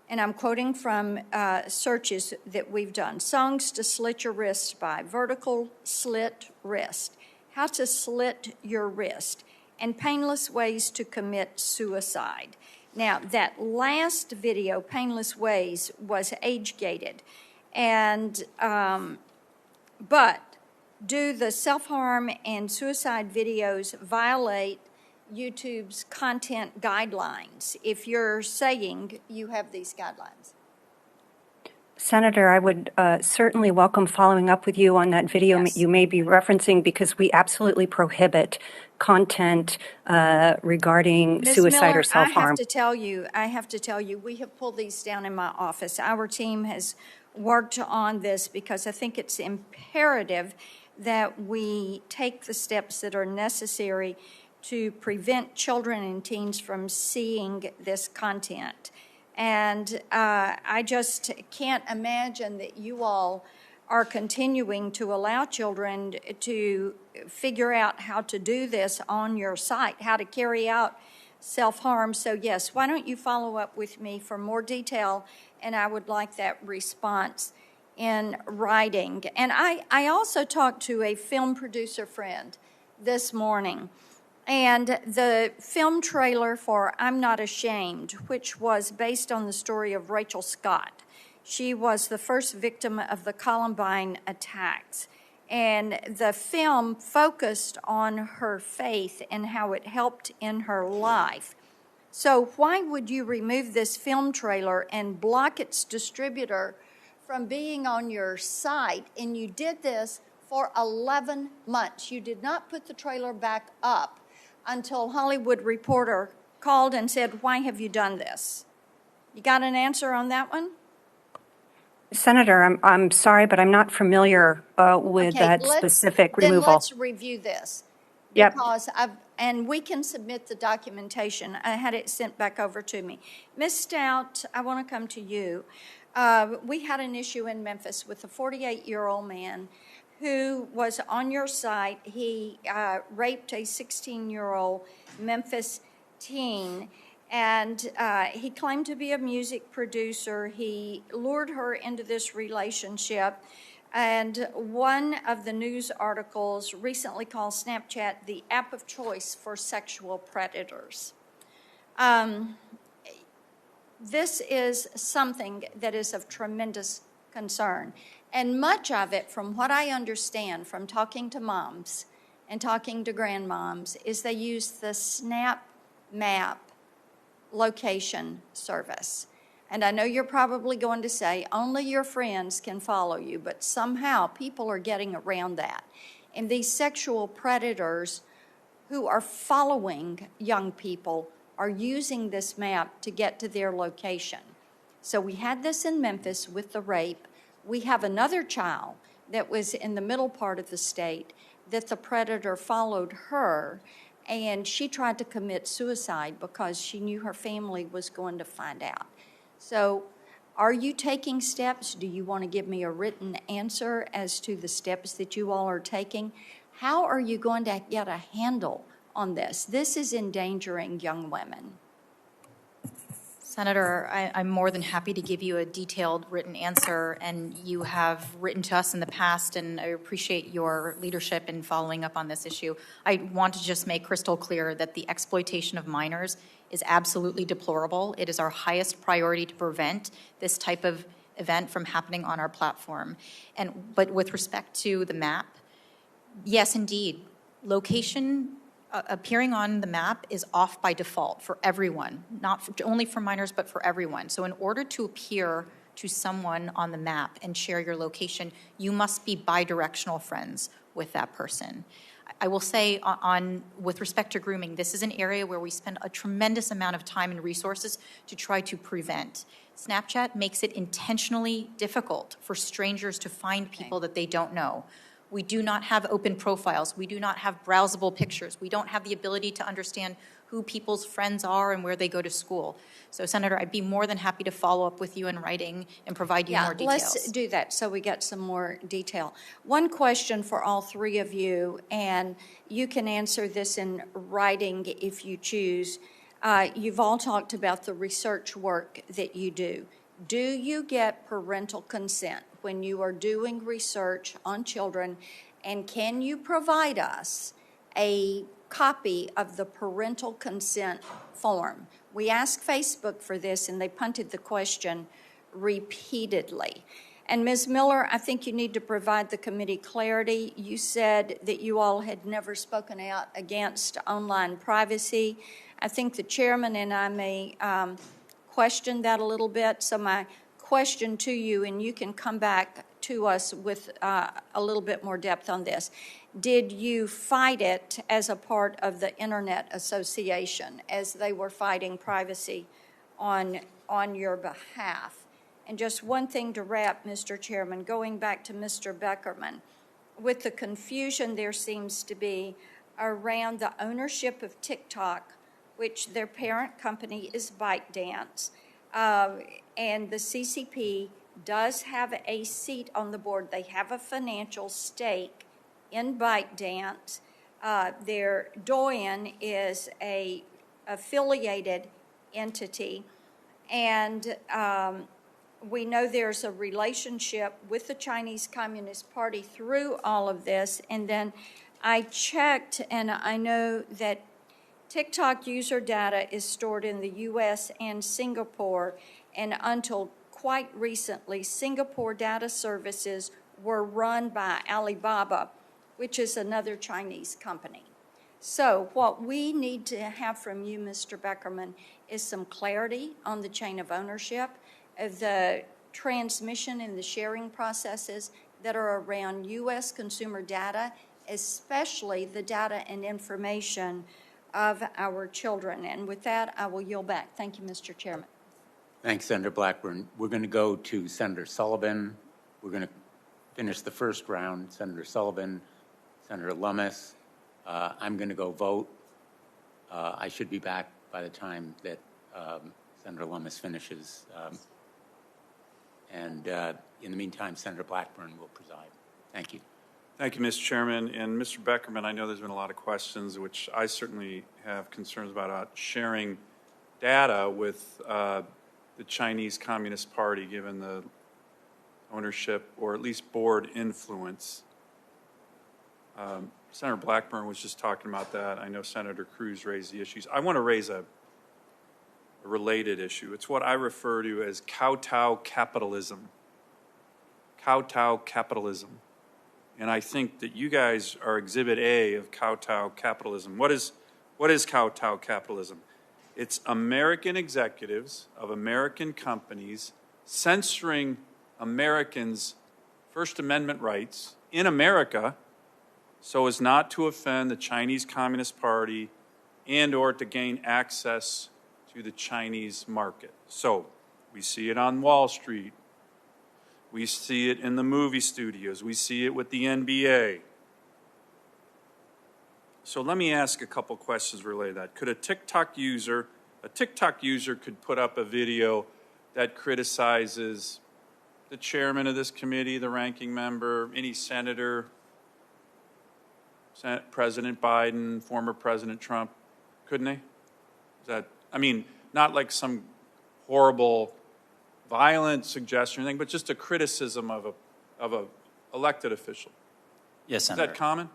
Speaker 2: and I'm quoting from searches that we've done, songs to slit your wrist by, vertical slit wrist, how to slit your wrist, and painless ways to commit suicide. Now, that last video, Painless Ways, was age-gated, and but do the self-harm and suicide videos violate YouTube's content guidelines, if you're saying you have these guidelines?
Speaker 5: Senator, I would certainly welcome following up with you on that video you may be referencing, because we absolutely prohibit content regarding
Speaker 2: Ms.
Speaker 5: suicide
Speaker 2: Miller,
Speaker 5: or self-harm.
Speaker 2: I have to tell you, we have pulled these down in my office. Our team has worked on this because I think it's imperative that we take the steps that are necessary to prevent children and teens from seeing this content. And I just can't imagine that you all are continuing to allow children to figure out how to do this on your site, how to carry out self-harm. So yes, why don't you follow up with me for more detail, and I would like that response in writing. And I also talked to a film producer friend this morning, and the film trailer for I'm Not Ashamed, which was based on the story of Rachel Scott. She was the first victim of the Columbine attacks. And the film focused on her faith and how it helped in her life. So why would you remove this film trailer and block its distributor from being on your site? And you did this for 11 months. You did not put the trailer back up until Hollywood Reporter called and said, why have you done this? You got an answer on that one?
Speaker 5: Senator, I'm sorry, but I'm not familiar with that specific removal.
Speaker 2: Then let's review this.
Speaker 5: Yep.
Speaker 2: Because and we can submit the documentation. I had it sent back over to me. Ms. Stout, I want to come to you. We had an issue in Memphis with a 48-year-old man who was on your site. He raped a 16-year-old Memphis teen, and he claimed to be a music producer. He lured her into this relationship, and one of the news articles recently called Snapchat the app of choice for sexual predators. This is something that is of tremendous concern. And much of it, from what I understand from talking to moms and talking to grandmoms, is they use the Snap Map location service. And I know you're probably going to say only your friends can follow you, but somehow people are getting around that. And these sexual predators who are following young people are using this map to get to their location. So we had this in Memphis with the rape. We have another child that was in the middle part of the state that the predator followed her, and she tried to commit suicide because she knew her family was going to find out. So are you taking steps? Do you want to give me a written answer as to the steps that you all are taking? How are you going to get a handle on this? This is endangering young women.
Speaker 3: Senator, I'm more than happy to give you a detailed written answer, and you have written to us in the past, and I appreciate your leadership in following up on this issue. I want to just make crystal clear that the exploitation of minors is absolutely deplorable. It is our highest priority to prevent this type of event from happening on our platform. But with respect to the map, yes, indeed, location appearing on the map is off by default for everyone, not only for minors, but for everyone. So in order to appear to someone on the map and share your location, you must be bidirectional friends with that person. I will say with respect to grooming, this is an area where we spend a tremendous amount of time and resources to try to prevent. Snapchat makes it intentionally difficult for strangers to find people that they don't know. We do not have open profiles. We do not have browsable pictures. We don't have the ability to understand who people's friends are and where they go to school. So, Senator, I'd be more than happy to follow up with you in writing and provide you more details.
Speaker 2: Let's do that so we get some more detail. One question for all three of you, and you can answer this in writing if you choose. You've all talked about the research work that you do. Do you get parental consent when you are doing research on children, and can you provide us a copy of the parental consent form? We asked Facebook for this, and they punted the question repeatedly. And Ms. Miller, I think you need to provide the committee clarity. You said that you all had never spoken out against online privacy. I think the chairman and I may question that a little bit. So my question to you, and you can come back to us with a little bit more depth on this. Did you fight it as a part of the Internet Association as they were fighting privacy on your behalf? And just one thing to wrap, Mr. Chairman, going back to Mr. Beckerman, with the confusion there seems to be around the ownership of TikTok, which their parent company is ByteDance, and the CCP does have a seat on the board. They have a financial stake in ByteDance. Their Douyin is a affiliated entity, and we know there's a relationship with the Chinese Communist Party through all of this. And then I checked, and I know that TikTok user data is stored in the U.S. and Singapore, and until quite recently, Singapore data services were run by Alibaba, which is another Chinese company. So what we need to have from you, Mr. Beckerman, is some clarity on the chain of ownership of the transmission and the sharing processes that are around U.S. consumer data, especially the data and information of our children. And with that, I will yield back. Thank you, Mr. Chairman.
Speaker 1: Thanks, Senator Blackburn. We're going to go to Senator Sullivan. We're going to finish the first round. Senator Sullivan, Senator Lummis. I'm going to go vote. I should be back by the time that Senator Lummis finishes. And in the meantime, Senator Blackburn will preside. Thank you.
Speaker 15: Thank you, Mr. Chairman. And Mr. Beckerman, I know there's been a lot of questions, which I certainly have concerns about sharing data with the Chinese Communist Party, given the ownership or at least board influence. Senator Blackburn was just talking about that. I know Senator Cruz raised the issues. I want to raise a related issue. It's what I refer to as kowtow capitalism. Kowtow capitalism. And I think that you guys are Exhibit A of kowtow capitalism. What is kowtow capitalism? It's American executives of American companies censoring Americans' First Amendment rights in America so as not to offend the Chinese Communist Party and or to gain access to the Chinese market. So we see it on Wall Street. We see it in the movie studios. We see it with the NBA. So let me ask a couple questions related to that. Could a TikTok user could put up a video that criticizes the chairman of this committee, the ranking member, any senator, President Biden, former President Trump, couldn't they? Is that, I mean, not like some horrible, violent suggestion or anything, but just a criticism of a elected official.
Speaker 4: Yes, Senator.
Speaker 15: Is that common?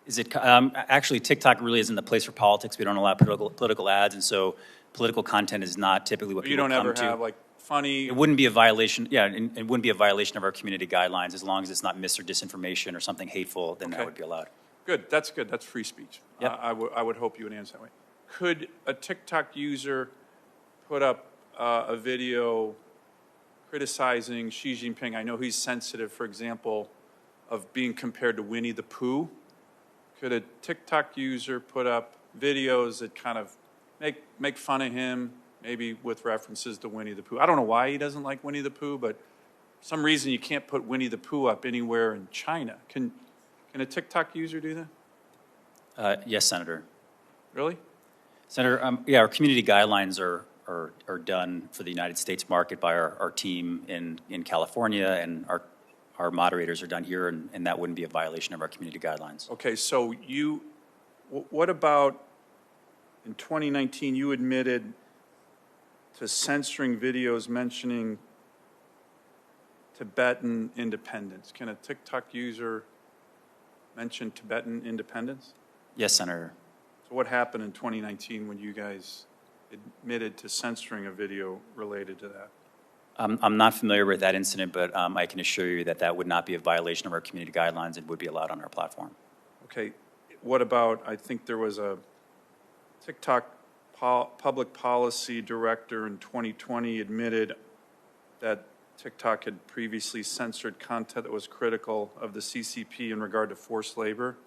Speaker 4: Is it actually? TikTok really isn't the place for politics. We don't allow political ads, and so political content is not typically what people come to.
Speaker 15: You don't ever have like funny.
Speaker 4: It wouldn't be a violation. Yeah, it wouldn't be a violation of our community guidelines as long as it's not mis or disinformation or something hateful. Then that would be allowed.
Speaker 15: Good. That's good. That's free speech.
Speaker 4: Yep.
Speaker 15: I would hope you would answer that way. Could a TikTok user put up a video criticizing Xi Jinping? I know he's sensitive, for example, of being compared to Winnie the Pooh. could a TikTok user put up videos that kind of make fun of him, maybe with references to Winnie the Pooh? I don't know why he doesn't like Winnie the Pooh, but for some reason you can't put Winnie the Pooh up anywhere in China. Can a TikTok user do that?
Speaker 4: Yes, Senator.
Speaker 15: Really?
Speaker 4: Senator, yeah, our community guidelines are done for the United States market by our team in California, and our moderators are done here, and that wouldn't be a violation of our community guidelines.
Speaker 15: Okay, so what about in 2019 you admitted to censoring videos mentioning Tibetan independence? Can a TikTok user mention Tibetan independence?
Speaker 4: Yes, Senator.
Speaker 15: So what happened in 2019 when you guys admitted to censoring a video related to that?
Speaker 4: I'm not familiar with that incident, but I can assure you that would not be a violation of our community guidelines and would be allowed on our platform.
Speaker 15: Okay, what about, I think there was a TikTok public policy director in 2020 admitted that TikTok had previously censored content that was critical of the CCP in regard to forced labor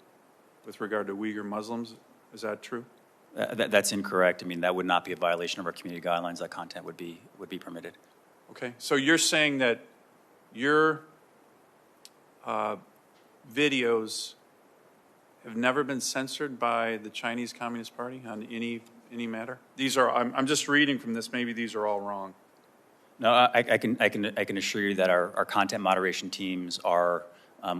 Speaker 15: with regard to Uyghur Muslims. Is that true?
Speaker 4: That's incorrect. I mean, that would not be a violation of our community guidelines. That content would be permitted.
Speaker 15: Okay, so you're saying that your videos have never been censored by the Chinese Communist Party on any matter? These are, I'm just reading from this, maybe these are all wrong.
Speaker 4: No, I can assure you that our content moderation teams are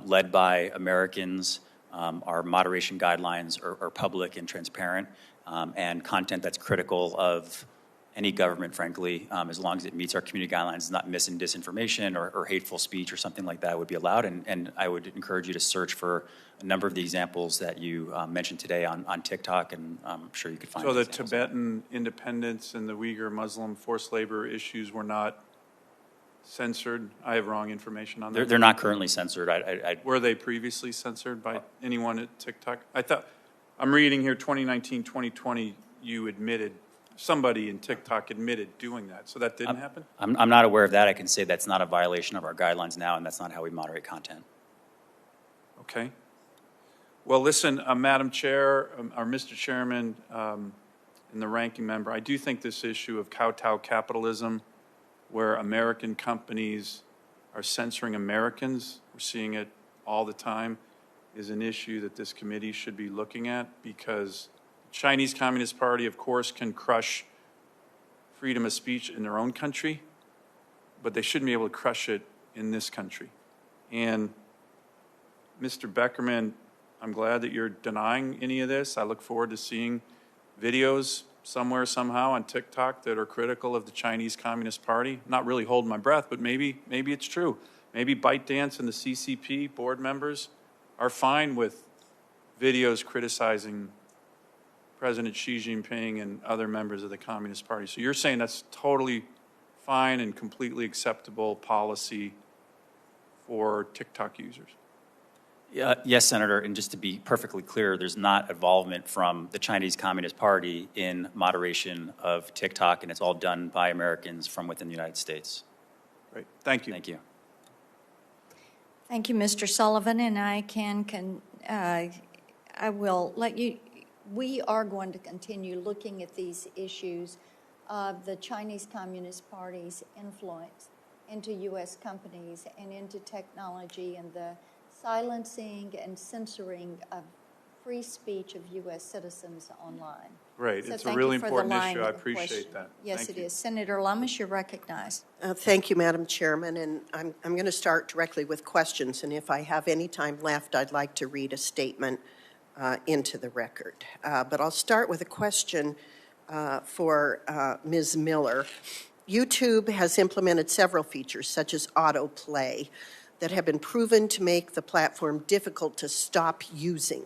Speaker 4: led by Americans. Our moderation guidelines are public and transparent, and content that's critical of any government, frankly, as long as it meets our community guidelines, not mis and disinformation or hateful speech or something like that would be allowed. And I would encourage you to search for a number of the examples that you mentioned today on TikTok, and I'm sure you could find.
Speaker 15: So the Tibetan independence and the Uyghur Muslim forced labor issues were not censored? I have wrong information on that.
Speaker 4: They're not currently censored.
Speaker 15: Were they previously censored by anyone at TikTok? I'm reading here 2019, 2020, you admitted, somebody in TikTok admitted doing that. So that didn't happen?
Speaker 4: I'm not aware of that. I can say that's not a violation of our guidelines now, and that's not how we moderate content.
Speaker 15: Okay. Well, listen, Madam Chair, or Mr. Chairman, and the ranking member, I do think this issue of kowtow capitalism, where American companies are censoring Americans, we're seeing it all the time, is an issue that this committee should be looking at, because the Chinese Communist Party, of course, can crush freedom of speech in their own country, but they shouldn't be able to crush it in this country. And Mr. Beckerman, I'm glad that you're denying any of this. I look forward to seeing videos somewhere, somehow on TikTok that are critical of the Chinese Communist Party. Not really holding my breath, but maybe it's true. Maybe ByteDance and the CCP board members are fine with videos criticizing President Xi Jinping and other members of the Communist Party. So you're saying that's totally fine and completely acceptable policy for TikTok users?
Speaker 4: Yes, Senator, and just to be perfectly clear, there's not involvement from the Chinese Communist Party in moderation of TikTok, and it's all done by Americans from within the United States.
Speaker 15: Great. Thank you.
Speaker 4: Thank you.
Speaker 2: Thank you, Mr. Sullivan, and I will let you, we are going to continue looking at these issues of the Chinese Communist Party's influence into U.S. companies and into technology and the silencing and censoring of free speech of U.S. citizens online.
Speaker 15: Right.
Speaker 2: So
Speaker 15: it's a really important issue. I
Speaker 2: question.
Speaker 15: appreciate that.
Speaker 2: Yes,
Speaker 15: Thank
Speaker 2: it
Speaker 15: you.
Speaker 2: is. Senator Lummis, you're recognized.
Speaker 16: Thank you, Madam Chairman, and I'm going to start directly with questions, and if I have any time left, I'd like to read a statement into the record. But I'll start with a question for Ms. Miller. YouTube has implemented several features, such as autoplay, that have been proven to make the platform difficult to stop using.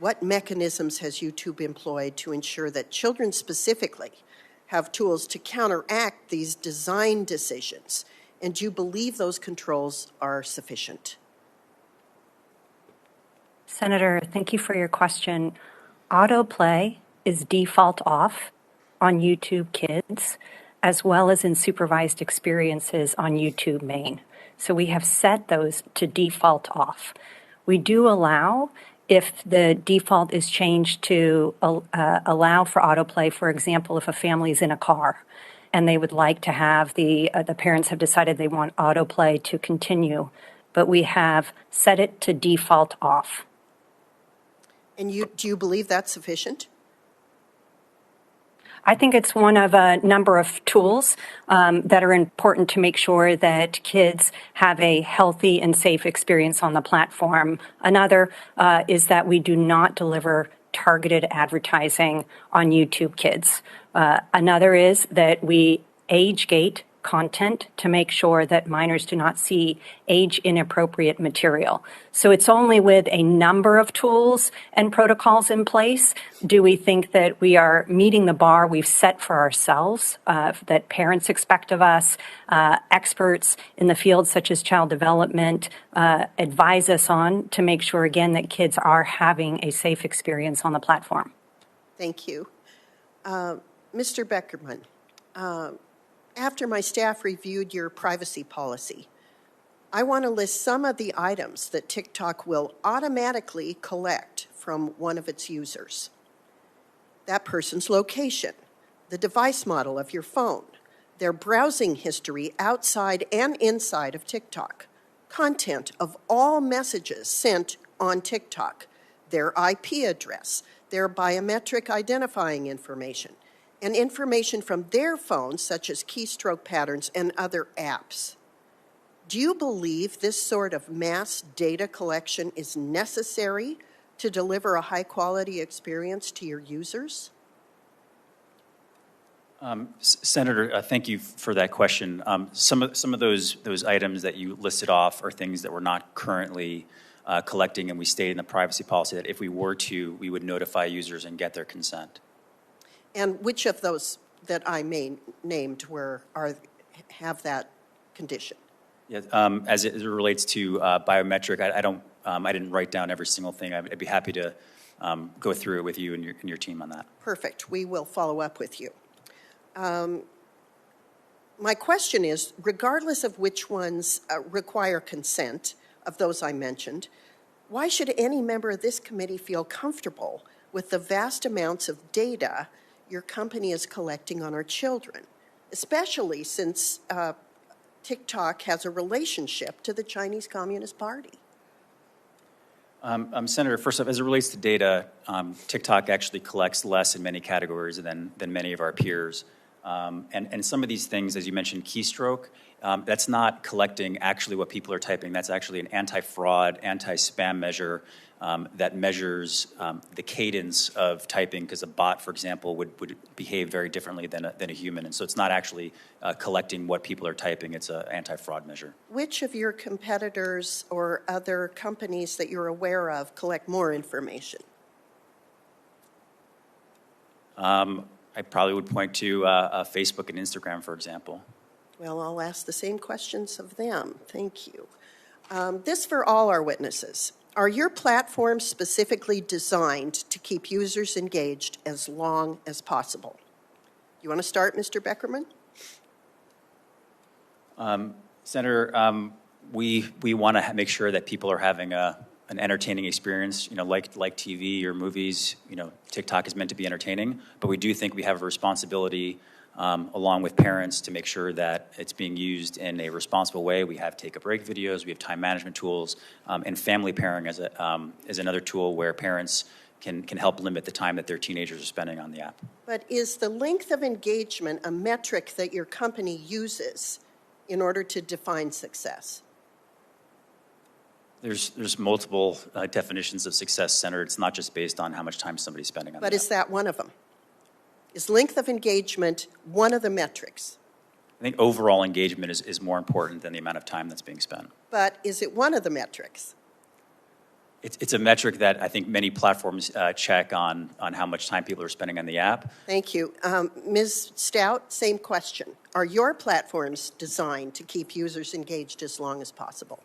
Speaker 16: What mechanisms has YouTube employed to ensure that children specifically have tools to counteract these design decisions? And do you believe those controls are sufficient?
Speaker 5: Senator, thank you for your question. Autoplay is default off on YouTube Kids, as well as in supervised experiences on YouTube Main. So we have set those to default off. We do allow if the default is changed to allow for autoplay, for example, if a family is in a car and they would like to have the parents have decided they want autoplay to continue, but we have set it to default off.
Speaker 16: And do you believe that's sufficient?
Speaker 5: I think it's one of a number of tools that are important to make sure that kids have a healthy and safe experience on the platform. Another is that we do not deliver targeted advertising on YouTube Kids. Another is that we age gate content to make sure that minors do not see age inappropriate material. So it's only with a number of tools and protocols in place do we think that we are meeting the bar we've set for ourselves, that parents expect of us, experts in the field such as child development advise us on to make sure, again, that kids are having a safe experience on the platform.
Speaker 16: Thank you. Mr. Beckerman, after my staff reviewed your privacy policy, I want to list some of the items that TikTok will automatically collect from one of its users. That person's location, the device model of your phone, their browsing history outside and inside of TikTok, content of all messages sent on TikTok, their IP address, their biometric identifying information, and information from their phones, such as keystroke patterns and other apps. Do you believe this sort of mass data collection is necessary to deliver a high-quality experience to your users?
Speaker 4: Senator, thank you for that question. Some of those items that you listed off are things that we're not currently collecting, and we state in the privacy policy that if we were to, we would notify users and get their consent.
Speaker 16: And which of those that I named have that condition?
Speaker 4: Yeah, as it relates to biometric, I didn't write down every single thing. I'd be happy to go through it with you and your team on that.
Speaker 16: Perfect. We will follow up with you. My question is, regardless of which ones require consent of those I mentioned, why should any member of this committee feel comfortable with the vast amounts of data your company is collecting on our children, especially since TikTok has a relationship to the Chinese Communist Party?
Speaker 4: Senator, first off, as it relates to data, TikTok actually collects less in many categories than many of our peers. And some of these things, as you mentioned, keystroke, that's not collecting actually what people are typing. That's actually an anti-fraud, anti-spam measure that measures the cadence of typing, because a bot, for example, would behave very differently than a human. And so it's not actually collecting what people are typing. It's an anti-fraud measure. Which
Speaker 16: of your competitors or other companies that you're aware of collect more information?
Speaker 4: I probably would point to Facebook and Instagram, for example.
Speaker 16: Well, I'll ask the same questions of them. Thank you. This for all our witnesses. Are your platforms specifically designed to keep users engaged as long as possible? You want to start, Mr. Beckerman?
Speaker 4: Senator, we want to make sure that people are having an entertaining experience, like TV or movies. TikTok is meant to be entertaining, but we do think we have a responsibility along with parents to make sure that it's being used in a responsible way. We have take-a-break videos, we have time management tools, and family pairing is another tool where parents can help limit the time that their teenagers are spending on the app.
Speaker 16: But is the length of engagement a metric that your company uses in order to define success?
Speaker 4: There's multiple definitions of success, Senator. It's not just based on how much time somebody's spending on the app.
Speaker 16: But is that one of them? Is length of engagement one of the metrics?
Speaker 4: I think overall engagement is more important than the amount of time that's being spent.
Speaker 16: But is it one of the metrics?
Speaker 4: It's a metric that I think many platforms check on how much time people are spending on the app.
Speaker 16: Thank you. Ms. Stout, same question. Are your platforms designed to keep users engaged as long as possible?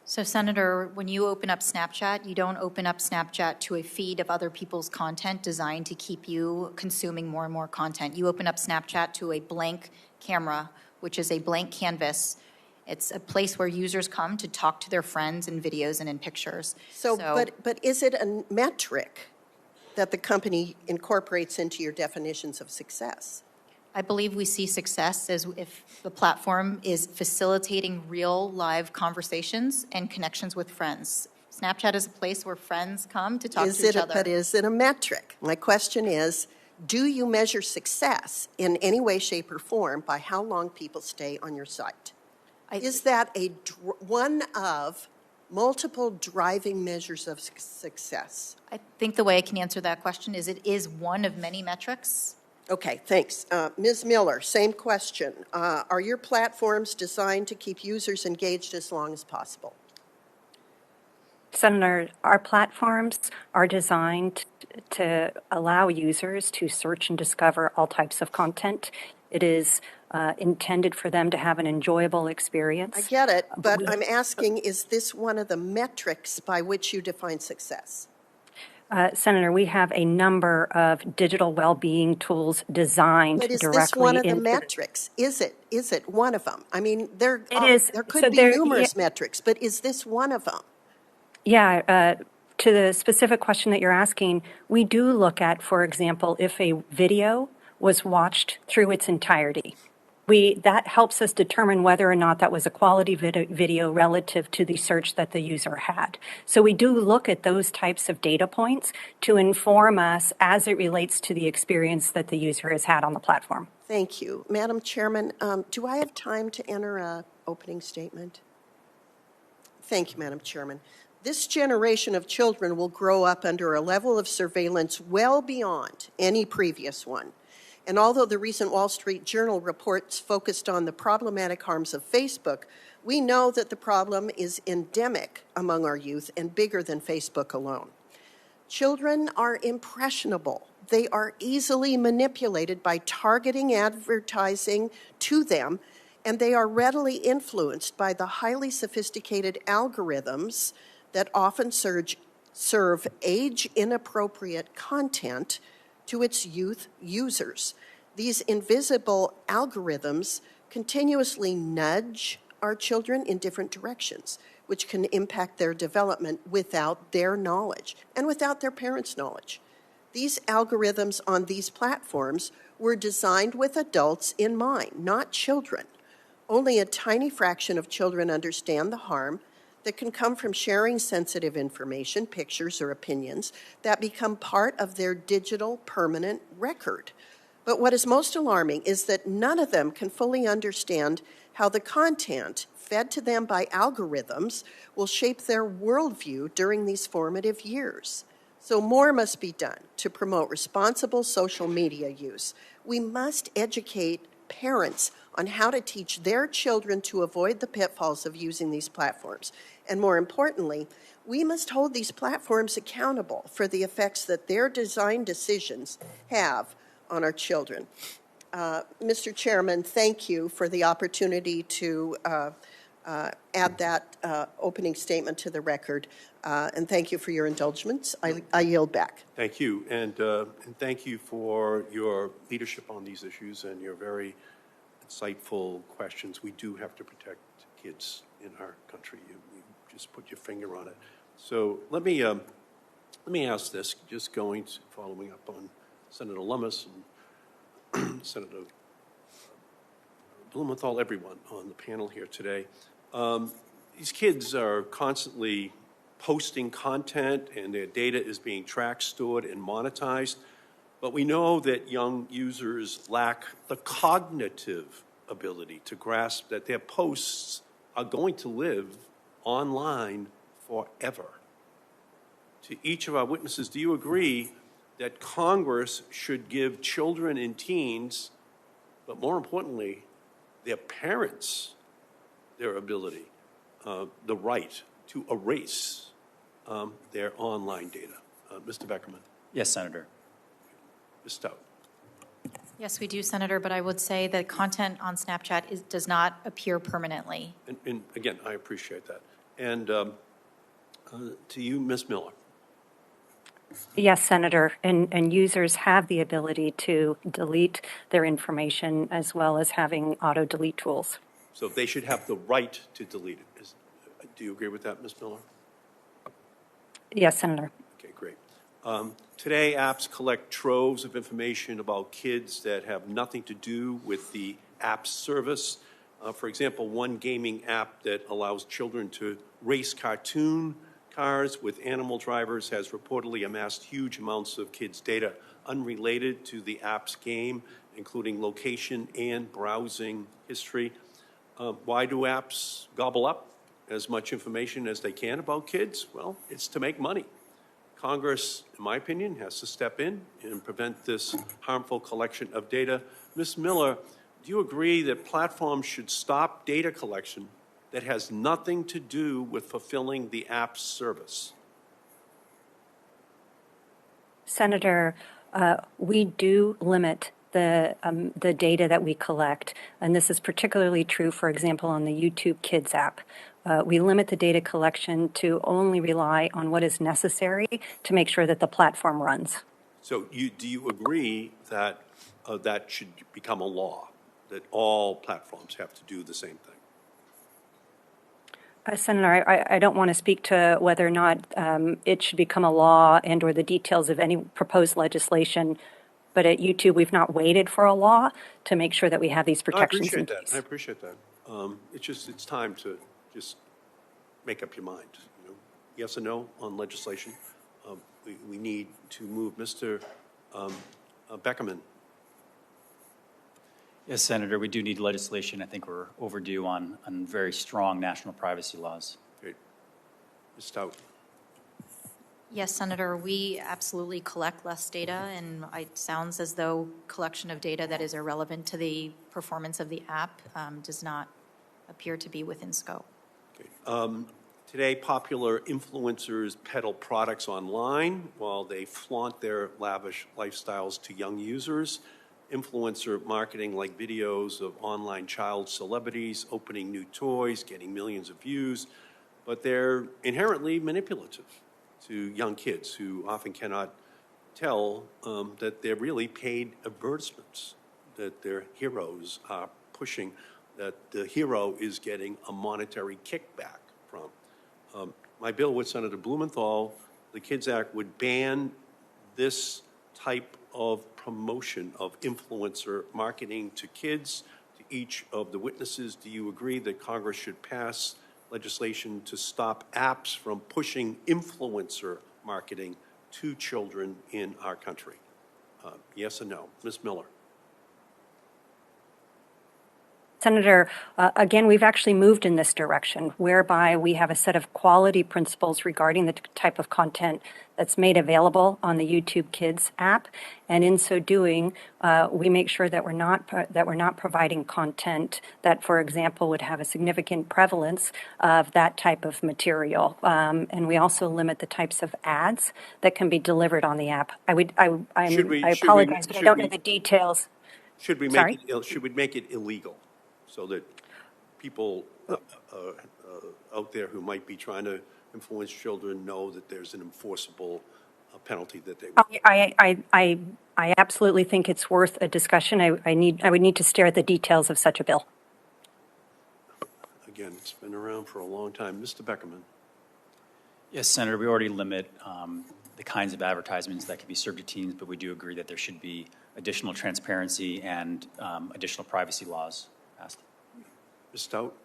Speaker 3: So, Senator, when you open up Snapchat, you don't open up Snapchat to a feed of other people's content designed to keep you consuming more and more content. You open up Snapchat to a blank camera, which is a blank canvas, It's a place where users come to talk to their friends in videos and in pictures.
Speaker 16: But is it a metric that the company incorporates into your definitions of success?
Speaker 3: I believe we see success as if the platform is facilitating real live conversations and connections with friends. Snapchat is a place where friends come to talk to each other.
Speaker 16: But is it a metric? My question is, do you measure success in any way, shape, or form by how long people stay on your site? Is that one of multiple driving measures of success?
Speaker 3: I think the way I can answer that question is it is one of many metrics.
Speaker 16: Okay, thanks. Ms. Miller, same question. Are your platforms designed to keep users engaged as long as possible?
Speaker 5: Senator, our platforms are designed to allow users to search and discover all types of content. It is intended for them to have an enjoyable experience.
Speaker 16: I get it, but I'm asking, is this one of the metrics by which you define success?
Speaker 5: Senator, we have a number of digital well-being tools designed directly into...
Speaker 16: But is this one of the metrics? Is it one of them? I mean, there could be numerous metrics, but is this one of them?
Speaker 5: Yeah, to the specific question that you're asking, we do look at, for example, if a video was watched through its entirety. That helps us determine whether or not that was a quality video relative to the search that the user had. So we do look at those types of data points to inform us as it relates to the experience that the user has had on the platform.
Speaker 16: Thank you. Madam Chairman, do I have time to enter an opening statement? Thank you, Madam Chairman. This generation of children will grow up under a level of surveillance well beyond any previous one. And although the recent Wall Street Journal reports focused on the problematic harms of Facebook, we know that the problem is endemic among our youth and bigger than Facebook alone. Children are impressionable. They are easily manipulated by targeting advertising to them, and they are readily influenced by the highly sophisticated algorithms that often serve age-inappropriate content to its youth users. These invisible algorithms continuously nudge our children in different directions, which can impact their development without their knowledge and without their parents' knowledge. These algorithms on these platforms were designed with adults in mind, not children. Only a tiny fraction of children understand the harm that can come from sharing sensitive information, pictures, or opinions that become part of their digital permanent record. But what is most alarming is that none of them can fully understand how the content fed to them by algorithms will shape their worldview during these formative years. So more must be done to promote responsible social media use. We must educate parents on how to teach their children to avoid the pitfalls of using these platforms. And more importantly, we must hold these platforms accountable for the effects that their design decisions have on our children. Mr. Chairman, thank you for the opportunity to add that opening statement to the record. And thank you for your indulgence. I yield back.
Speaker 8: Thank you. And thank you for your leadership on these issues and your very insightful questions. We do have to protect kids in our country. You just put your finger on it. So let me ask this, just following up on Senator Lummis and Senator Blumenthal, everyone on the panel here today. These kids are constantly posting content and their data is being tracked, stored, and monetized. But we know that young users lack the cognitive ability to grasp that their posts are going to live online forever. To each of our witnesses, do you agree that Congress should give children and teens, but more importantly, their parents, their ability, the right to erase their online data? Mr. Beckerman.
Speaker 4: Yes, Senator.
Speaker 8: Ms. Stout.
Speaker 3: Yes, we do, Senator, but I would say that content on Snapchat does not appear permanently.
Speaker 8: And again, I appreciate that. And to you, Ms. Miller.
Speaker 5: Yes, Senator, and users have the ability to delete their information as well as having auto-delete tools.
Speaker 8: So they should have the right to delete it. Do you agree with that, Ms. Miller?
Speaker 5: Yes, Senator.
Speaker 8: Okay, great. Today, apps collect troves of information about kids that have nothing to do with the app service. For example, one gaming app that allows children to race cartoon cars with animal drivers has reportedly amassed huge amounts of kids' data unrelated to the app's game, including location and browsing history. Why do apps gobble up as much information as they can about kids? Well, it's to make money. Congress, in my opinion, has to step in and prevent this harmful collection of data. Ms. Miller, do you agree that platforms should stop data collection that has nothing to do with fulfilling the app's service?
Speaker 5: Senator, we do limit the data that we collect, and this is particularly true, for example, on the YouTube Kids app. We limit the data collection to only rely on what is necessary to make sure that the platform runs.
Speaker 8: So do you agree that that should become a law, that all platforms have to do the same thing?
Speaker 5: Senator, I don't want to speak to whether or not it should become a law and or the details of any proposed legislation, but at YouTube, we've not waited for a law to make sure that we have these protections in place.
Speaker 8: I appreciate that. It's time to just make up your mind. You know, yes or no on legislation. We need to move. Mr. Beckerman.
Speaker 4: Yes, Senator, we do need legislation. I think we're overdue on very strong national privacy laws.
Speaker 8: Great. Ms. Stout.
Speaker 3: Yes, Senator, we absolutely collect less data, and it sounds as though collection of data that is irrelevant to the performance of the app does not appear to be within scope.
Speaker 8: Okay. Today, popular influencers peddle products online while they flaunt their lavish lifestyles to young users. Influencer marketing like videos of online child celebrities opening new toys, getting millions of views, but they're inherently manipulative to young kids who often cannot tell that they're really paid advertisements that their heroes are pushing, that the hero is getting a monetary kickback from. My bill with Senator Blumenthal, the Kids Act, would ban this type of promotion of influencer marketing to kids. To each of the witnesses, do you agree that Congress should pass legislation to stop apps from pushing influencer marketing to children in our country? Yes or no? Ms. Miller.
Speaker 5: Senator, again, we've actually moved in this direction, whereby we have a set of quality principles regarding the type of content that's made available on the YouTube Kids app, and in so doing, we make sure that we're not providing content that, for example, would have a significant prevalence of that type of material, and we also limit the types of ads that can be delivered on the app. I apologize, but I don't know the details.
Speaker 8: Should we make it illegal, so that people out there who might be trying to influence children know that there's an enforceable penalty that they would?
Speaker 5: I absolutely think it's worth a discussion. I would need to stare at the details of such a bill.
Speaker 8: Again, it's been around for a long time. Mr. Beckerman.
Speaker 4: Yes, Senator, we already limit the kinds of advertisements that can be served to teens, but we do agree that there should be additional transparency and additional privacy laws passed.
Speaker 8: Ms. Stout.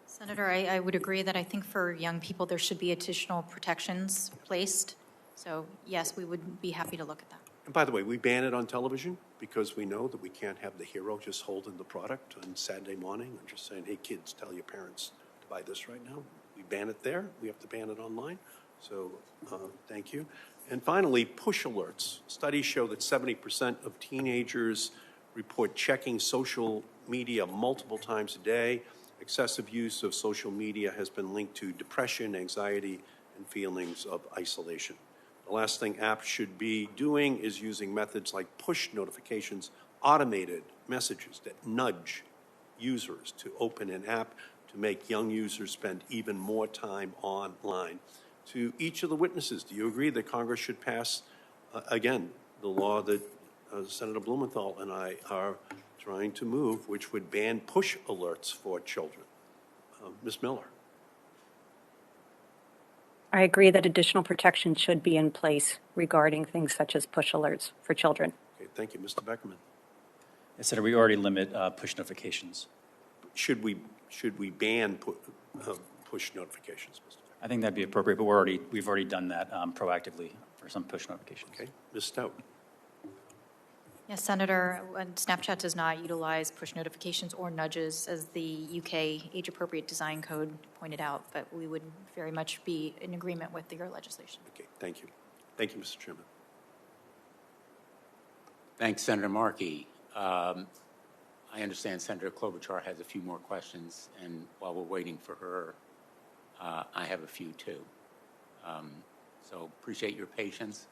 Speaker 3: Senator, I would agree that I think for young people there should be additional protections placed. So, yes, we would be happy to look at that.
Speaker 8: And by the way, we ban it on television because we know that we can't have the hero just holding the product on Saturday morning and just saying, hey, kids, tell your parents to buy this right now. We ban it there. We have to ban it online. So thank you. And finally, push alerts. Studies show that 70% of teenagers report checking social media multiple times a day. Excessive use of social media has been linked to depression, anxiety, and feelings of isolation. The last thing apps should be doing is using methods like push notifications, automated messages that nudge users to open an app to make young users spend even more time online. To each of the witnesses, do you agree that Congress should pass, again, the law that Senator Blumenthal and I are trying to move, which would ban push alerts for children. Ms. Miller.
Speaker 5: I agree that additional protection should be in place regarding things such as push alerts for children.
Speaker 8: Okay, thank you. Mr. Beckerman.
Speaker 4: Yes, Senator, we already limit push notifications.
Speaker 8: Should we ban push notifications, Mr. Beckerman?
Speaker 4: I think that'd be appropriate, but we've already done that proactively for some push notifications.
Speaker 8: Okay. Ms. Stout.
Speaker 3: Yes, Senator, Snapchat does not utilize push notifications or nudges, as the UK age-appropriate design code pointed out, but we would very much be in agreement with your legislation.
Speaker 8: Okay, thank you. Thank you, Mr. Chairman.
Speaker 1: Thanks, Senator Markey. I understand Senator Klobuchar has a few more questions, and while we're waiting for her, I have a few too. So appreciate your patience.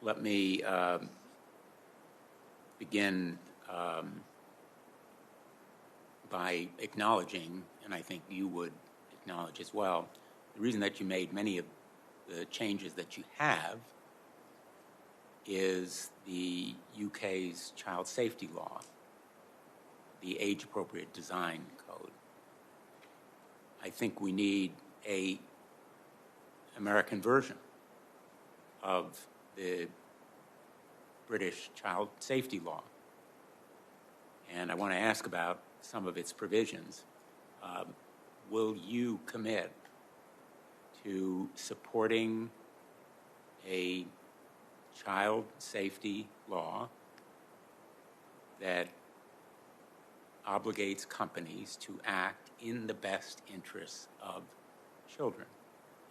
Speaker 1: Let me begin by acknowledging, and I think you would acknowledge as well, the reason that you made many of the changes that you have is the UK's child safety law, the age-appropriate design code. I think we need an American version of the British child safety law. And I want to ask about some of its provisions. Will you commit to supporting a child safety law that obligates companies to act in the best interests of children?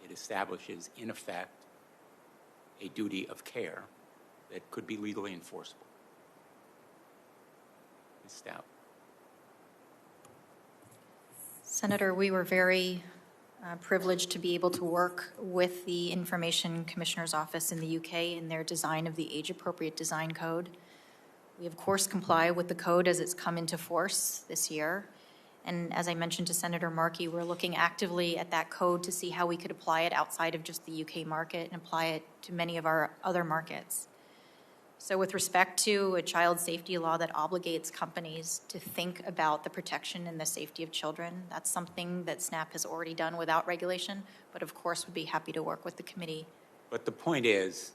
Speaker 1: It establishes, in effect, a duty of care that could be legally enforceable. Ms. Stout.
Speaker 3: Senator, we were very privileged to be able to work with the Information Commissioner's Office in the UK in their design of the age-appropriate design code. We, of course, comply with the code as it's come into force this year. And as I mentioned to Senator Markey, we're looking actively at that code to see how we could apply it outside of just the UK market and apply it to many of our other markets. So with respect to a child safety law that obligates companies to think about the protection and the safety of children, that's something that SNAP has already done without regulation, but of course would be happy to work with the committee.
Speaker 1: But the point is,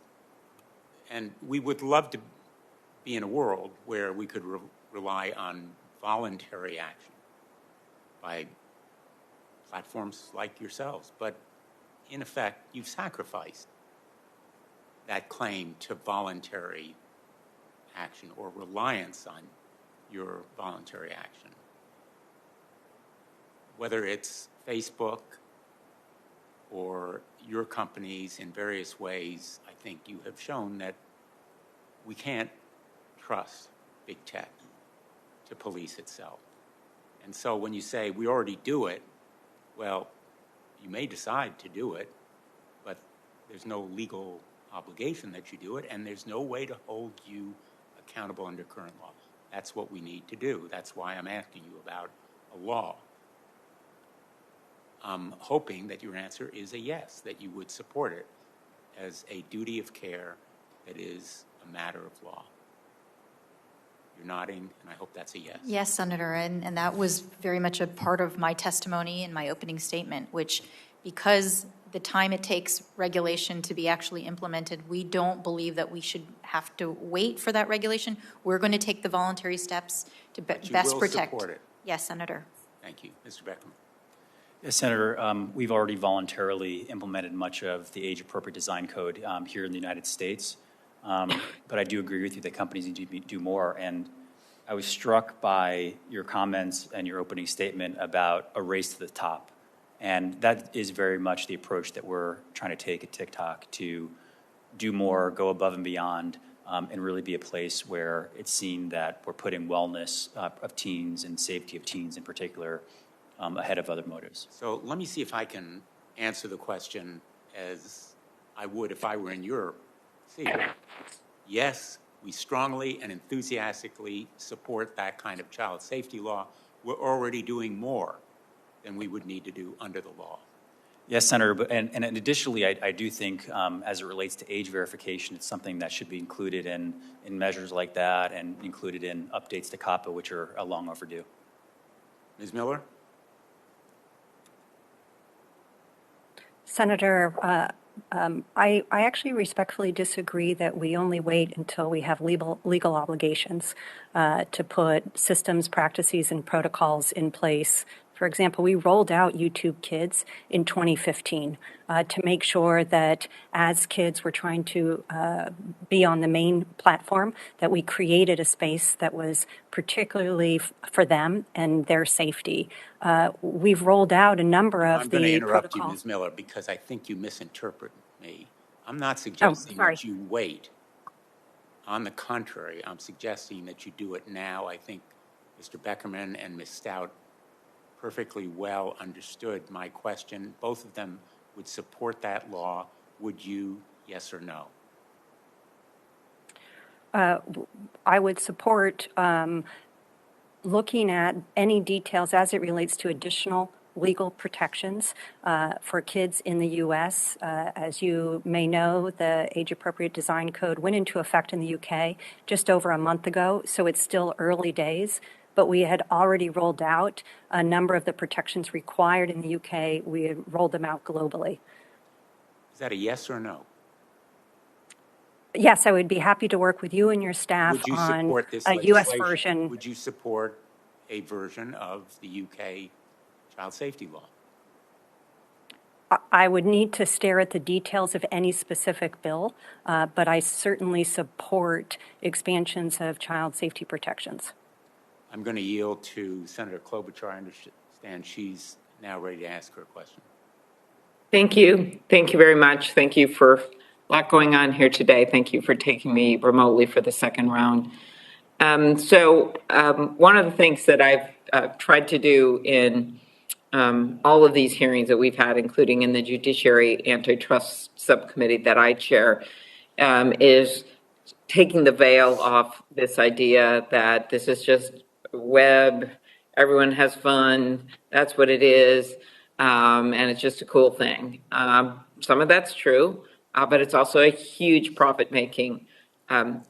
Speaker 1: and we would love to be in a world where we could rely on voluntary action by platforms like yourselves, but in effect, you've sacrificed that claim to voluntary action or reliance on your voluntary action. Whether it's Facebook or your companies in various ways, I think you have shown that we can't trust big tech to police itself. And so when you say we already do it, well, you may decide to do it, but there's no legal obligation that you do it, and there's no way to hold you accountable under current law. That's what we need to do. That's why I'm asking you about a law. I'm hoping that your answer is a yes, that you would support it as a duty of care that is a matter of law. You're nodding, and I hope that's a yes.
Speaker 3: Yes, Senator, and that was very much a part of my testimony in my opening statement, which, because the time it takes regulation to be actually implemented, we don't believe that we should have to wait for that regulation. We're going to take the voluntary steps to best protect.
Speaker 1: Support it.
Speaker 3: Yes, Senator.
Speaker 1: Thank you. Mr. Beckham.
Speaker 4: Yes, Senator, we've already voluntarily implemented much of the age-appropriate design code here in the United States. But I do agree with you that companies need to do more. And I was struck by your comments and your opening statement about a race to the top. And that is very much the approach that we're trying to take at TikTok, to do more, go above and beyond, and really be a place where it's seen that we're putting wellness of teens and safety of teens in particular ahead of other motives.
Speaker 1: So let me see if I can answer the question as I would if I were in your seat. Yes, we strongly and enthusiastically support that kind of child safety law. We're already doing more than we would need to do under the law.
Speaker 4: Yes, Senator, and additionally, I do think as it relates to age verification, it's something that should be included in measures like that and included in updates to COPPA, which are long overdue.
Speaker 1: Ms. Miller?
Speaker 5: Senator, I actually respectfully disagree that we only wait until we have legal obligations to put systems, practices, and protocols in place. For example, we rolled out YouTube Kids in 2015 to make sure that as kids were trying to be on the main platform, that we created a space that was particularly for them and their safety. We've rolled out a number of
Speaker 1: I'm going to interrupt you,
Speaker 5: protocols.
Speaker 1: Ms. Miller, because I think you misinterpret me. I'm not suggesting that you wait. On the contrary, I'm suggesting that you do it now. I think Mr. Beckerman and Ms. Stout perfectly well understood my question. Both of them would support that law. Would you, yes or no?
Speaker 5: I would support looking at any details as it relates to additional legal protections for kids in the U.S. As you may know, the Age-Appropriate Design Code went into effect in the U.K. just over a month ago, so it's still early days. But we had already rolled out a number of the protections required in the UK. We had rolled them out globally.
Speaker 1: Is that a yes or no?
Speaker 5: Yes, I would be happy to work with you and your staff
Speaker 1: Would you
Speaker 5: on
Speaker 1: support this
Speaker 5: a US
Speaker 1: legislation?
Speaker 5: version.
Speaker 1: Would you support a version of the UK child safety law?
Speaker 5: I would need to stare at the details of any specific bill, but I certainly support expansions of child safety protections.
Speaker 1: I'm going to yield to Senator Klobuchar. I understand she's now ready to ask her question.
Speaker 6: Thank you. Thank you very much. Thank you for a lot going on here today. Thank you for taking me remotely for the second round. One of the things that I've tried to do in all of these hearings that we've had, including in the Judiciary Antitrust Subcommittee that I chair, is taking the veil off this idea that this is just web, everyone has fun, that's what it is, and it's just a cool thing. Some of that's true, but it's also a huge profit-making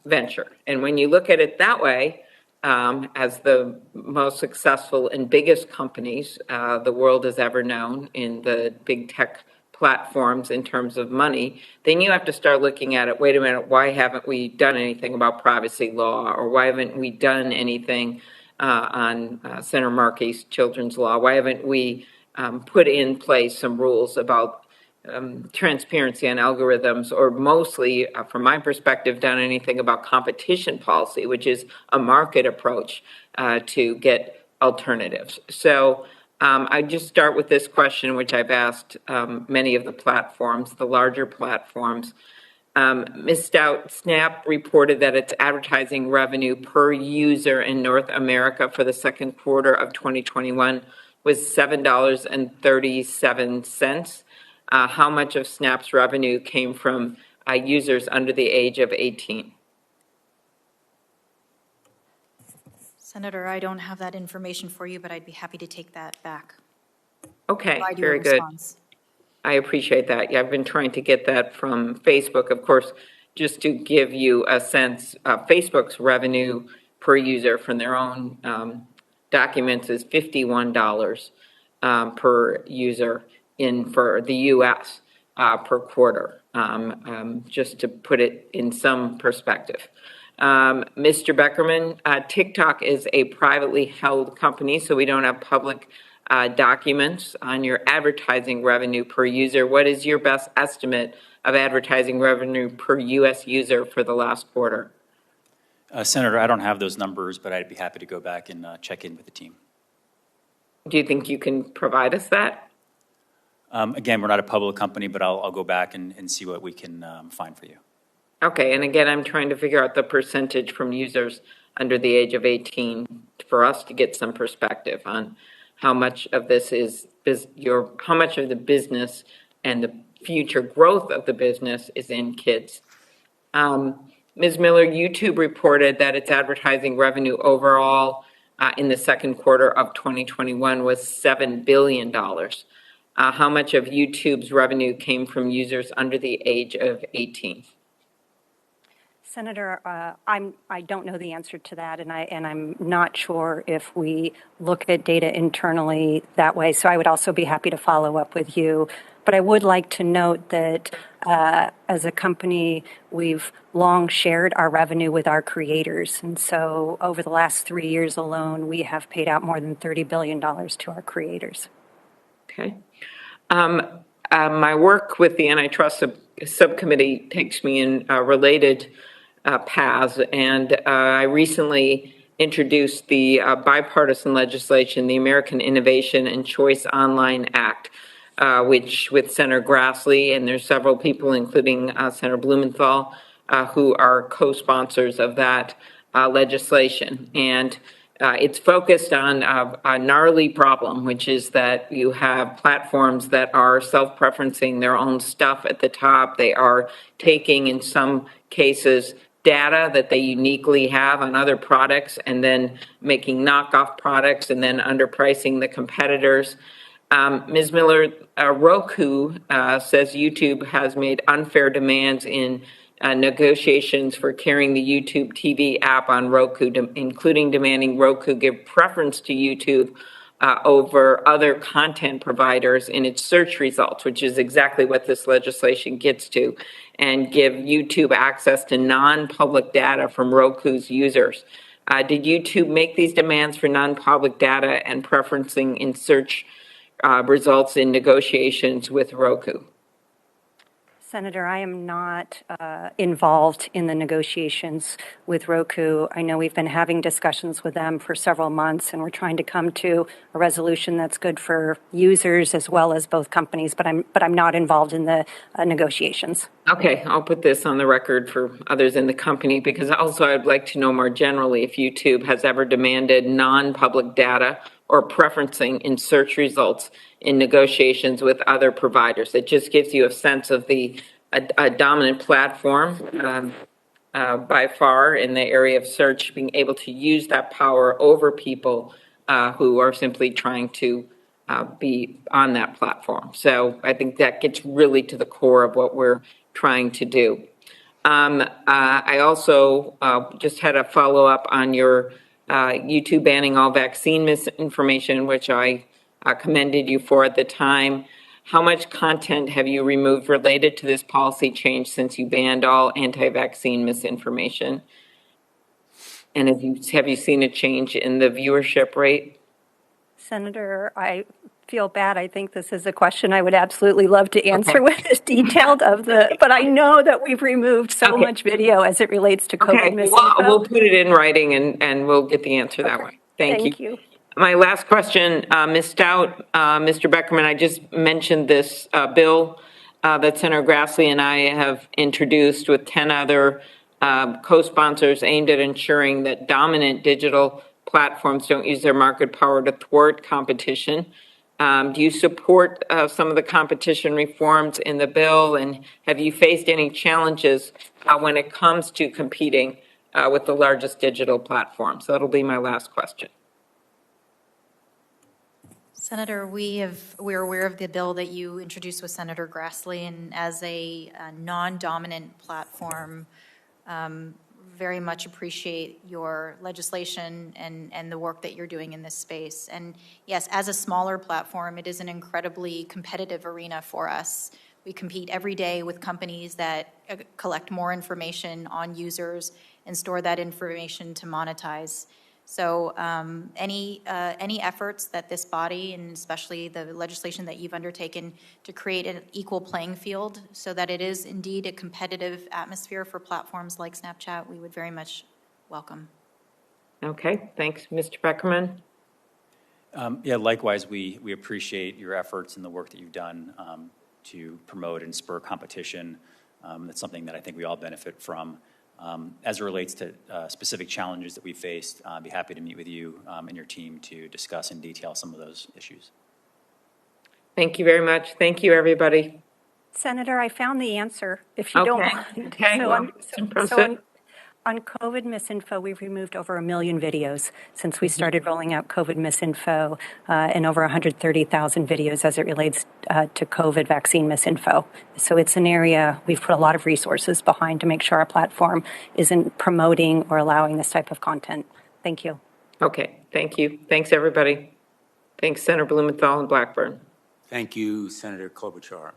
Speaker 6: venture. And when you look at it that way, as the most successful and biggest companies the world has ever known in the big tech platforms in terms of money, then you have to start looking at it, wait a minute, why haven't we done anything about privacy law? Or why haven't we done anything on Senator Markey's children's law? Why haven't we put in place some rules about transparency on algorithms, or mostly, from my perspective, done anything about competition policy, which is a market approach to get alternatives? So I just start with this question, which I've asked many of the platforms, the larger platforms. Ms. Stout, Snap reported that its advertising revenue per user in North America for the second quarter of 2021 was $7.37. How much of Snap's revenue came from users under the age of 18?
Speaker 3: Senator, I don't have that information for you, but I'd be happy to take that back.
Speaker 6: Okay, very good. I appreciate that. Yeah, I've been trying to get that from Facebook. Of course, just to give you a sense, Facebook's revenue per user from their own documents is $51 per user for the U.S. Per quarter, just to put it in some perspective. Mr. Beckerman, TikTok is a privately held company, so we don't have public documents on your advertising revenue per user. What is your best estimate of advertising revenue per U.S. user for the last quarter?
Speaker 4: Senator, I don't have those numbers, but I'd be happy to go back and check in with the team.
Speaker 6: Do you think you can provide us that?
Speaker 4: Again, we're not a public company, but I'll go back and see what we can find for you.
Speaker 6: Okay, and again, I'm trying to figure out the percentage from users under the age of 18 for us to get some perspective on how much of this is how much of the business and the future growth of the business is in kids. Ms. Miller, YouTube reported that its advertising revenue overall in the second quarter of 2021 was $7 billion. how much of YouTube's revenue came from users under the age of 18?
Speaker 5: Senator, I don't know the answer to that, and I'm not sure if we look at data internally that way. So I would also be happy to follow up with you. But I would like to note that as a company, we've long shared our revenue with our creators, and so over the last 3 years alone, we have paid out more than $30 billion to our creators.
Speaker 6: Okay. My work with the antitrust subcommittee takes me in related paths, and I recently introduced the bipartisan legislation, the American Innovation and Choice Online Act, which with Senator Grassley, and there's several people, including Senator Blumenthal, who are co-sponsors of that legislation. And it's focused on a gnarly problem, which is that you have platforms that are self-preferencing their own stuff at the top. They are taking, in some cases, data that they uniquely have on other products and then making knockoff products and then underpricing the competitors. Ms. Miller, Roku says YouTube has made unfair demands in negotiations for carrying the YouTube TV app on Roku, including demanding Roku give preference to YouTube over other content providers in its search results, which is exactly what this legislation gets to, and give YouTube access to non-public data from Roku's users. Did YouTube make these demands for non-public data and preferencing in search results in negotiations with Roku?
Speaker 5: Senator, I am not involved in the negotiations with Roku. I know we've been having discussions with them for several months, and we're trying to come to a resolution that's good for users as well as both companies, but I'm not involved in the negotiations.
Speaker 6: Okay, I'll put this on the record for others in the company, because also I'd like to know more generally if YouTube has ever demanded non-public data or preferencing in search results in negotiations with other providers. It just gives you a sense of a dominant platform by far in the area of search, being able to use that power over people who are simply trying to be on that platform. So I think that gets really to the core of what we're trying to do. I also just had a follow-up on your YouTube banning all vaccine misinformation, which I commended you for at the time. How much content have you removed related to this policy change since you banned all anti-vaccine misinformation? And have you seen a change in the viewership rate?
Speaker 5: Senator, I feel bad. I think this is a question I would absolutely love to answer with as detailed but I know that we've removed so much video as it relates to COVID misinfo.
Speaker 6: We'll put it in writing and we'll get the answer that way. Thank you. My last question, Ms. Stout, Mr. Beckerman, I just mentioned this bill that Senator Grassley and I have introduced with 10 other co-sponsors aimed at ensuring that dominant digital platforms don't use their market power to thwart competition. Do you support some of the competition reforms in the bill, and have you faced any challenges when it comes to competing with the largest digital platforms? So that'll be my last question.
Speaker 3: Senator, we're aware of the bill that you introduced with Senator Grassley, and as a non-dominant platform, very much appreciate your legislation and the work that you're doing in this space. And yes, as a smaller platform, it is an incredibly competitive arena for us. We compete every day with companies that collect more information on users and store that information to monetize. So any efforts that this body, and especially the legislation that you've undertaken to create an equal playing field so that it is indeed a competitive atmosphere for platforms like Snapchat, we would very much welcome.
Speaker 6: Okay, thanks. Mr. Beckerman?
Speaker 4: Yeah, likewise, we appreciate your efforts and the work that you've done to promote and spur competition. That's something that I think we all benefit from. As it relates to specific challenges that we faced, I'd be happy to meet with you and your team to discuss in detail some of those issues.
Speaker 6: Thank you very much. Thank you, everybody.
Speaker 5: Senator, I found the answer, if you don't mind.
Speaker 6: Okay.
Speaker 5: On COVID misinfo, we've removed over 1 million videos since we started rolling out COVID misinfo, and over 130,000 videos as it relates to COVID vaccine misinfo. So it's an area we've put a lot of resources behind to make sure our platform isn't promoting or allowing this type of content. Thank you.
Speaker 6: Okay, thank you. Thanks, everybody. Thanks, Senator Blumenthal and Blackburn.
Speaker 1: Thank you, Senator Klobuchar.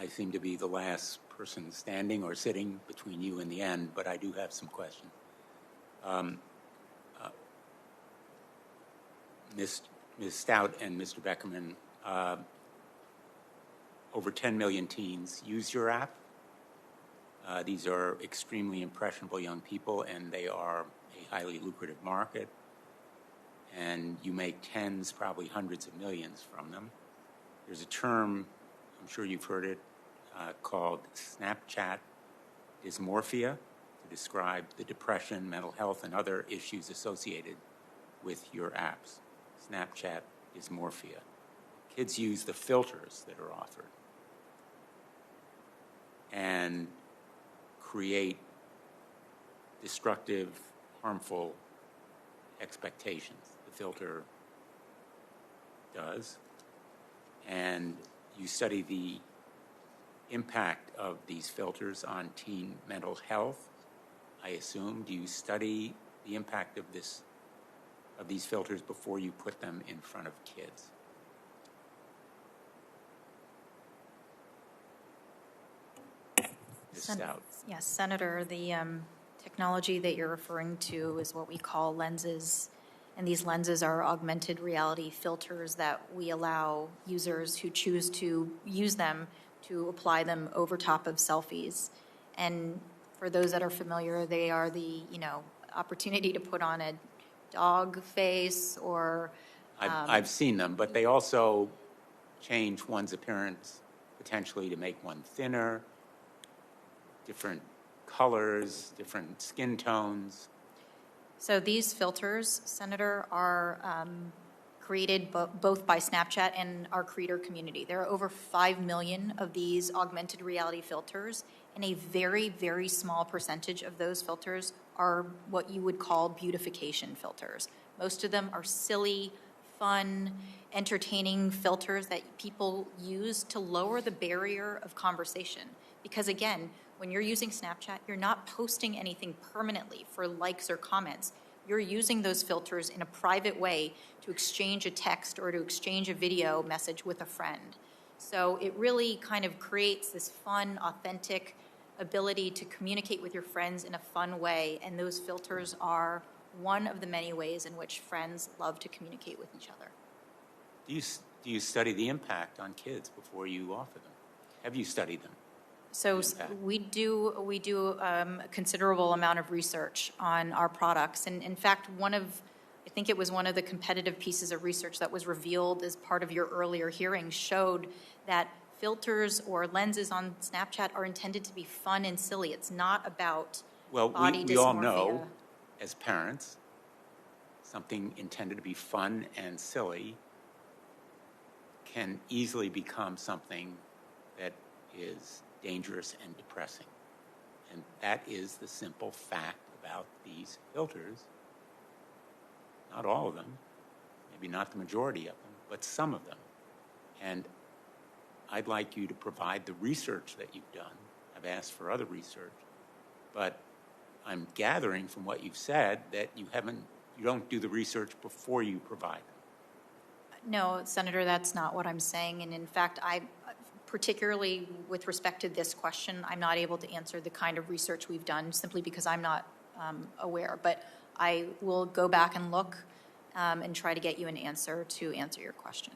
Speaker 1: I seem to be the last person standing or sitting between you and the end, but I do have some questions. Ms. Stout and Mr. Beckerman, over 10 million teens use your app. These are extremely impressionable young people, and they are a highly lucrative market. And you make tens, probably hundreds of millions from them. There's a term, I'm sure you've heard it, called Snapchat dysmorphia to describe the depression, mental health, and other issues associated with your apps. Snapchat dysmorphia. Kids use the filters that are offered and create destructive, harmful expectations. The filter does. And you study the impact of these filters on teen mental health, I assume. Do you study the impact of these filters before you put them in front of kids? Ms. Stout.
Speaker 3: Yes, Senator, the technology that you're referring to is what we call lenses. And these lenses are augmented reality filters that we allow users who choose to use them to apply them over top of selfies. And for those that are familiar, they are the, opportunity to put on a dog face or...
Speaker 1: I've seen them, but they also change one's appearance potentially to make one thinner, different colors, different skin tones.
Speaker 3: So these filters, Senator, are created both by Snapchat and our creator community. There are over 5 million of these augmented reality filters, and a very, very small percentage of those filters are what you would call beautification filters. Most of them are silly, fun, entertaining filters that people use to lower the barrier of conversation. Because again, when you're using Snapchat, you're not posting anything permanently for likes or comments. You're using those filters in a private way to exchange a text or to exchange a video message with a friend. So it really kind of creates this fun, authentic ability to communicate with your friends in a fun way, and those filters are one of the many ways in which friends love to communicate with each other.
Speaker 1: Do you study the impact on kids before you offer them? Have you studied them?
Speaker 3: So we do a considerable amount of research on our products. And in fact, I think it was one of the competitive pieces of research that was revealed as part of your earlier hearing showed that filters or lenses on Snapchat are intended to be fun and silly. It's not about body dysmorphia.
Speaker 1: We all know as parents, something intended to be fun and silly can easily become something that is dangerous and depressing. And that is the simple fact about these filters. Not all of them, maybe not the majority of them, but some of them. And I'd like you to provide the research that you've done. I've asked for other research, but I'm gathering from what you've said that you don't do the research before you provide them.
Speaker 3: No, Senator, that's not what I'm saying. And in fact, particularly with respect to this question, I'm not able to answer the kind of research we've done simply because I'm not aware. But I will go back and look and try to get you an answer to answer your question.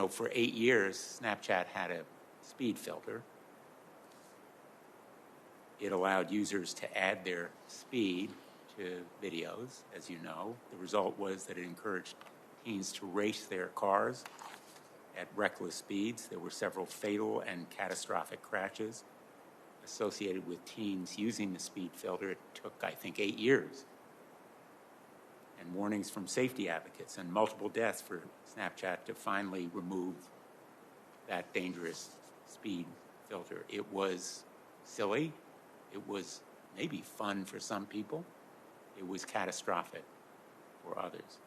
Speaker 1: For 8 years, Snapchat had a speed filter. It allowed users to add their speed to videos, as you know. The result was that it encouraged teens to race their cars at reckless speeds. There were several fatal and catastrophic crashes associated with teens using the speed filter. It took, I think, 8 years. And warnings from safety advocates and multiple deaths for Snapchat to finally remove that dangerous speed filter. It was silly. It was maybe fun for some people. It was catastrophic for others.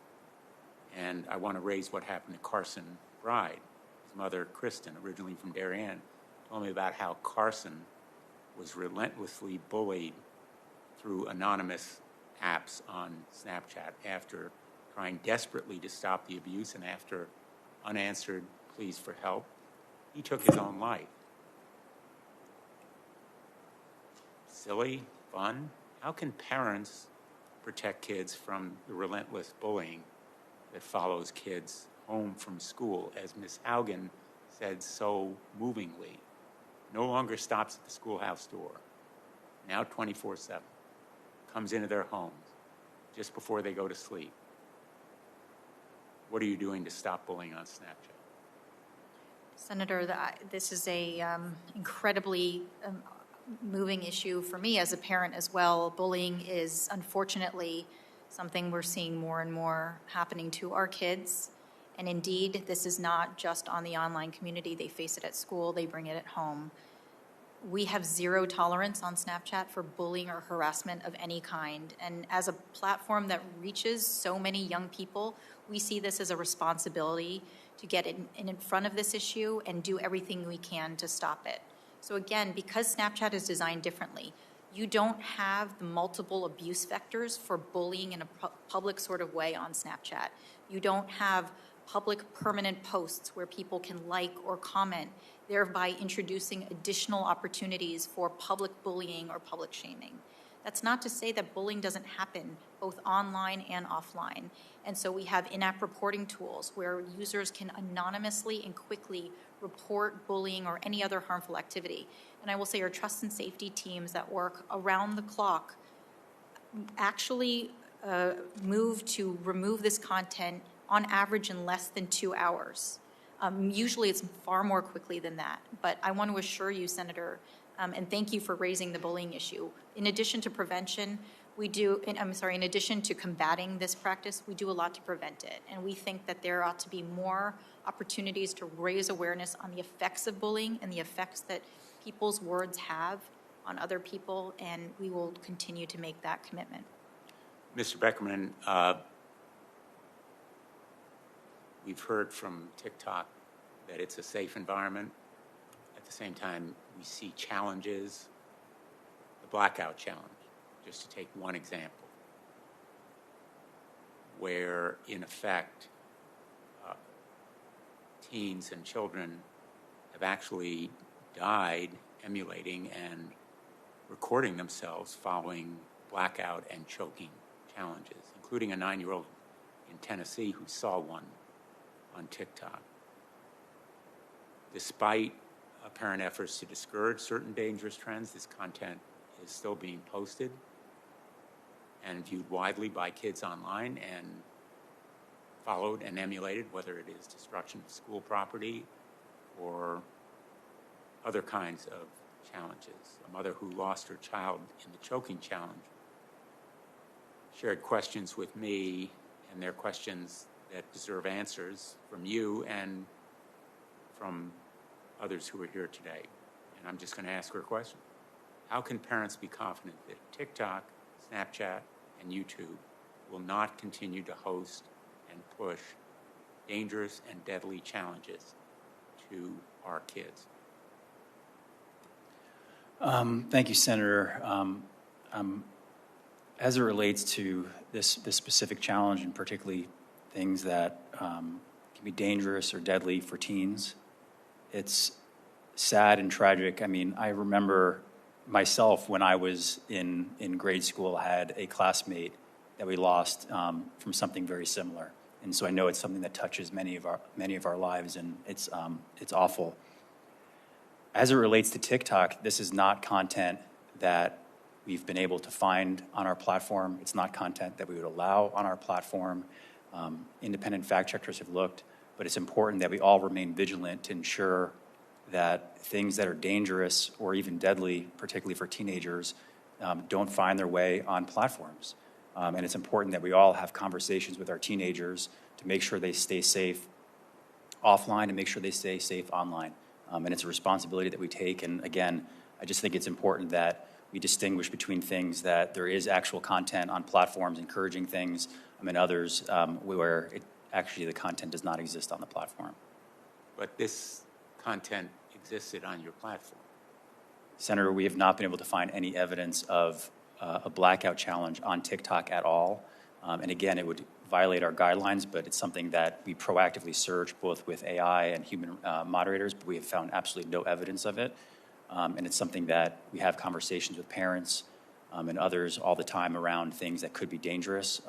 Speaker 1: And I want to raise what happened to Carson Bride. His mother, Kristen, originally from Darien, told me about how Carson was relentlessly bullied through anonymous apps on Snapchat after trying desperately to stop the abuse, and after unanswered pleas for help, he took his own life. Silly, fun. How can parents protect kids from the relentless bullying that follows kids home from school, as Ms. Haugen said so movingly? No longer stops at the schoolhouse door, now 24/7, comes into their homes just before they go to sleep. What are you doing to stop bullying on Snapchat?
Speaker 3: Senator, this is a incredibly moving issue for me as a parent as well. Bullying is unfortunately something we're seeing more and more happening to our kids. And indeed, this is not just on the online community. They face it at school, they bring it at home. We have zero tolerance on Snapchat for bullying or harassment of any kind. And as a platform that reaches so many young people, we see this as a responsibility to get in front of this issue and do everything we can to stop it. So again, because Snapchat is designed differently, you don't have the multiple abuse vectors for bullying in a public sort of way on Snapchat. You don't have public permanent posts where people can like or comment, thereby introducing additional opportunities for public bullying or public shaming. That's not to say that bullying doesn't happen both online and offline. And so we have in-app reporting tools where users can anonymously and quickly report bullying or any other harmful activity. And I will say our trust and safety teams that work around the clock actually move to remove this content on average in less than 2 hours. Usually it's far more quickly than that. But I want to assure you, Senator, and thank you for raising the bullying issue. In addition to prevention, in addition to combating this practice, we do a lot to prevent it. And we think that there ought to be more opportunities to raise awareness on the effects of bullying and the effects that people's words have on other people, and we will continue to make that commitment.
Speaker 1: Mr. Beckerman, we've heard from TikTok that it's a safe environment. At the same time, we see challenges, the blackout challenge, just to take one example, where in effect, teens and children have actually died emulating and recording themselves following blackout and choking challenges, including a 9-year-old in Tennessee who saw one on TikTok. Despite apparent efforts to discourage certain dangerous trends, this content is still being posted and viewed widely by kids online and followed and emulated, whether it is destruction of school property or other kinds of challenges. A mother who lost her child in the choking challenge shared questions with me, and they're questions that deserve answers from you and from others who are here today. And I'm just going to ask her a question. How can parents be confident that TikTok, Snapchat, and YouTube will not continue to host and push dangerous and deadly challenges to our kids?
Speaker 4: Thank you, Senator. As it relates to this specific challenge, and particularly things that can be dangerous or deadly for teens, it's sad and tragic. I mean, I remember myself when I was in grade school, I had a classmate that we lost from something very similar, and so I know it's something that touches many of our lives, and it's awful. As it relates to TikTok, this is not content that we've been able to find on our platform. It's not content that we would allow on our platform. Independent fact checkers have looked, but it's important that we all remain vigilant to ensure that things that are dangerous or even deadly, particularly for teenagers, don't find their way on platforms. And it's important that we all have conversations with our teenagers to make sure they stay safe offline and make sure they stay safe online. And it's a responsibility that we take. And again, I just think it's important that we distinguish between things that there is actual content on platforms encouraging things, and others where actually the content does not exist on the platform.
Speaker 1: But this content existed on your platform.
Speaker 4: Senator, we have not been able to find any evidence of a blackout challenge on TikTok at all. And again, it would violate our guidelines, but it's something that we proactively search both with AI and human moderators, but we have found absolutely no evidence of it. And it's something that we have conversations with parents and others all the time around things that could be dangerous.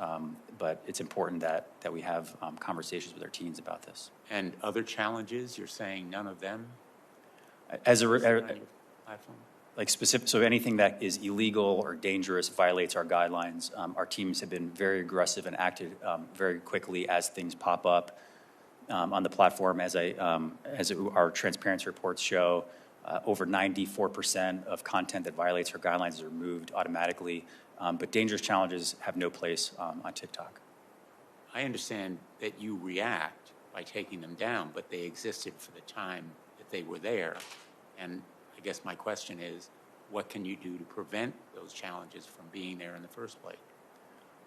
Speaker 4: But it's important that we have conversations with our teens about this.
Speaker 1: And other challenges, you're saying none of them?
Speaker 4: As a
Speaker 1: platform?
Speaker 4: Like specific, so anything that is illegal or dangerous violates our guidelines. Our teams have been very aggressive and acted very quickly as things pop up on the platform. As our transparency reports show, over 94% of content that violates our guidelines is removed automatically. But dangerous challenges have no place on TikTok.
Speaker 1: I understand that you react by taking them down, but they existed for the time that they were there. And I guess my question is, what can you do to prevent those challenges from being there in the first place?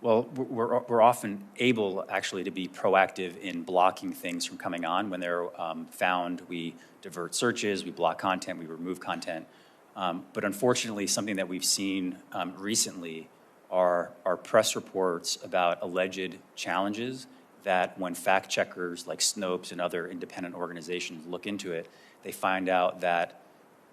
Speaker 4: Well, we're often able actually to be proactive in blocking things from coming on. When they're found, we divert searches, we block content, we remove content. But unfortunately, something that we've seen recently are press reports about alleged challenges that when fact checkers like Snopes and other independent organizations look into it, they find out that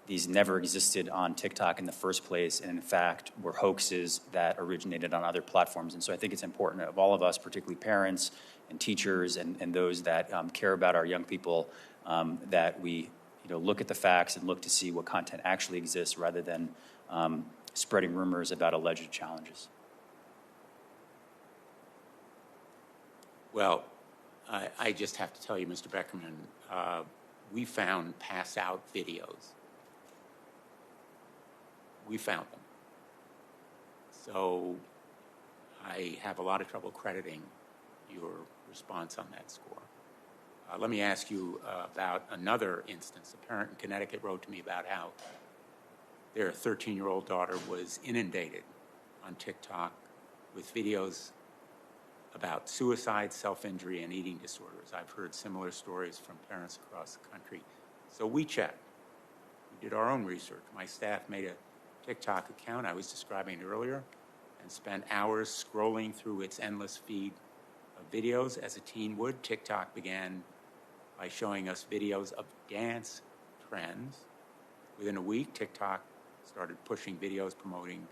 Speaker 4: these never existed on TikTok in the first place, and in fact were hoaxes that originated on other platforms. And so I think it's important of all of us, particularly parents and teachers and those that care about our young people, that we look at the facts and look to see what content actually exists rather than spreading rumors about alleged challenges.
Speaker 1: Well, I just have to tell you, Mr. Beckerman, we found pass-out videos. We found them. So I have a lot of trouble crediting your response on that score. Let me ask you about another instance. A parent in Connecticut wrote to me about how their 13-year-old daughter was inundated on TikTok with videos about suicide, self-injury, and eating disorders. I've heard similar stories from parents across the country. So we checked. We did our own research. My staff made a TikTok account I was describing earlier and spent hours scrolling through its endless feed of videos. As a teen would, TikTok began by showing us videos of dance trends. Within a week, TikTok started pushing videos promoting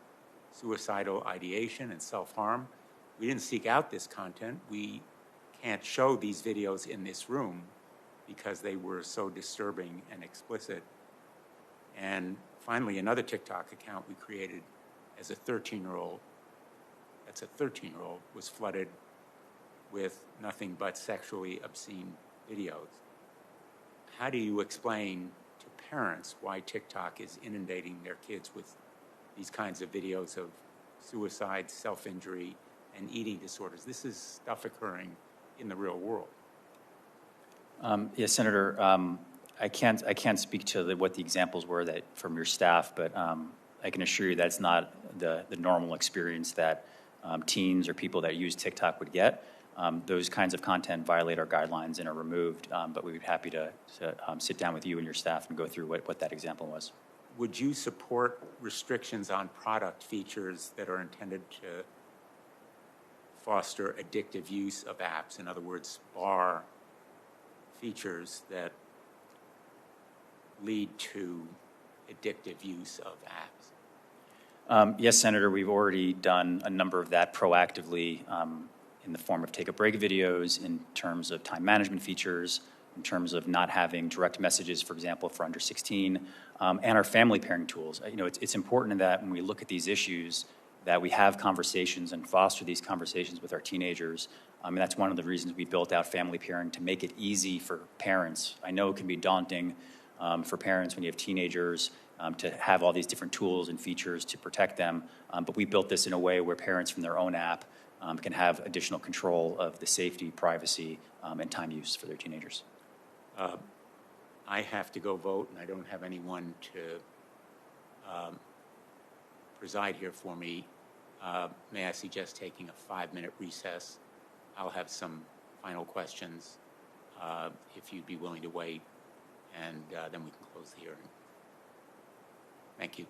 Speaker 1: suicidal ideation and self-harm. We didn't seek out this content. We can't show these videos in this room because they were so disturbing and explicit. And finally, another TikTok account we created as a 13-year-old, was flooded with nothing but sexually obscene videos. How do you explain to parents why TikTok is inundating their kids with these kinds of videos of suicide, self-injury, and eating disorders? This is stuff occurring in the real world.
Speaker 4: Yes, Senator. I can't speak to what the examples were that from your staff, but I can assure you that's not the normal experience that teens or people that use TikTok would get. Those kinds of content violate our guidelines and are removed, but we'd be happy to sit down with you and your staff and go through what that example was.
Speaker 1: Would you support restrictions on product features that are intended to foster addictive use of apps? In other words, bar features that lead to addictive use of apps?
Speaker 4: Yes, Senator, we've already done a number of that proactively in the form of take-a-break videos, in terms of time management features, in terms of not having direct messages, for example, for under 16, and our family pairing tools. It's important that when we look at these issues that we have conversations and foster these conversations with our teenagers. And that's one of the reasons we built out family pairing, to make it easy for parents. I know it can be daunting for parents when you have teenagers to have all these different tools and features to protect them, but we built this in a way where parents from their own app can have additional control of the safety, privacy, and time use for their teenagers.
Speaker 1: I have to go vote, and I don't have anyone to preside here for me, may I suggest taking a 5-minute recess? I'll have some final questions if you'd be willing to wait, and then we can close the hearing. Thank you.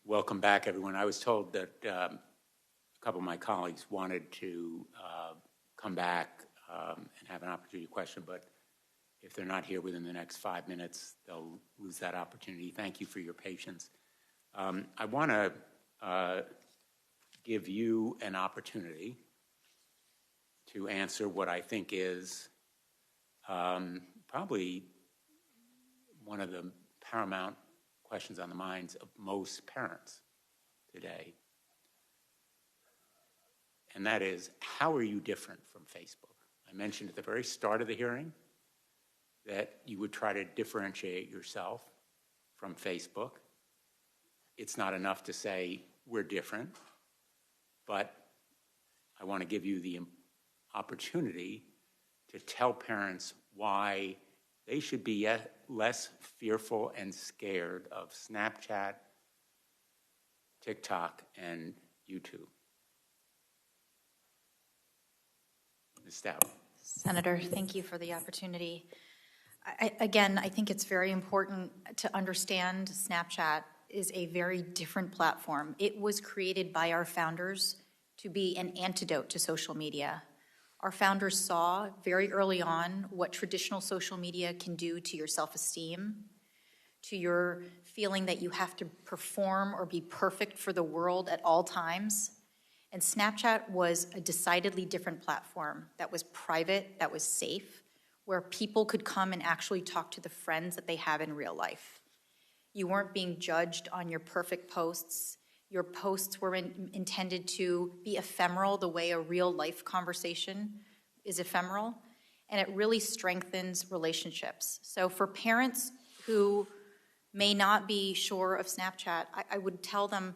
Speaker 1: Welcome back, everyone. I was told that a couple of my colleagues wanted to come back and have an opportunity to question, but if they're not here within the next 5 minutes, they'll lose that opportunity. Thank you for your patience. I want to give you an opportunity to answer what I think is probably one of the paramount questions on the minds of most parents today. And that is, how are you different from Facebook? I mentioned at the very start of the hearing that you would try to differentiate yourself from Facebook. It's not enough to say we're different, but I want to give you the opportunity to tell parents why they should be less fearful and scared of Snapchat, TikTok, and YouTube. Ms. Stout.
Speaker 3: Senator, thank you for the opportunity. I think it's very important to understand Snapchat is a very different platform. It was created by our founders to be an antidote to social media. Our founders saw very early on what traditional social media can do to your self-esteem, to your feeling that you have to perform or be perfect for the world at all times. And Snapchat was a decidedly different platform that was private, that was safe, where people could come and actually talk to the friends that they have in real life. You weren't being judged on your perfect posts. Your posts were intended to be ephemeral the way a real life conversation is ephemeral, and it really strengthens relationships. So for parents who may not be sure of Snapchat, I would tell them,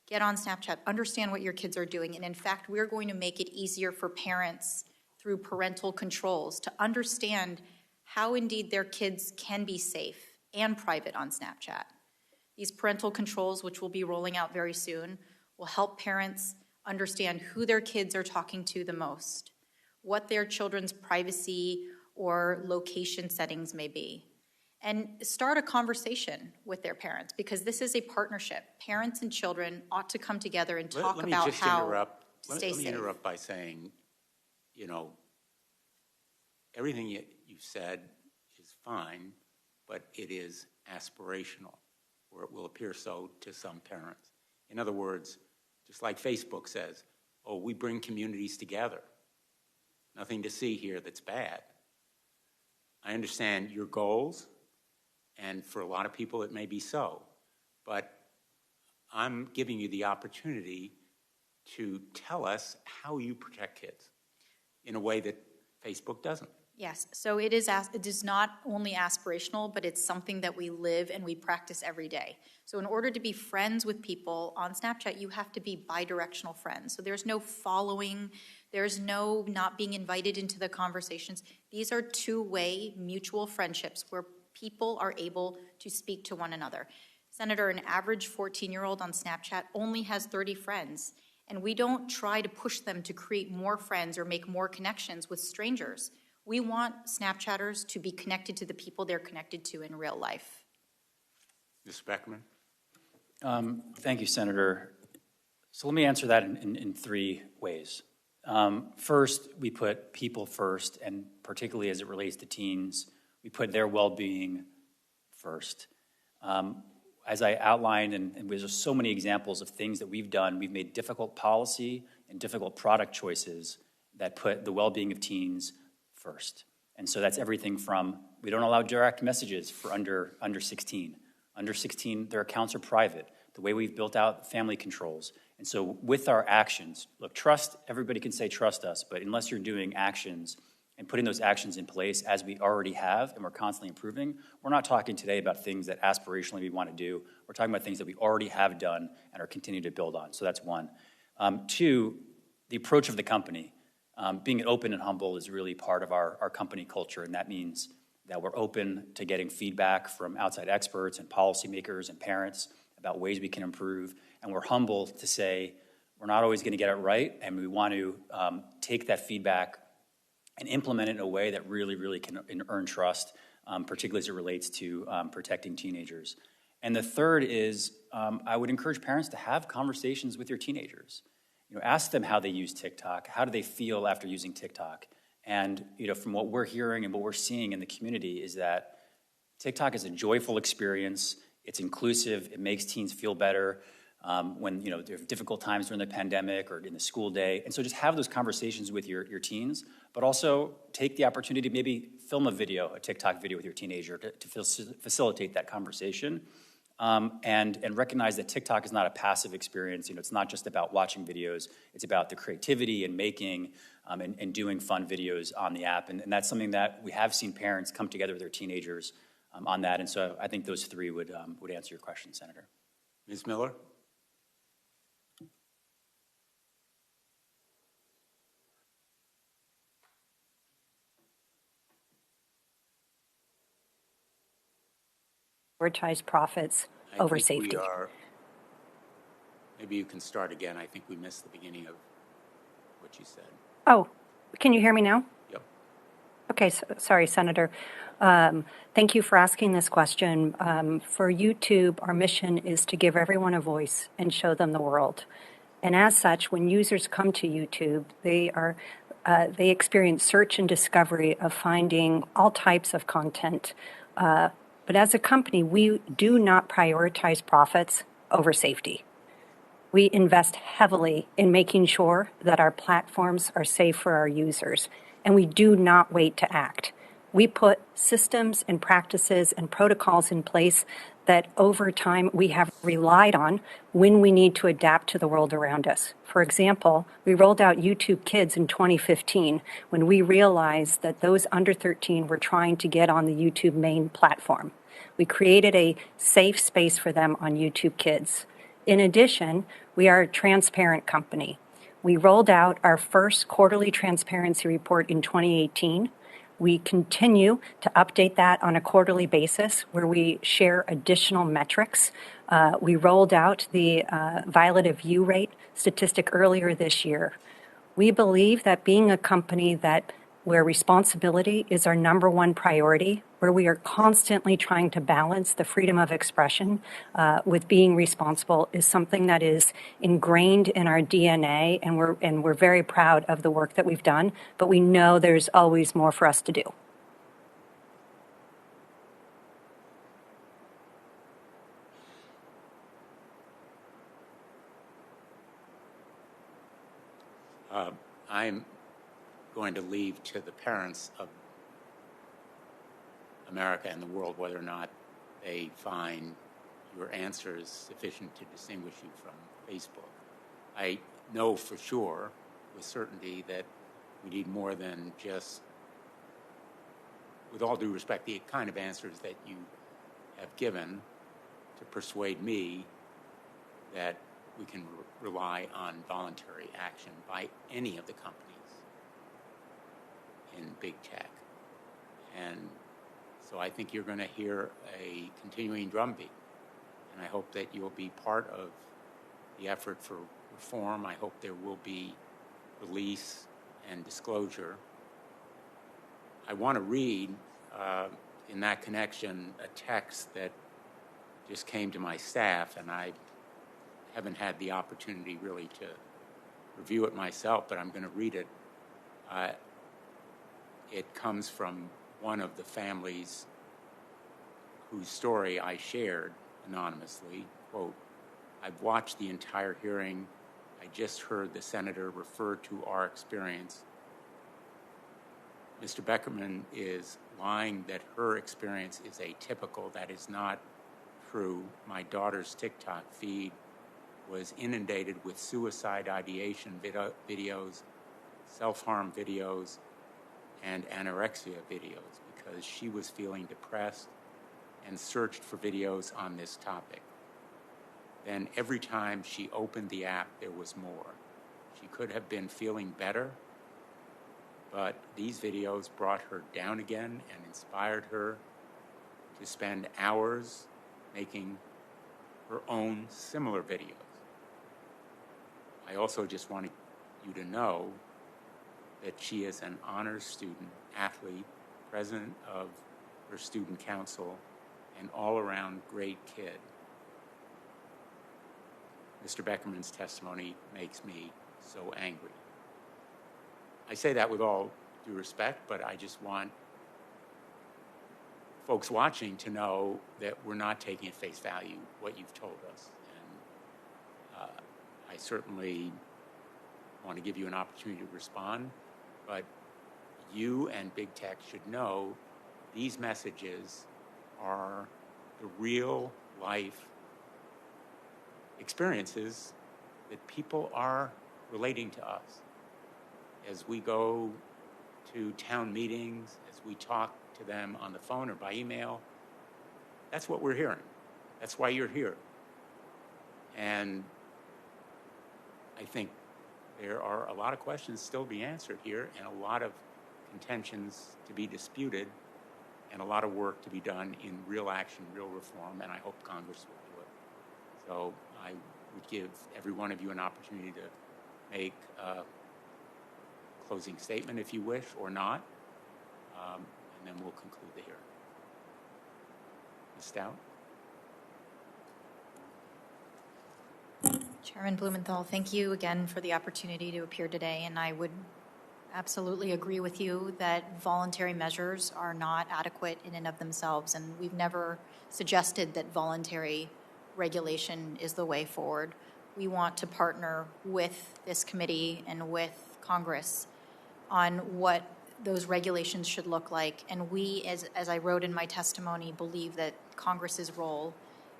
Speaker 3: get on Snapchat, understand what your kids are doing, and in fact, we're going to make it easier for parents through parental controls to understand how indeed their kids can be safe and private on Snapchat. These parental controls, which we'll be rolling out very soon, will help parents understand who their kids are talking to the most, what their children's privacy or location settings may be, and start a conversation with their parents, because this is a partnership. Parents and children ought to come together and talk about how to stay safe.
Speaker 1: Let me interrupt by saying, you know, everything you've said is fine, but it is aspirational, or it will appear so to some parents. In other words, just like Facebook says, oh, we bring communities together. Nothing to see here that's bad. I understand your goals, and for a lot of people it may be so, but I'm giving you the opportunity to tell us how you protect kids in a way that Facebook doesn't.
Speaker 3: Yes, so it is not only aspirational, but it's something that we live and we practice every day. So in order to be friends with people on Snapchat, you have to be bi-directional friends. So there's no following, there's no not being invited into the conversations. These are two-way mutual friendships where people are able to speak to one another. Senator, an average 14-year-old on Snapchat only has 30 friends, and we don't try to push them to create more friends or make more connections with strangers. We want Snapchatters to be connected to the people they're connected to in real life.
Speaker 1: Mr. Beckerman?
Speaker 4: Thank you, Senator. So let me answer that in three ways. First, we put people first, and particularly as it relates to teens, we put their well-being first. As I outlined, and there's so many examples of things that we've done, we've made difficult policy and difficult product choices that put the well-being of teens first. And so that's everything from, we don't allow direct messages for under 16. Under 16, their accounts are private. The way we've built out family controls. And so with our actions, look, trust, everybody can say trust us, but unless you're doing actions and putting those actions in place as we already have and we're constantly improving, we're not talking today about things that aspirationally we want to do. We're talking about things that we already have done and are continuing to build on. So that's one. Two, the approach of the company. Being open and humble is really part of our company culture, and that means that we're open to getting feedback from outside experts and policymakers and parents about ways we can improve, and we're humble to say we're not always going to get it right, and we want to take that feedback and implement it in a way that really can earn trust, particularly as it relates to protecting teenagers. And the third is I would encourage parents to have conversations with your teenagers. Ask them how they use TikTok. How do they feel after using TikTok? And from what we're hearing and what we're seeing in the community is that TikTok is a joyful experience. It's inclusive. It makes teens feel better when there are difficult times during the pandemic or in the school day. And so just have those conversations with your teens, but also take the opportunity to maybe film a TikTok video with your teenager to facilitate that conversation. And recognize that TikTok is not a passive experience. It's not just about watching videos. It's about the creativity and making and doing fun videos on the app. And that's something that we have seen parents come together with their teenagers on that. And so I think those three would answer your question, Senator.
Speaker 1: Ms. Miller?
Speaker 5: Prioritize profits over safety.
Speaker 1: Maybe you can start again. I think we missed the beginning of what you said.
Speaker 5: Oh, can you hear me now?
Speaker 1: Yep.
Speaker 5: Okay, sorry, Senator. Thank you for asking this question. For YouTube, our mission is to give everyone a voice and show them the world. And as such, when users come to YouTube, they experience search and discovery of finding all types of content. But as a company, we do not prioritize profits over safety. We invest heavily in making sure that our platforms are safe for our users, and we do not wait to act. We put systems and practices and protocols in place that over time we have relied on when we need to adapt to the world around us. For example, we rolled out YouTube Kids in 2015 when we realized that those under 13 were trying to get on the YouTube main platform. We created a safe space for them on YouTube Kids. In addition, we are a transparent company. We rolled out our first quarterly transparency report in 2018. We continue to update that on a quarterly basis where we share additional metrics. We rolled out the violative view rate statistic earlier this year. We believe that being a company where responsibility is our number one priority, where we are constantly trying to balance the freedom of expression with being responsible is something that is ingrained in our DNA, and we're very proud of the work that we've done, but we know there's always more for us to do.
Speaker 1: I'm going to leave to the parents of America and the world whether or not they find your answers sufficient to distinguish you from Facebook. I know for sure, with certainty, that we need more than just, with all due respect, the kind of answers that you have given to persuade me that we can rely on voluntary action by any of the companies in big tech. And so I think you're going to hear a continuing drumbeat. And I hope that you'll be part of the effort for reform. I hope there will be release and disclosure. I want to read, in that connection, a text that just came to my staff, and I haven't had the opportunity really to review it myself, but I'm going to read it. It comes from one of the families whose story I shared anonymously. Quote, "I've watched the entire hearing. I just heard the senator refer to our experience. Mr. Beckerman is lying that her experience is atypical. That is not true. My daughter's TikTok feed was inundated with suicide ideation videos, self-harm videos, and anorexia videos because she was feeling depressed and searched for videos on this topic. Then every time she opened the app, there was more. She could have been feeling better, but these videos brought her down again and inspired her to spend hours making her own similar videos. I also just wanted you to know that she is an honors student, athlete, president of her student council, and all-around great kid. Mr. Beckerman's testimony makes me so angry." I say that with all due respect, but I just want folks watching to know that we're not taking at face value what you've told us. And I certainly want to give you an opportunity to respond, but you and big tech should know these messages are the real life experiences that people are relating to us. As we go to town meetings, as we talk to them on the phone or by email, that's what we're hearing. That's why you're here. And I think there are a lot of questions still to be answered here and a lot of contentions to be disputed and a lot of work to be done in real action, real reform, and I hope Congress will do it. So I would give every one of you an opportunity to make a closing statement if you wish or not, and then we'll conclude the hearing. Ms. Stout?
Speaker 3: Chairman Blumenthal, thank you again for the opportunity to appear today, and I would absolutely agree with you that voluntary measures are not adequate in and of themselves, and we've never suggested that voluntary regulation is the way forward. We want to partner with this committee and with Congress on what those regulations should look like, and we, as I wrote in my testimony, believe that Congress's role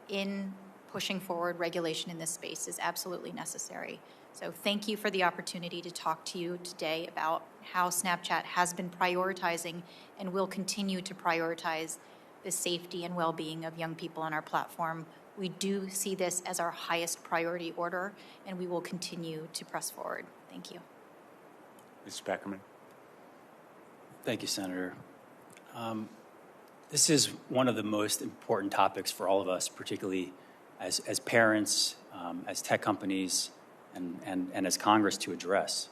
Speaker 3: in pushing forward regulation in this space is absolutely necessary. So thank you for the opportunity to talk to you today about how Snapchat has been prioritizing and will continue to prioritize the safety and well-being of young people on our platform. We do see this as our highest priority order, and we will continue to press forward. Thank you.
Speaker 1: Mr. Beckerman?
Speaker 4: Thank you, Senator. This is one of the most important topics for all of us, particularly as parents, as tech companies, and as Congress to address.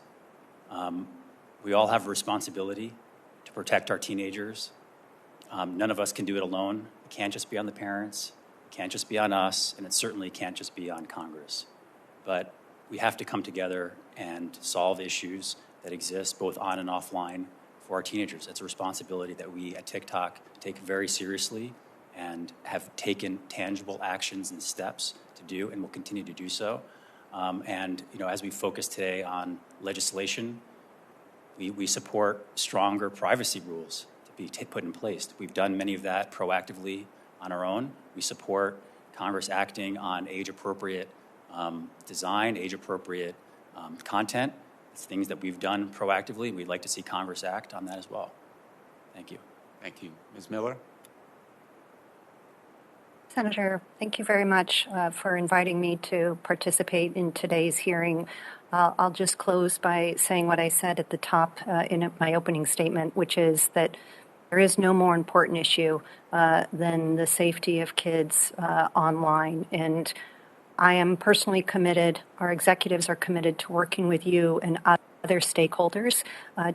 Speaker 4: We all have a responsibility to protect our teenagers. None of us can do it alone. It can't just be on the parents, it can't just be on us, and it certainly can't just be on Congress. But we have to come together and solve issues that exist both on and offline for our teenagers. It's a responsibility that we at TikTok take very seriously and have taken tangible actions and steps to do and will continue to do so. And, as we focus today on legislation, we support stronger privacy rules to be put in place. We've done many of that proactively on our own. We support Congress acting on age-appropriate design, age-appropriate content. It's things that we've done proactively. We'd like to see Congress act on that as well. Thank you.
Speaker 1: Thank you. Ms. Miller?
Speaker 5: Senator, thank you very much for inviting me to participate in today's hearing. I'll just close by saying what I said at the top in my opening statement, which is that there is no more important issue than the safety of kids online. And I am personally committed, our executives are committed to working with you and other stakeholders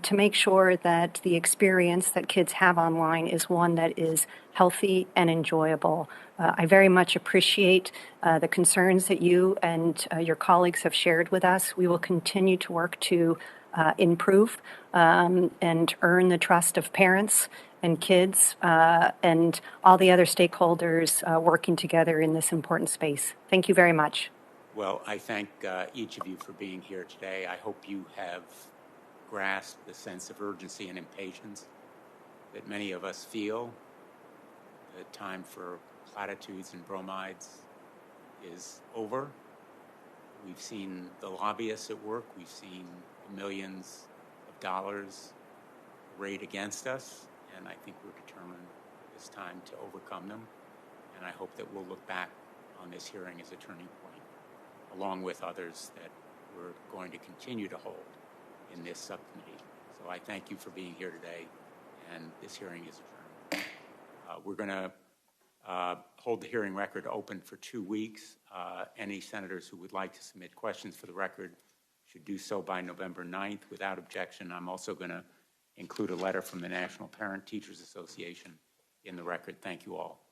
Speaker 5: to make sure that the experience that kids have online is one that is healthy and enjoyable. I very much appreciate the concerns that you and your colleagues have shared with us. We will continue to work to improve and earn the trust of parents and kids and all the other stakeholders working together in this important space. Thank you very much.
Speaker 1: Well, I thank each of you for being here today. I hope you have grasped the sense of urgency and impatience that many of us feel. The time for platitudes and bromides is over. We've seen the lobbyists at work. We've seen millions of dollars arrayed against us, and I think we're determined this time to overcome them. And I hope that we'll look back on this hearing as a turning point, along with others that we're going to continue to hold in this subcommittee. So I thank you for being here today, and this hearing is adjourned. We're going to hold the hearing record open for 2 weeks. Any senators who would like to submit questions for the record should do so by November 9th without objection. I'm also going to include a letter from the National Parent Teachers Association in the record. Thank you all.